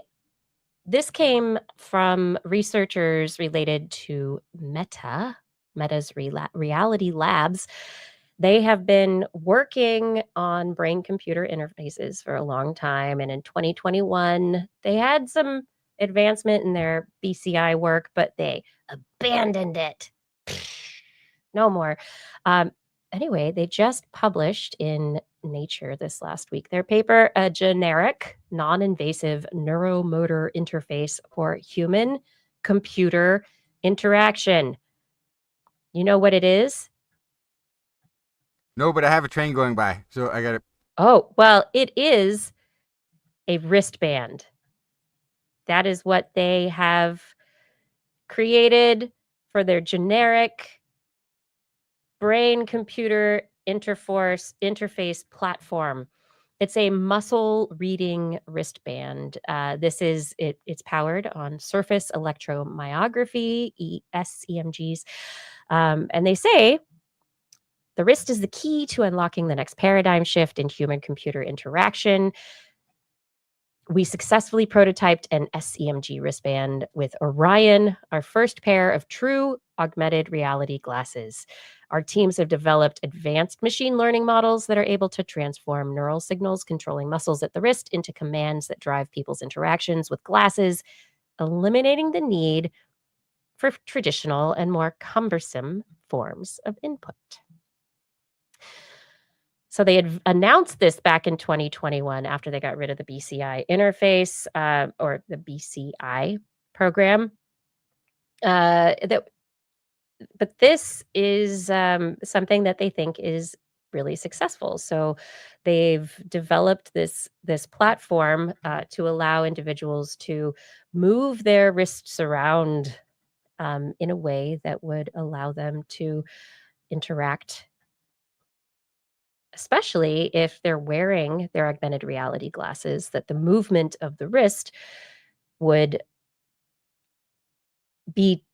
this came from researchers related to Meta's Reality Labs. They have been working on brain computer interfaces for a long time. And in 2021, they had some advancement in their BCI work, but they abandoned it. No more. Um, anyway, they just published in Nature this last week their paper, A Generic Non-Invasive Neuromotor Interface for Human Computer Interaction. You know what it is? No, but I have a train going by, so I got it. Oh, well, it is a wristband. That is what they have created for their generic brain-computer interface platform. It's a muscle reading wristband. It's powered on surface electromyography, SEMGs, and they say the wrist is the key to unlocking the next paradigm shift in human-computer interaction. We successfully prototyped an SEMG wristband with Orion, our first pair of true augmented reality glasses. Our teams have developed advanced machine learning models that are able to transform neural signals controlling muscles at the wrist into commands that drive people's interactions with glasses, eliminating the need for traditional and more cumbersome forms of input. So they had announced this back in 2021 after they got rid of the BCI interface or the BCI program. But this is something that they think is really successful. So they've developed this platform to allow individuals to move their wrists around in a way that would allow them to interact, especially if they're wearing their augmented reality glasses, that the movement of the wrist would be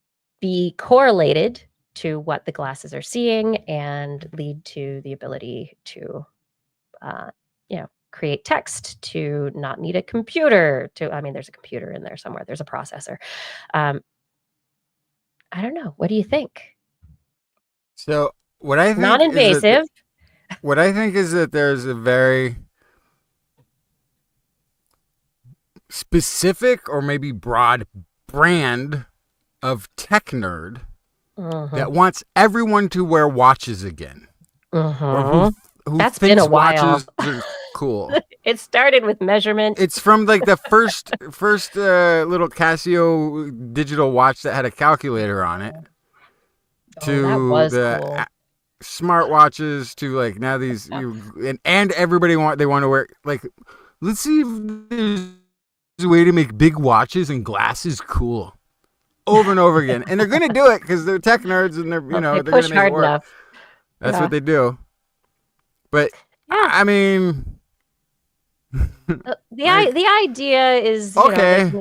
correlated to what the glasses are seeing and lead to the ability to, create text, to not need a computer, there's a computer in there somewhere. There's a processor. I don't know. What do you think? So what I think Non-invasive. What I think is that there's a very specific or maybe broad brand of tech nerd that wants everyone to wear watches again. Or who That's thinks been a while. watches are cool. It started with measurement. It's from like the first little Casio digital watch that had a calculator on it to that was the cool. smartwatches to like now these and everybody they want to wear, like, let's see if there's a way to make big watches and glasses cool over and over again. And they're gonna do it because they're tech nerds and they're They they're push gonna make hard it work. enough. That's what they do. But I mean, the idea is okay.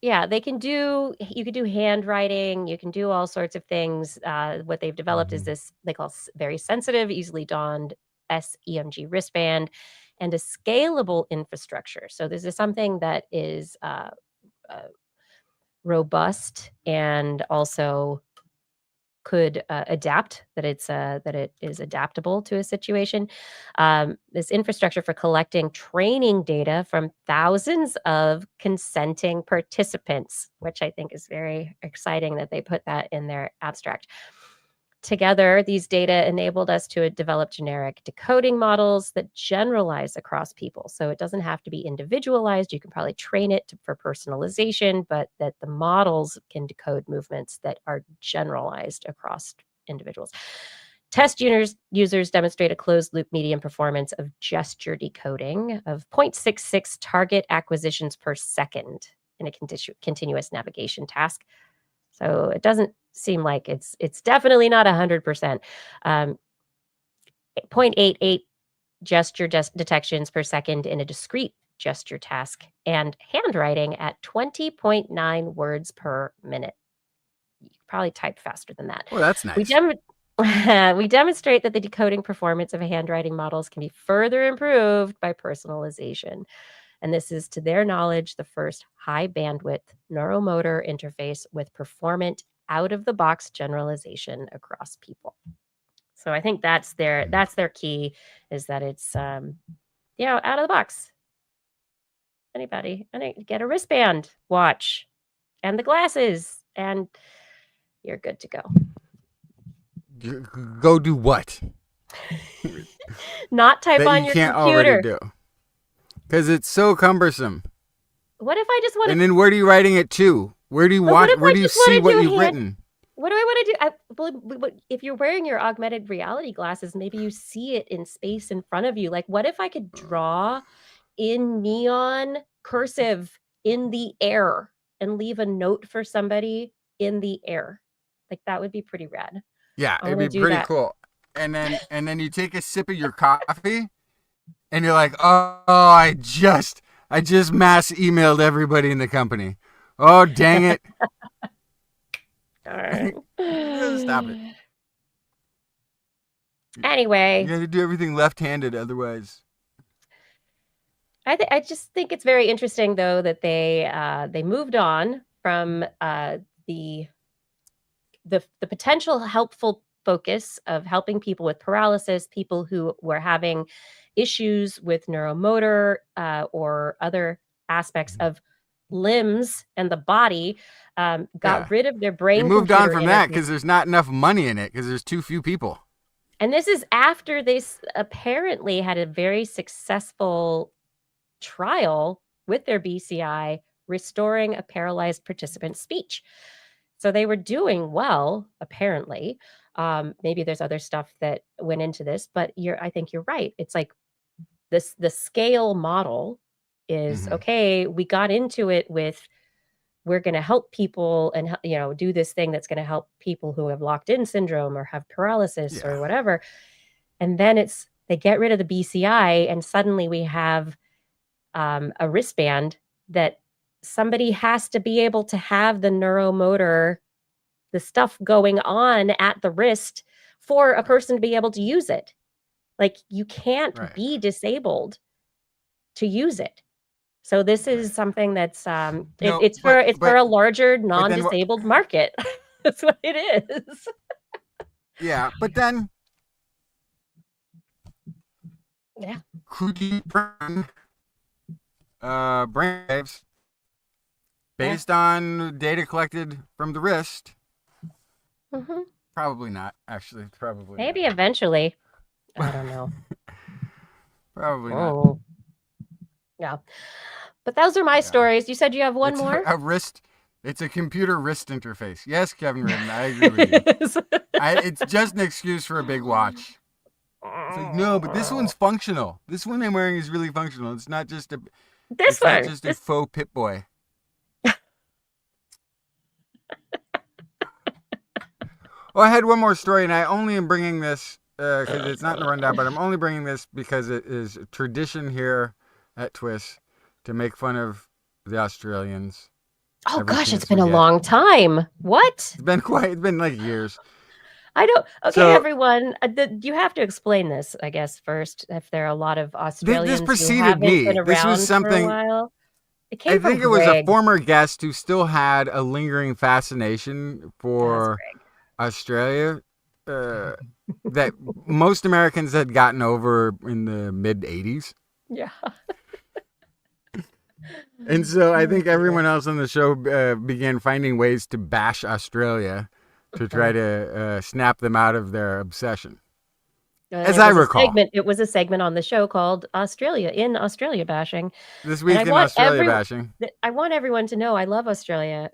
they can do. You can do handwriting. You can do all sorts of things. What they've developed is this they call very sensitive, easily donned SEMG wristband, and a scalable infrastructure. So this is something that is robust and also could adapt, that it is adaptable to a situation. This infrastructure for collecting training data from thousands of consenting participants, which I think is very exciting that they put that in their abstract. Together, these data enabled us to develop generic decoding models that generalize across people. So it doesn't have to be individualized. You can probably train it for personalization, but that the models can decode movements that are generalized across individuals. Test users demonstrate a closed loop median performance of gesture decoding of 0.66 target acquisitions per second in a continuous navigation task. So it doesn't seem like it's definitely not 100%. 0.88 gesture detections per second in a discrete gesture task, and handwriting at 20.9 words per minute. You could probably type faster than that. Oh, that's nice. We demonstrate that the decoding performance of handwriting models can be further improved by personalization. And this is, to their knowledge, the first high bandwidth neuromotor interface with performant out-of-the-box generalization across people. So I think that's their key, is that it's out of the box. Anybody get a wristband watch and the glasses, and you're good to go. Go do what? Not type on your can't computer. Already do. Because it's so cumbersome. What if I just want to? And then where are you writing it to? Where do you watch? Where do you see what you've written? What do I want to do? If you're wearing your augmented reality glasses, maybe you see it in space in front of you. Like, what if I could draw in neon cursive in the air and leave a note for somebody in the air? Like, that would be pretty rad. Yeah, it'd be pretty cool. and then you take a sip of your coffee, and you're like, oh, I just mass emailed everybody in the company. Oh, dang it! Darn. Stop it. You Anyway, got to do everything left-handed, otherwise. I just think it's very interesting though that they moved on from the the potential helpful focus of helping people with paralysis, people who were having issues with neuromotor or other aspects of limbs and the body, Yeah. got rid of their They brain moved on computer from that interface. because there's not enough money in it because there's too few people. And this is after they apparently had a very successful trial with their BCI restoring a paralyzed participant's speech. So they were doing well, apparently. Maybe there's other stuff that went into this, but I think you're right. It's like the scale model is Mhm. okay. We got into it with we're going to help people and do this thing that's going to help people who have locked in syndrome or have paralysis Yeah. or whatever. And then they get rid of the BCI, and suddenly we have a wristband that somebody has to be able to have the neuromotor, the stuff going on at the wrist for a person to be able to use it. Like you can't Right. be disabled to use it. So this is Right. something that's No, it's for a larger then what? non-disabled market. That's what it is. Yeah, but then Yeah. could you bring brain waves based on data collected from the wrist? Hmm. Probably not. Actually, probably Maybe eventually. I don't know. probably not. Oh, yeah. But those are my Yeah. stories. You said you have one It's more? a wrist. It's a computer wrist interface. Yes, Kevin Ridden, I agree with you. Yes. It's just an excuse for a big watch. It's like, no, but this one's functional. This one I'm wearing is really functional. It's not just a This one. a faux pit boy. Oh, I had one more story, and I only am bringing this because it's not in the rundown, but I'm only bringing this because it is tradition here at TWIS to make fun of the Australians. Oh Every gosh, it's chance been we a get. long time. What? It's been like years. I don't. Okay, So everyone, you have to explain this, I guess, first. If there are a lot of Australians this who preceded haven't me. been This was around for a something. while. It I came from think it was a Greg. former guest who still had a lingering fascination That's for Greg. Australia that most Americans had gotten over in the mid 80s. Yeah. And so I Oh, think dear. everyone else on the show began finding ways to bash Australia to try to snap them out of their obsession. As I recall. It was a segment on the show called Australia bashing. This And week in Australia bashing. I want everyone to know I love Australia.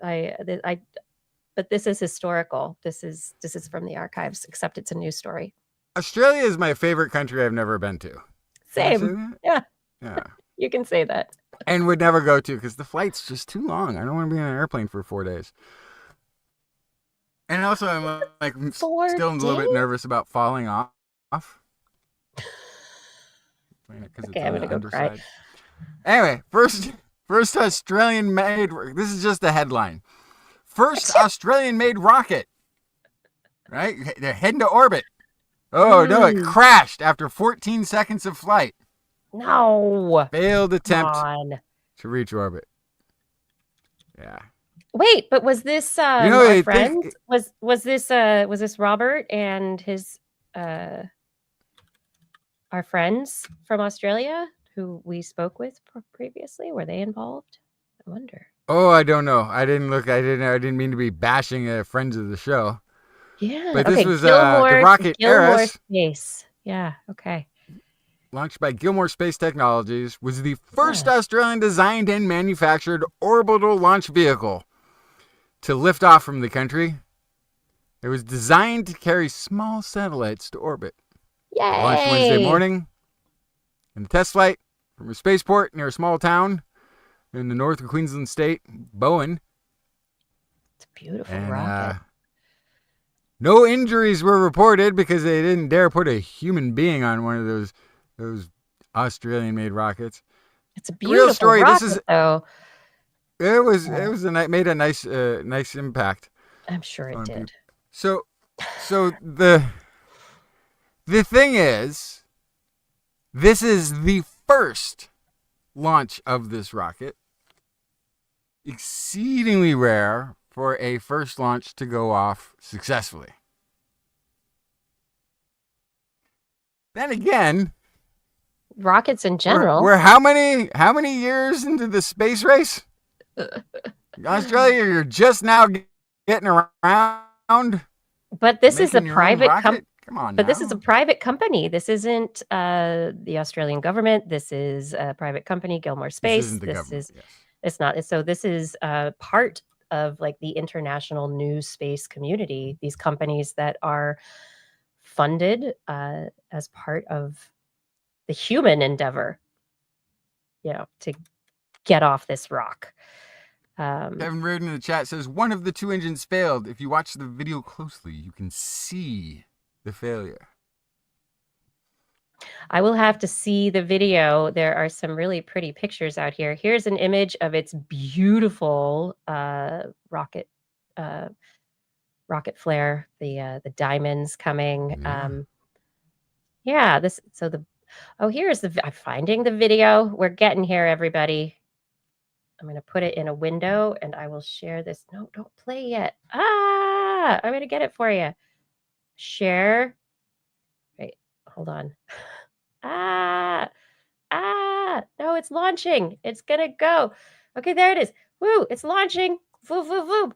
But this is historical. This is from the archives, except it's a news story. Australia is my favorite country I've never been to. Can I say Same. that? Yeah. Yeah. You can say that. And would never go to because the flight's just too long. I don't want to be on an airplane for 4 days. And also, I'm like still a little bit nervous about falling off. Okay, I'm gonna go cry. Anyway, first Australian made. This is just a headline. First Australian made rocket. Right, they're heading to orbit. Oh no! It crashed after 14 seconds of flight. No. Failed attempt Come to reach orbit. Yeah. Wait, but was this our friend? Was this Robert and his our friends from Australia who we spoke with previously? Were they involved? I wonder. Oh, I don't know. I didn't look. I didn't mean to be bashing friends of the show. Yeah. But okay. this was the rocket Gilmore Eris, Space. Yeah. Okay. launched by Gilmore Space Technologies, was the first Australian designed and manufactured orbital launch vehicle to lift off from the country. It was designed to carry small satellites to orbit. Yay! Launched Wednesday morning in a test flight from a spaceport near a small town in the north of Queensland state, Bowen. It's a beautiful rocket. No injuries were reported because they didn't dare put a human being on one of those Australian-made rockets. It's a The real beautiful story. This rocket, is though. it was made a nice nice impact I'm sure it on did. people. So the thing is, this is the first launch of this rocket. Exceedingly rare for a first launch to go off successfully. Then again, Rockets in general. we're how many years into the space race? Australia, you're just now getting around. But this is a making your own private rocket? Come on, But this is a now. private company. This isn't the Australian government. This is a private company, Gilmore This Space. isn't the government. Yes. It's not. So this is part of like the international new space community. These companies that are funded as part of the human endeavor, to get off this rock. Kevin Reardon in the chat says one of the two engines failed. If you watch the video closely, you can see the failure. I will have to see the video. There are some really pretty pictures out here. Here's an image of its beautiful rocket flare. The diamonds coming. Yeah. I'm finding the video. We're getting here, everybody. I'm going to put it in a window and I will share this. No, don't play yet. I'm going to get it for you. Share. Wait, hold on. No, it's launching. It's going to go. Okay, there it is. Woo, it's launching. Voop, voop, voop.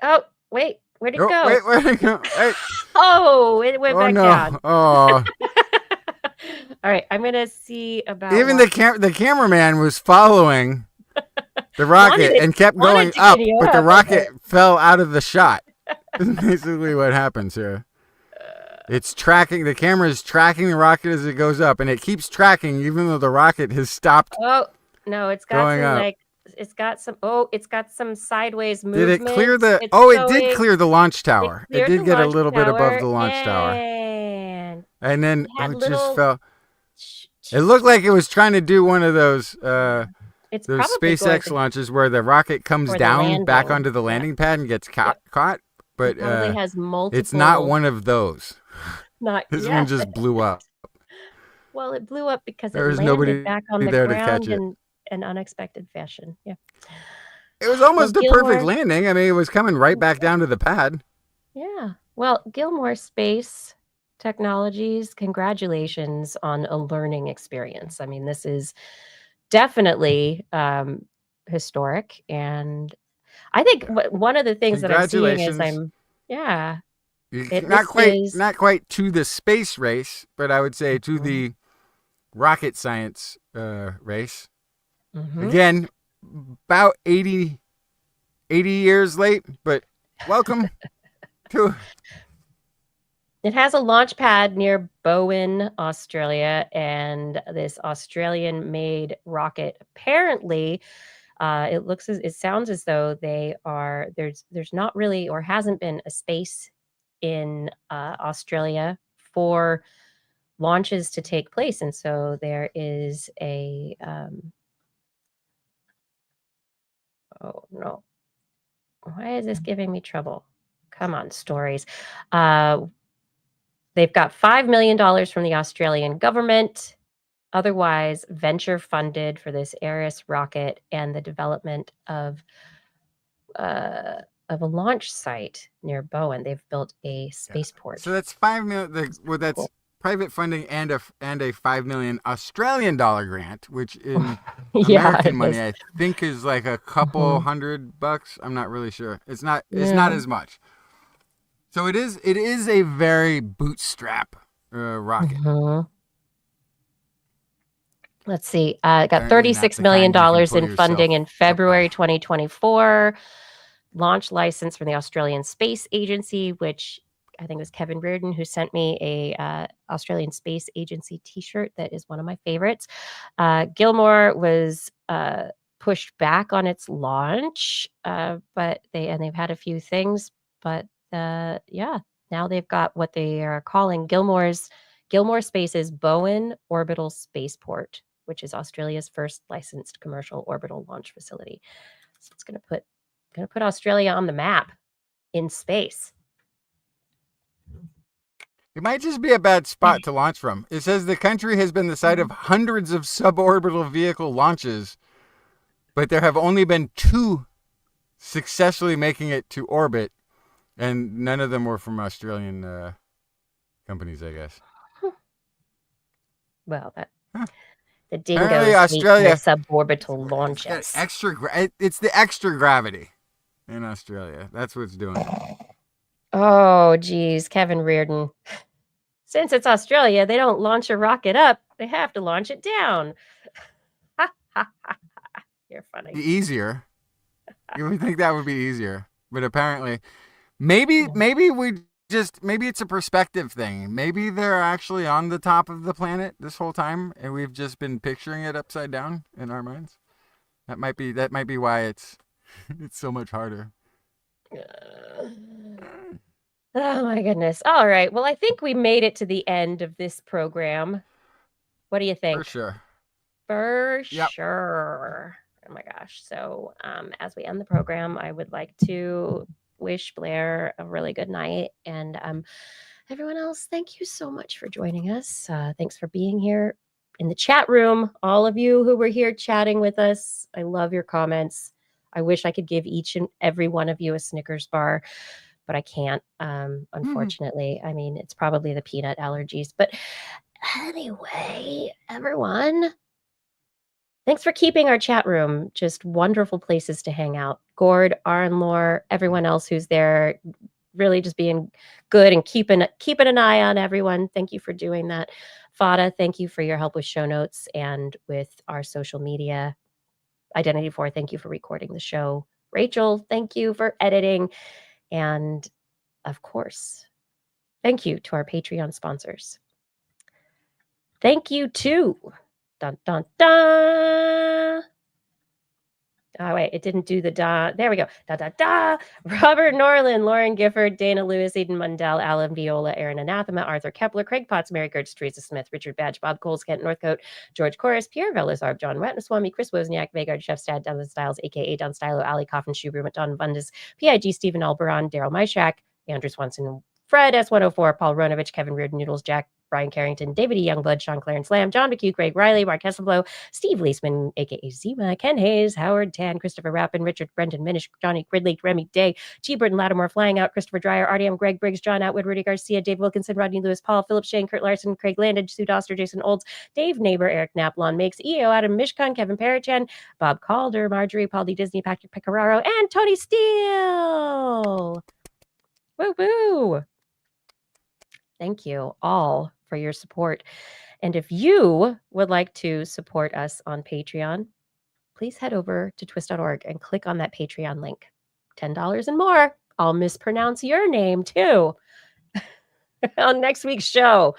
Oh, wait, where'd it go? Wait, where'd it go? Hey. Oh, it went back down. Oh. All right, I'm gonna see about. Even the cameraman was following the rocket and kept going up, but the rocket fell out of the shot. That's basically what happens here. It's tracking. The camera is tracking the rocket as it goes up, and it keeps tracking even though the rocket has stopped. Oh no, it's got going some up. it's got some sideways movement. Did it clear the? It did clear the launch tower. It did get a little bit above the launch tower, and then it just fell. It looked like it was trying to do one of those SpaceX launches where the rocket comes down back onto the landing pad and gets caught. But it has multiple. It's not one of those. This one just blew up. Well, it blew up because there was landed nobody back on the there ground to catch it. in an unexpected fashion. Yeah. It was almost a perfect landing. I mean, it was coming right back down to the pad. Yeah. Well, Gilmore Space Technologies, congratulations on a learning experience. I mean, this is definitely historic. And I think one of the things that I'm seeing is not quite to the space race, but I would say to the rocket science race. Again, about 80 years late, but welcome to. It has a launch pad near Bowen, Australia, and this Australian-made rocket apparently. It sounds as though there's not really or hasn't been a space in Australia for launches to take place, and so there is a oh no, why is this giving me trouble? Come on, stories. They've got $5 million from the Australian government. Otherwise, venture funded for this Ares rocket and the development of a launch site near Bowen. They've built a spaceport. So that's $5 million. Well, that's cool. Private funding and a $5 million Australian dollar grant, which in American money I think is like a couple $100. I'm not really sure. It's not as much. So it is a very bootstrap rocket. Let's see. It got $36 million in funding in February 2024. Launch license from the Australian Space Agency, which I think it was Kevin Reardon who sent me a Australian Space Agency T-shirt that is one of my favorites. Gilmore was pushed back on its launch, but they've had a few things, but yeah, now they've got what they are calling Gilmore Space's Bowen Orbital Spaceport, which is Australia's first licensed commercial orbital launch facility. So it's going to put Australia on the map in space. It might just be a bad spot to launch from. It says the country has been the site of hundreds of suborbital vehicle launches, but there have only been 2 successfully making it to orbit, and none of them were from Australian companies, I guess. Well, Huh. the dingoes Apparently hate Australia- their suborbital launches. It's got it's the extra gravity in Australia. That's what's doing it. Oh, geez, Kevin Reardon. Since it's Australia, they don't launch a rocket up. They have to launch it down. You're funny. Easier. You would think that would be easier. But apparently, maybe it's a perspective thing. Maybe they're actually on the top of the planet this whole time, and we've just been picturing it upside down in our minds. That might be why it's so much harder. Oh my goodness. All right. Well, I think we made it to the end of this program. What do you think? For sure. For Yep. sure. Oh my gosh. So, as we end the program, I would like to wish Blair a really good night. And everyone else, thank you so much for joining us. Thanks for being here in the chat room. All of you who were here chatting with us, I love your comments. I wish I could give each and every one of you a Snickers bar, but I can't, unfortunately. I mean, it's probably the peanut allergies. But anyway, everyone, thanks for keeping our chat room just wonderful places to hang out. Gord, Arnlore, everyone else who's there, really just being good and keeping an eye on everyone. Thank you for doing that. Fada, thank you for your help with show notes and with our social media. Identity 4, thank you for recording the show. Rachel, thank you for editing. And of course, thank you to our Patreon sponsors. Thank you to dun dun dun. Oh, wait, it didn't do the da. There we go. Da da da. Robert Norland, Lauren Gifford, Dana Lewis, Eden Mundell, Alan Viola, Aaron Anathema, Arthur Kepler, Craig Potts, Mary Gertz, Teresa Smith, Richard Badge, Bob Coles, Kent Northcote, George Corris, Pierre Velazarb, John Ratnaswamy, Chris Wozniak, Vegard Chefstad, Duncan Styles, aka Don Stylo, Ali Coffin, Schubert, Don Bundes, PIG, Stephen Alberon, Daryl Myshak, Andrew Swanson, Fred S104, Paul Ronovich, Kevin Reardon, Noodles, Jack, Brian Carrington, David E. Youngblood, Sean Clarence Lamb, John McHugh, Greg Riley, Mark Hesselblow, Steve Leisman, aka Zima, Ken Hayes, Howard Tan, Christopher Rappin, Richard Brendan Minish, Johnny Gridley, Remy Day, G. Burton Lattimore, Flying Out, Christopher Dreyer, RDM, Greg Briggs, John Atwood, Rudy Garcia, Dave Wilkinson, Rodney Lewis, Paul, Philip Shane, Kurt Larson, Craig Landage, Sue Doster, Jason Olds, Dave Neighbor, Eric Naplon, Makes, EO, Adam Mishkan, Kevin Parachan, Bob Calder, Marjorie, Paul D. Disney, Patrick Pecoraro, and Tony Steele. Woo woo. Thank you all for your support. And if you would like to support us on Patreon, please head over to twist.org and click on that Patreon link. $10 and more. I'll mispronounce your name too on next week's show.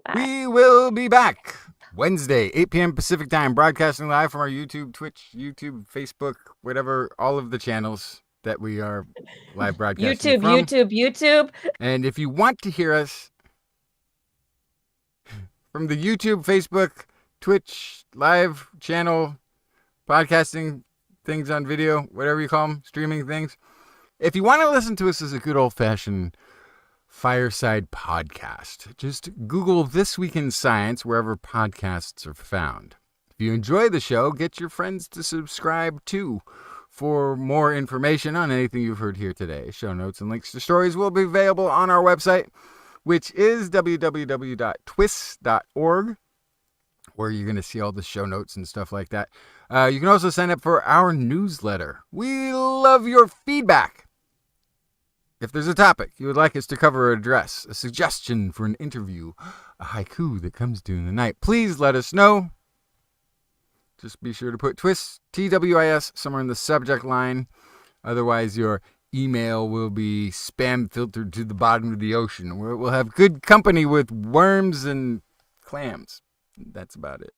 Wow. We will be back Wednesday, 8 p.m. Pacific time, broadcasting live from our YouTube, Twitch, YouTube, Facebook, whatever, all of the channels that we are live broadcasting from. YouTube. And if you want to hear us from the YouTube, Facebook, Twitch, live channel, podcasting things on video, whatever you call them, streaming things. If you want to listen to us as a good old-fashioned fireside podcast, just Google This Week in Science wherever podcasts are found. If you enjoy the show, get your friends to subscribe too. For more information on anything you've heard here today, show notes and links to stories will be available on our website, which is www.twis.org, where you're going to see all the show notes and stuff like that. You can also sign up for our newsletter. We love your feedback. If there's a topic you would like us to cover or address, a suggestion for an interview, a haiku that comes during the night, please let us know. Just be sure to put TWIS, TWIS, somewhere in the subject line. Otherwise, your email will be spam filtered to the bottom of the ocean, where it will have good company with worms and clams that's about it.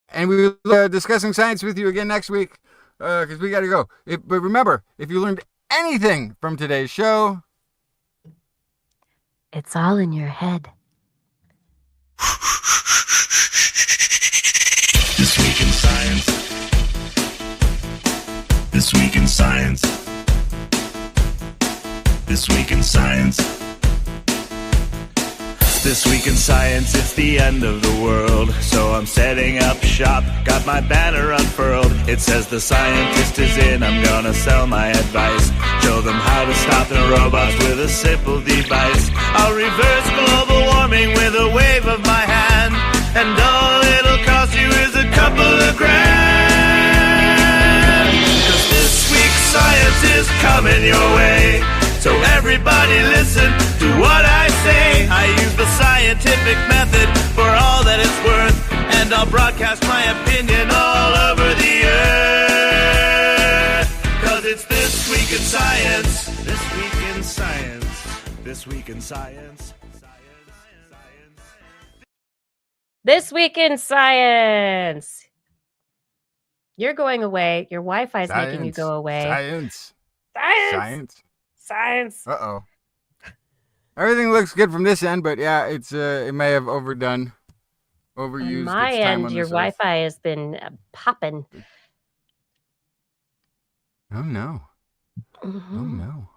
And we will be discussing science with you again next week because we got to go. But remember, if you learned anything from today's show, It's all in your head. This week in science. This week in science. This week in science. This week in science, it's the end of the world. So I'm setting up shop, got my banner unfurled. It says the scientist is in, I'm gonna sell my advice. Show them how to stop the robots with a simple device. I'll reverse global warming with a wave of my hand. And all it'll cost you is a couple of grand. 'Cause this week's science is coming your way. So everybody listen to what I say. I use the scientific method for all that it's worth. And I'll broadcast my opinion all over the earth. 'Cause it's This Week in Science. This Week in Science. This Week in Science. This week in science. You're going away. Your Wi-Fi is making you go away. Science. Science. Science. Uh-oh. Everything looks good from this end, but yeah, it may have overused On my its time end, on your this earth. Wi-Fi has been popping. Oh no. Mhm. Oh no.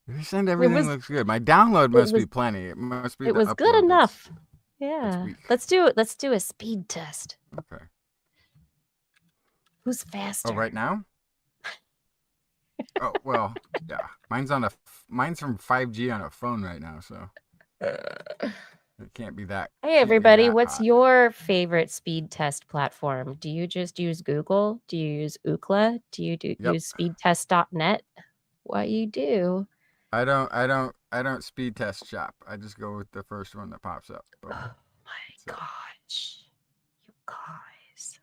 Your send everything looks good. My download must be plenty. It must be It the was good upload enough. Yeah. weak. Let's do a speed test. Okay. Who's faster? Oh, right now? Oh, well, yeah. Mine's from 5G on a phone right now, so it can't be that. Hey everybody, that what's hot. your favorite speed test platform? Do you just use Google? Do you use Ookla? Do you Yep. use speedtest.net? What you do? I don't speed test shop. I just go with the first one that pops up. Boom. Oh my gosh. You guys.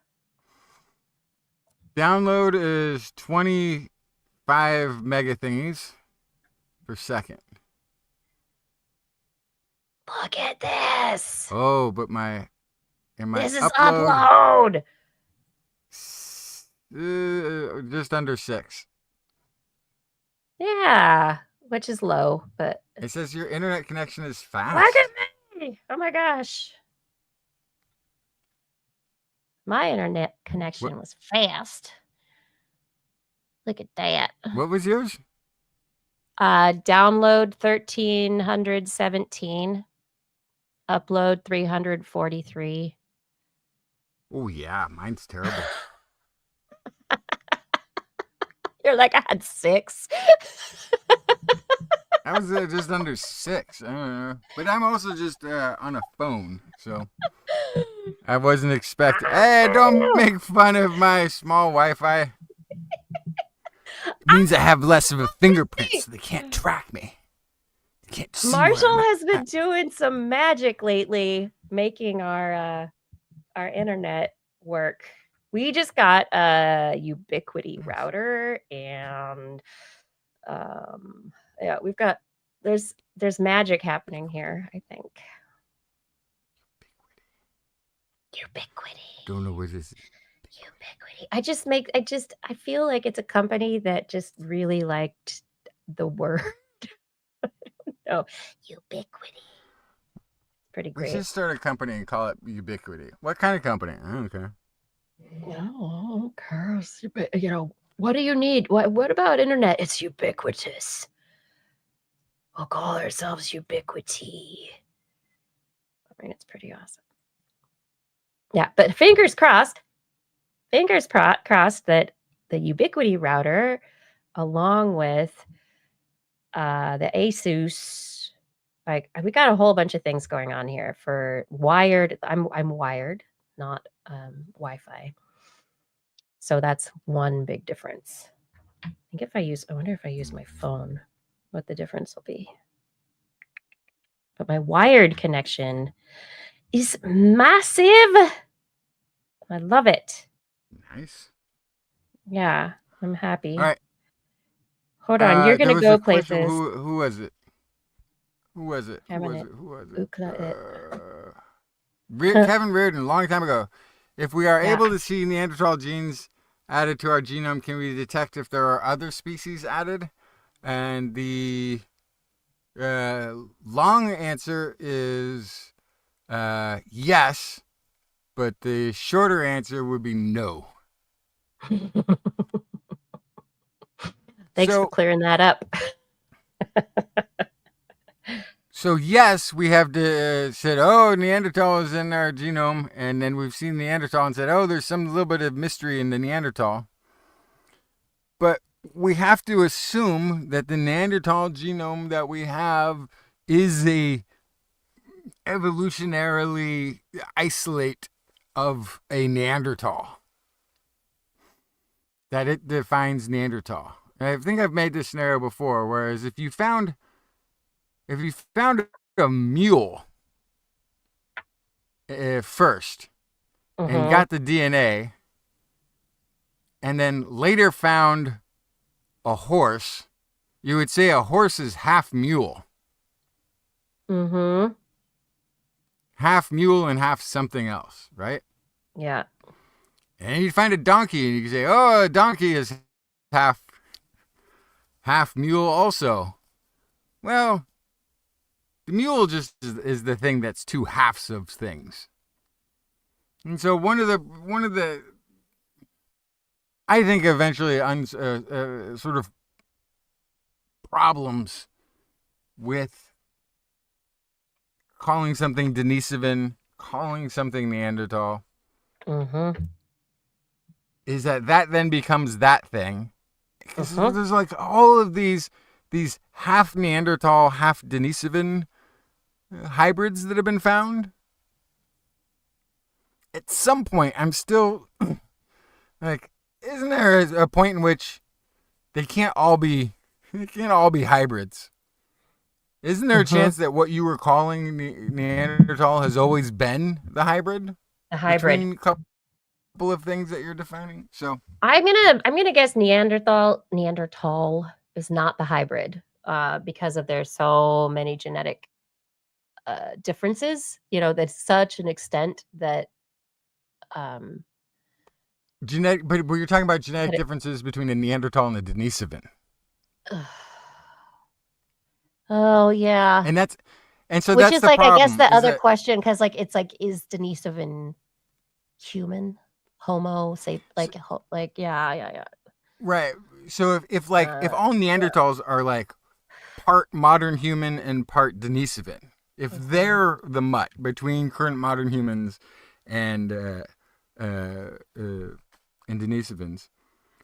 Download is 25 mega thingies per second. Look at this. Oh, but This is upload. Just under 6. Yeah, which is low, but It says your internet connection is fast. look at me. Oh my gosh. My internet connection was fast. Look at that. What was yours? Download 1317. Upload 343. Oh yeah, mine's terrible. You're like, I had 6. I was just under 6. I don't know. But I'm also just on a phone, so I wasn't expecting. Hey, don't make fun of my small Wi-Fi. It means I have less of a fingerprint, so they can't track me. They can't see where Marshall I'm has been at. doing some magic lately, making our internet work. We just got a Ubiquity router, and yeah, we've got there's magic happening here, I think. Ubiquity. Don't know where this is. Ubiquity. I feel like it's a company that just really liked the word. No, Ubiquity. Pretty We great. should start a company and call it Ubiquity. What kind of company? I don't care. No, curse. You know, what do you need? What about internet? It's ubiquitous. We'll call ourselves Ubiquity. I mean, it's pretty awesome. Yeah, but fingers crossed that the Ubiquity router, along with the Asus, like we got a whole bunch of things going on here for wired. I'm wired, not Wi-Fi. So that's one big difference. I wonder if I use my phone, what the difference will be. But my wired connection is massive. I love it. Nice. Yeah, I'm happy. All right. Hold on, you're there gonna was go a question. places. Who was it? Who was it? Who was it? Who was it? Ukla- Kevin Reardon, a long time ago. If we are Yeah. able to see Neanderthal genes added to our genome, can we detect if there are other species added? And the long answer is yes, but the shorter answer would be no. Thanks for clearing that up. So yes, we have said, oh, Neanderthal is in our genome, and then we've seen Neanderthal and said, oh, there's some little bit of mystery in the Neanderthal. But we have to assume that the Neanderthal genome that we have is a evolutionarily isolate of a Neanderthal. That it defines Neanderthal. And I think I've made this scenario before, whereas if you found a mule first and got the DNA, and then later found a horse, you would say a horse is half mule. Mm-hmm. Half mule and half something else, right? Yeah. And you'd find a donkey and you could say, oh, a donkey is half mule also. Well, the mule just is the thing that's two halves of things. And so one of the I think eventually sort of problems with calling something Denisovan, calling something Neanderthal, is that then becomes that thing. Because there's like all of these half Neanderthal, half Denisovan hybrids that have been found. At some point, I'm still like, isn't there a point in which they can't all be hybrids? Isn't there a chance that what you were calling Neanderthal has always been the hybrid? The hybrid. Between a couple of things that you're defining. So I'm gonna guess Neanderthal is not the hybrid because of there's so many genetic differences. You know, that's such an extent that genetic. But you're talking about genetic differences between a Neanderthal and a Denisovan. Oh yeah, and so which that's is the like problem, I guess the other that, question, because like it's like, is Denisovan human, homo, say like yeah. Right. So if all Neanderthals are like part modern human and part Denisovan, if they're the mutt between current modern humans and Denisovans,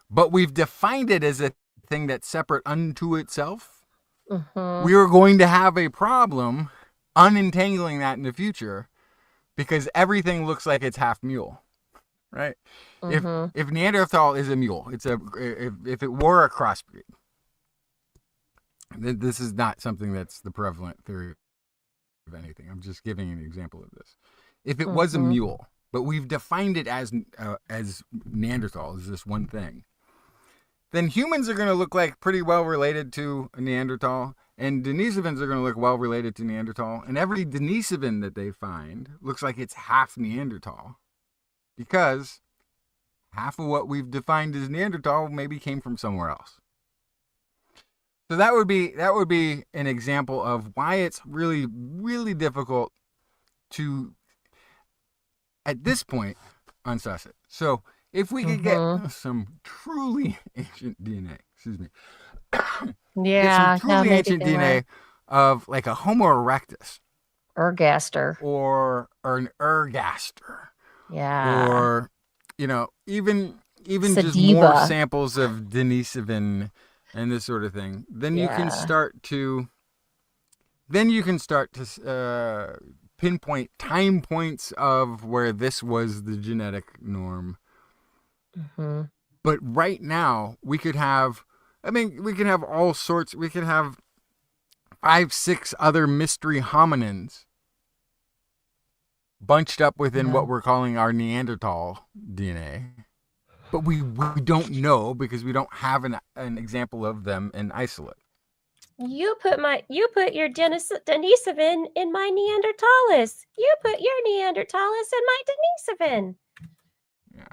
but we've defined it as a thing that's separate unto itself, we are going to have a problem unentangling that in the future, because everything looks like it's half mule, right? If Neanderthal is a mule, if it were a crossbreed, this is not something that's the prevalent theory of anything. I'm just giving an example of this. If it was a mule, but we've defined it as Neanderthal, as this one thing, then humans are going to look like pretty well related to a Neanderthal, and Denisovans are going to look well related to Neanderthal, and every Denisovan that they find looks like it's half Neanderthal, because half of what we've defined as Neanderthal maybe came from somewhere else. So that would be an example of why it's really, really difficult to, at this point, unsuss it. So if we could get some truly ancient DNA, Yeah, some truly ancient DNA of like a Homo erectus, ergaster, or an ergaster, yeah, or even Sediba. just more samples of Denisovan and this sort of thing, then you can start to pinpoint time points of where this was the genetic norm. But right now we could have all sorts. We could have 5-6 other mystery hominins bunched up within what we're calling our Neanderthal DNA. But we don't know, because we don't have an example of them in isolate. You put your Denisovan in my Neanderthalis. You put your Neanderthalis in my Denisovan. Yeah.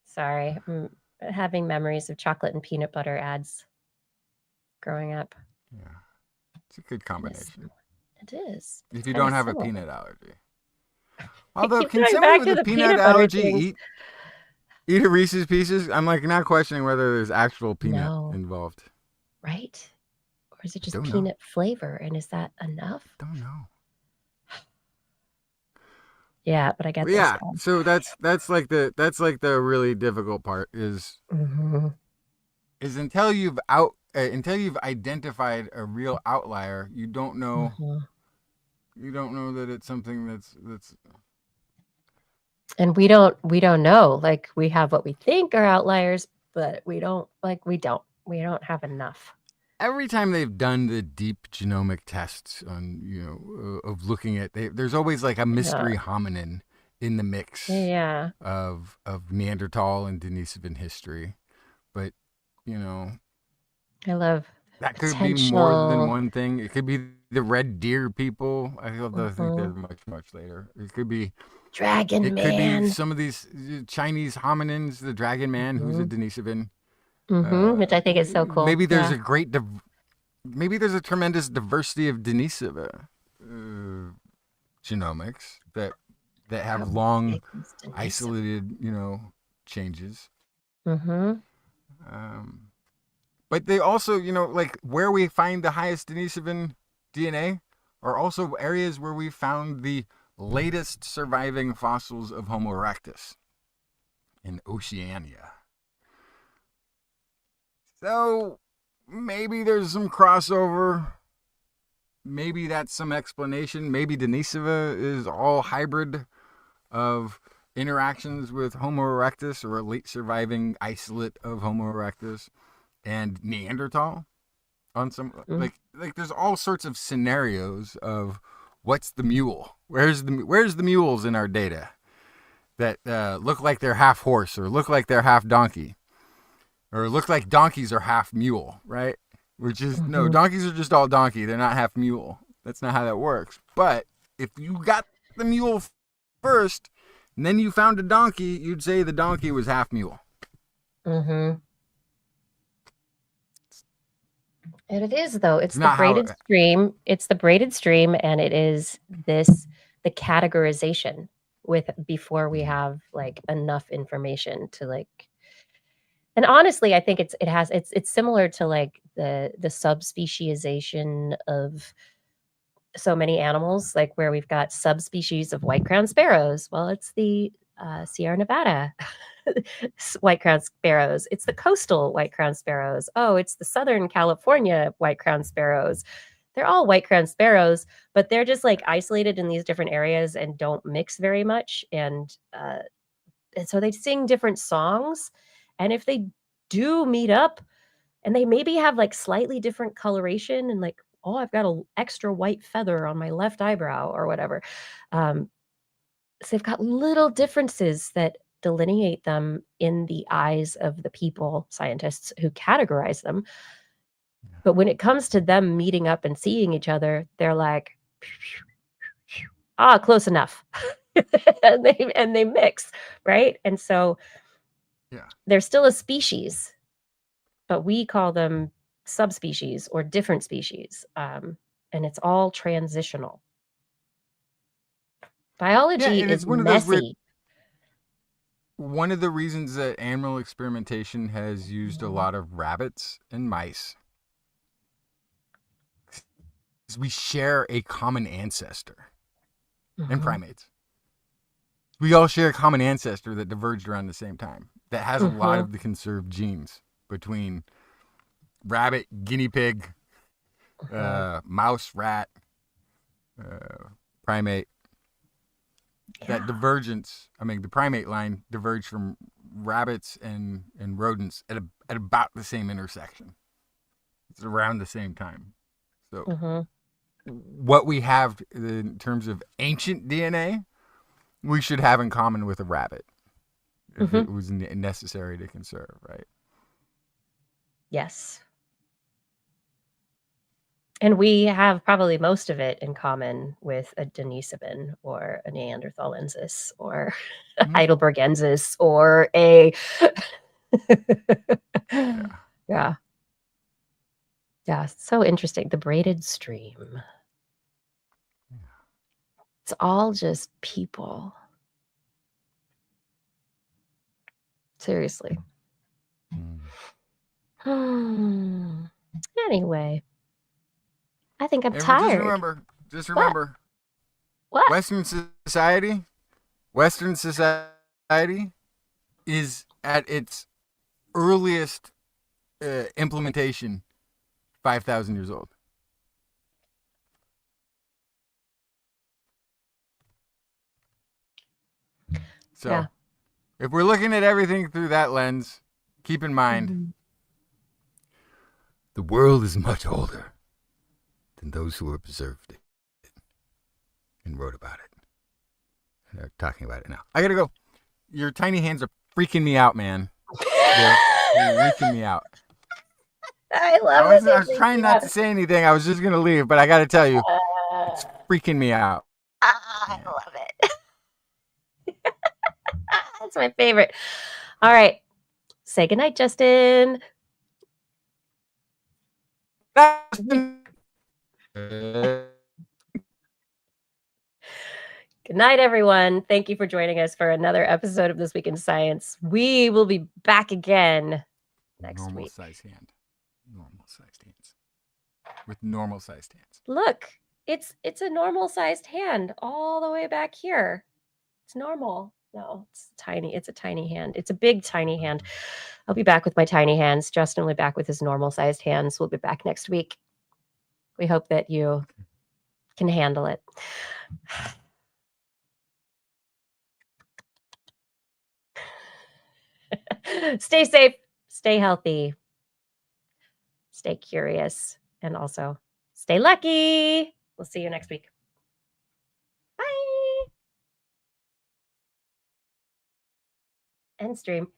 Sorry, I'm having memories of chocolate and peanut butter ads growing up. Yeah. It's a good combination. It is. If It's you kinda don't have a similar. peanut allergy. I Although, keep can going somebody back with to a the peanut peanut butter allergy things. eat a Reese's Pieces? I'm like not questioning whether there's actual peanut No. involved. Right? Or is it just Don't know. peanut flavor, and is that enough? Don't know. Yeah, but I get this. Yeah. So that's like the really difficult part is Mhm. until you've identified a real outlier, you don't know Mhm. that it's something that's And we don't know. Like, we have what we think are outliers, but we don't have enough. every time they've done the deep genomic tests on of looking at there's always like a mystery hominin in the mix Yeah. of Neanderthal and Denisovan history, but I love that could be more than potential. one thing. It could be the red deer people. I think they're Mhm. much later. It could be Dragon Man. some of these Chinese hominins, the dragon man who's a Mhm. Denisovan. Which I think is so cool. Maybe there's Yeah. maybe there's a tremendous diversity of Denisova genomics that have How long big is Denise? isolated changes. Mhm. But they also like where we find the highest Denisovan DNA are also areas where we found the latest surviving fossils of Homo erectus in Oceania. So maybe there's some crossover. Maybe that's some explanation. Maybe Denisova is all hybrid of interactions with Homo erectus or a late surviving isolate of Homo erectus and Neanderthal on some like there's all sorts of scenarios of what's the mule? Where's the mules in our data that look like they're half horse or look like they're half donkey? Or look like donkeys are half mule, right? Which is no, donkeys are just all donkey. They're not half mule. That's not how that works. But if you got the mule first, and then you found a donkey, you'd say the donkey was half mule. Mhm. And it is, though. It's the not how braided stream. It's the braided stream, and it is the categorization with before we have like enough information to like. And honestly, I think it's similar to like the subspeciation of so many animals, like where we've got subspecies of white crowned sparrows. Well, it's the Sierra Nevada white crowned sparrows. It's the coastal white crowned sparrows. Oh, it's the Southern California white crowned sparrows. They're all white crowned sparrows, but they're just like isolated in these different areas and don't mix very much. And so they sing different songs. And if they do meet up and they maybe have like slightly different coloration and like, oh, I've got an extra white feather on my left eyebrow or whatever. So they've got little differences that delineate them in the eyes of the people, scientists who categorize them. But when it comes to them meeting up and seeing each other, they're like, close enough. and they mix, right? And so they're still a species, but we call them subspecies or different species. And it's all transitional. Biology and is it's one of those weird. messy. One of the reasons that animal experimentation has used a lot of rabbits and mice is we share a common ancestor. And primates. We all share a common ancestor that diverged around the same time that has a lot of the conserved genes between rabbit, guinea pig, mouse, rat, primate. That divergence, the primate line diverged from rabbits and rodents at about the same intersection. It's around the same time. So what we have in terms of ancient DNA, we should have in common with a rabbit if it was necessary to conserve, right? Yes. And we have probably most of it in common with a Denisovan or a Neanderthalensis or a Heidelbergensis or a yeah. Yeah, so interesting. The braided stream. It's all just people. Seriously. Anyway, I think I'm Everyone, tired. just remember, What? Western society is at its earliest implementation 5,000 years old. So, Yeah. if we're looking at everything through that lens, keep in mind the world is much older than those who observed it and wrote about it. And they're talking about it now. I gotta go. Your tiny hands are freaking me out, man. They're freaking me out. I love I was trying not to say anything. I was just gonna leave, but I gotta tell you, it's freaking me out. I love it. That's my favorite. All right. Say goodnight, Justin. Good night, everyone. Thank you for joining us for another episode of This Week in Science. We will be back again next week. Normal sized hand. Normal sized hands. With normal sized hands. Look, it's a normal sized hand all the way back here. It's normal. No, it's tiny. It's a tiny hand. It's a big tiny hand. I'll be back with my tiny hands. Justin will be back with his normal sized hands. We'll be back next week. We hope that you can handle it. Stay safe, stay healthy, stay curious, and also stay lucky. We'll see you next week. Bye. End stream.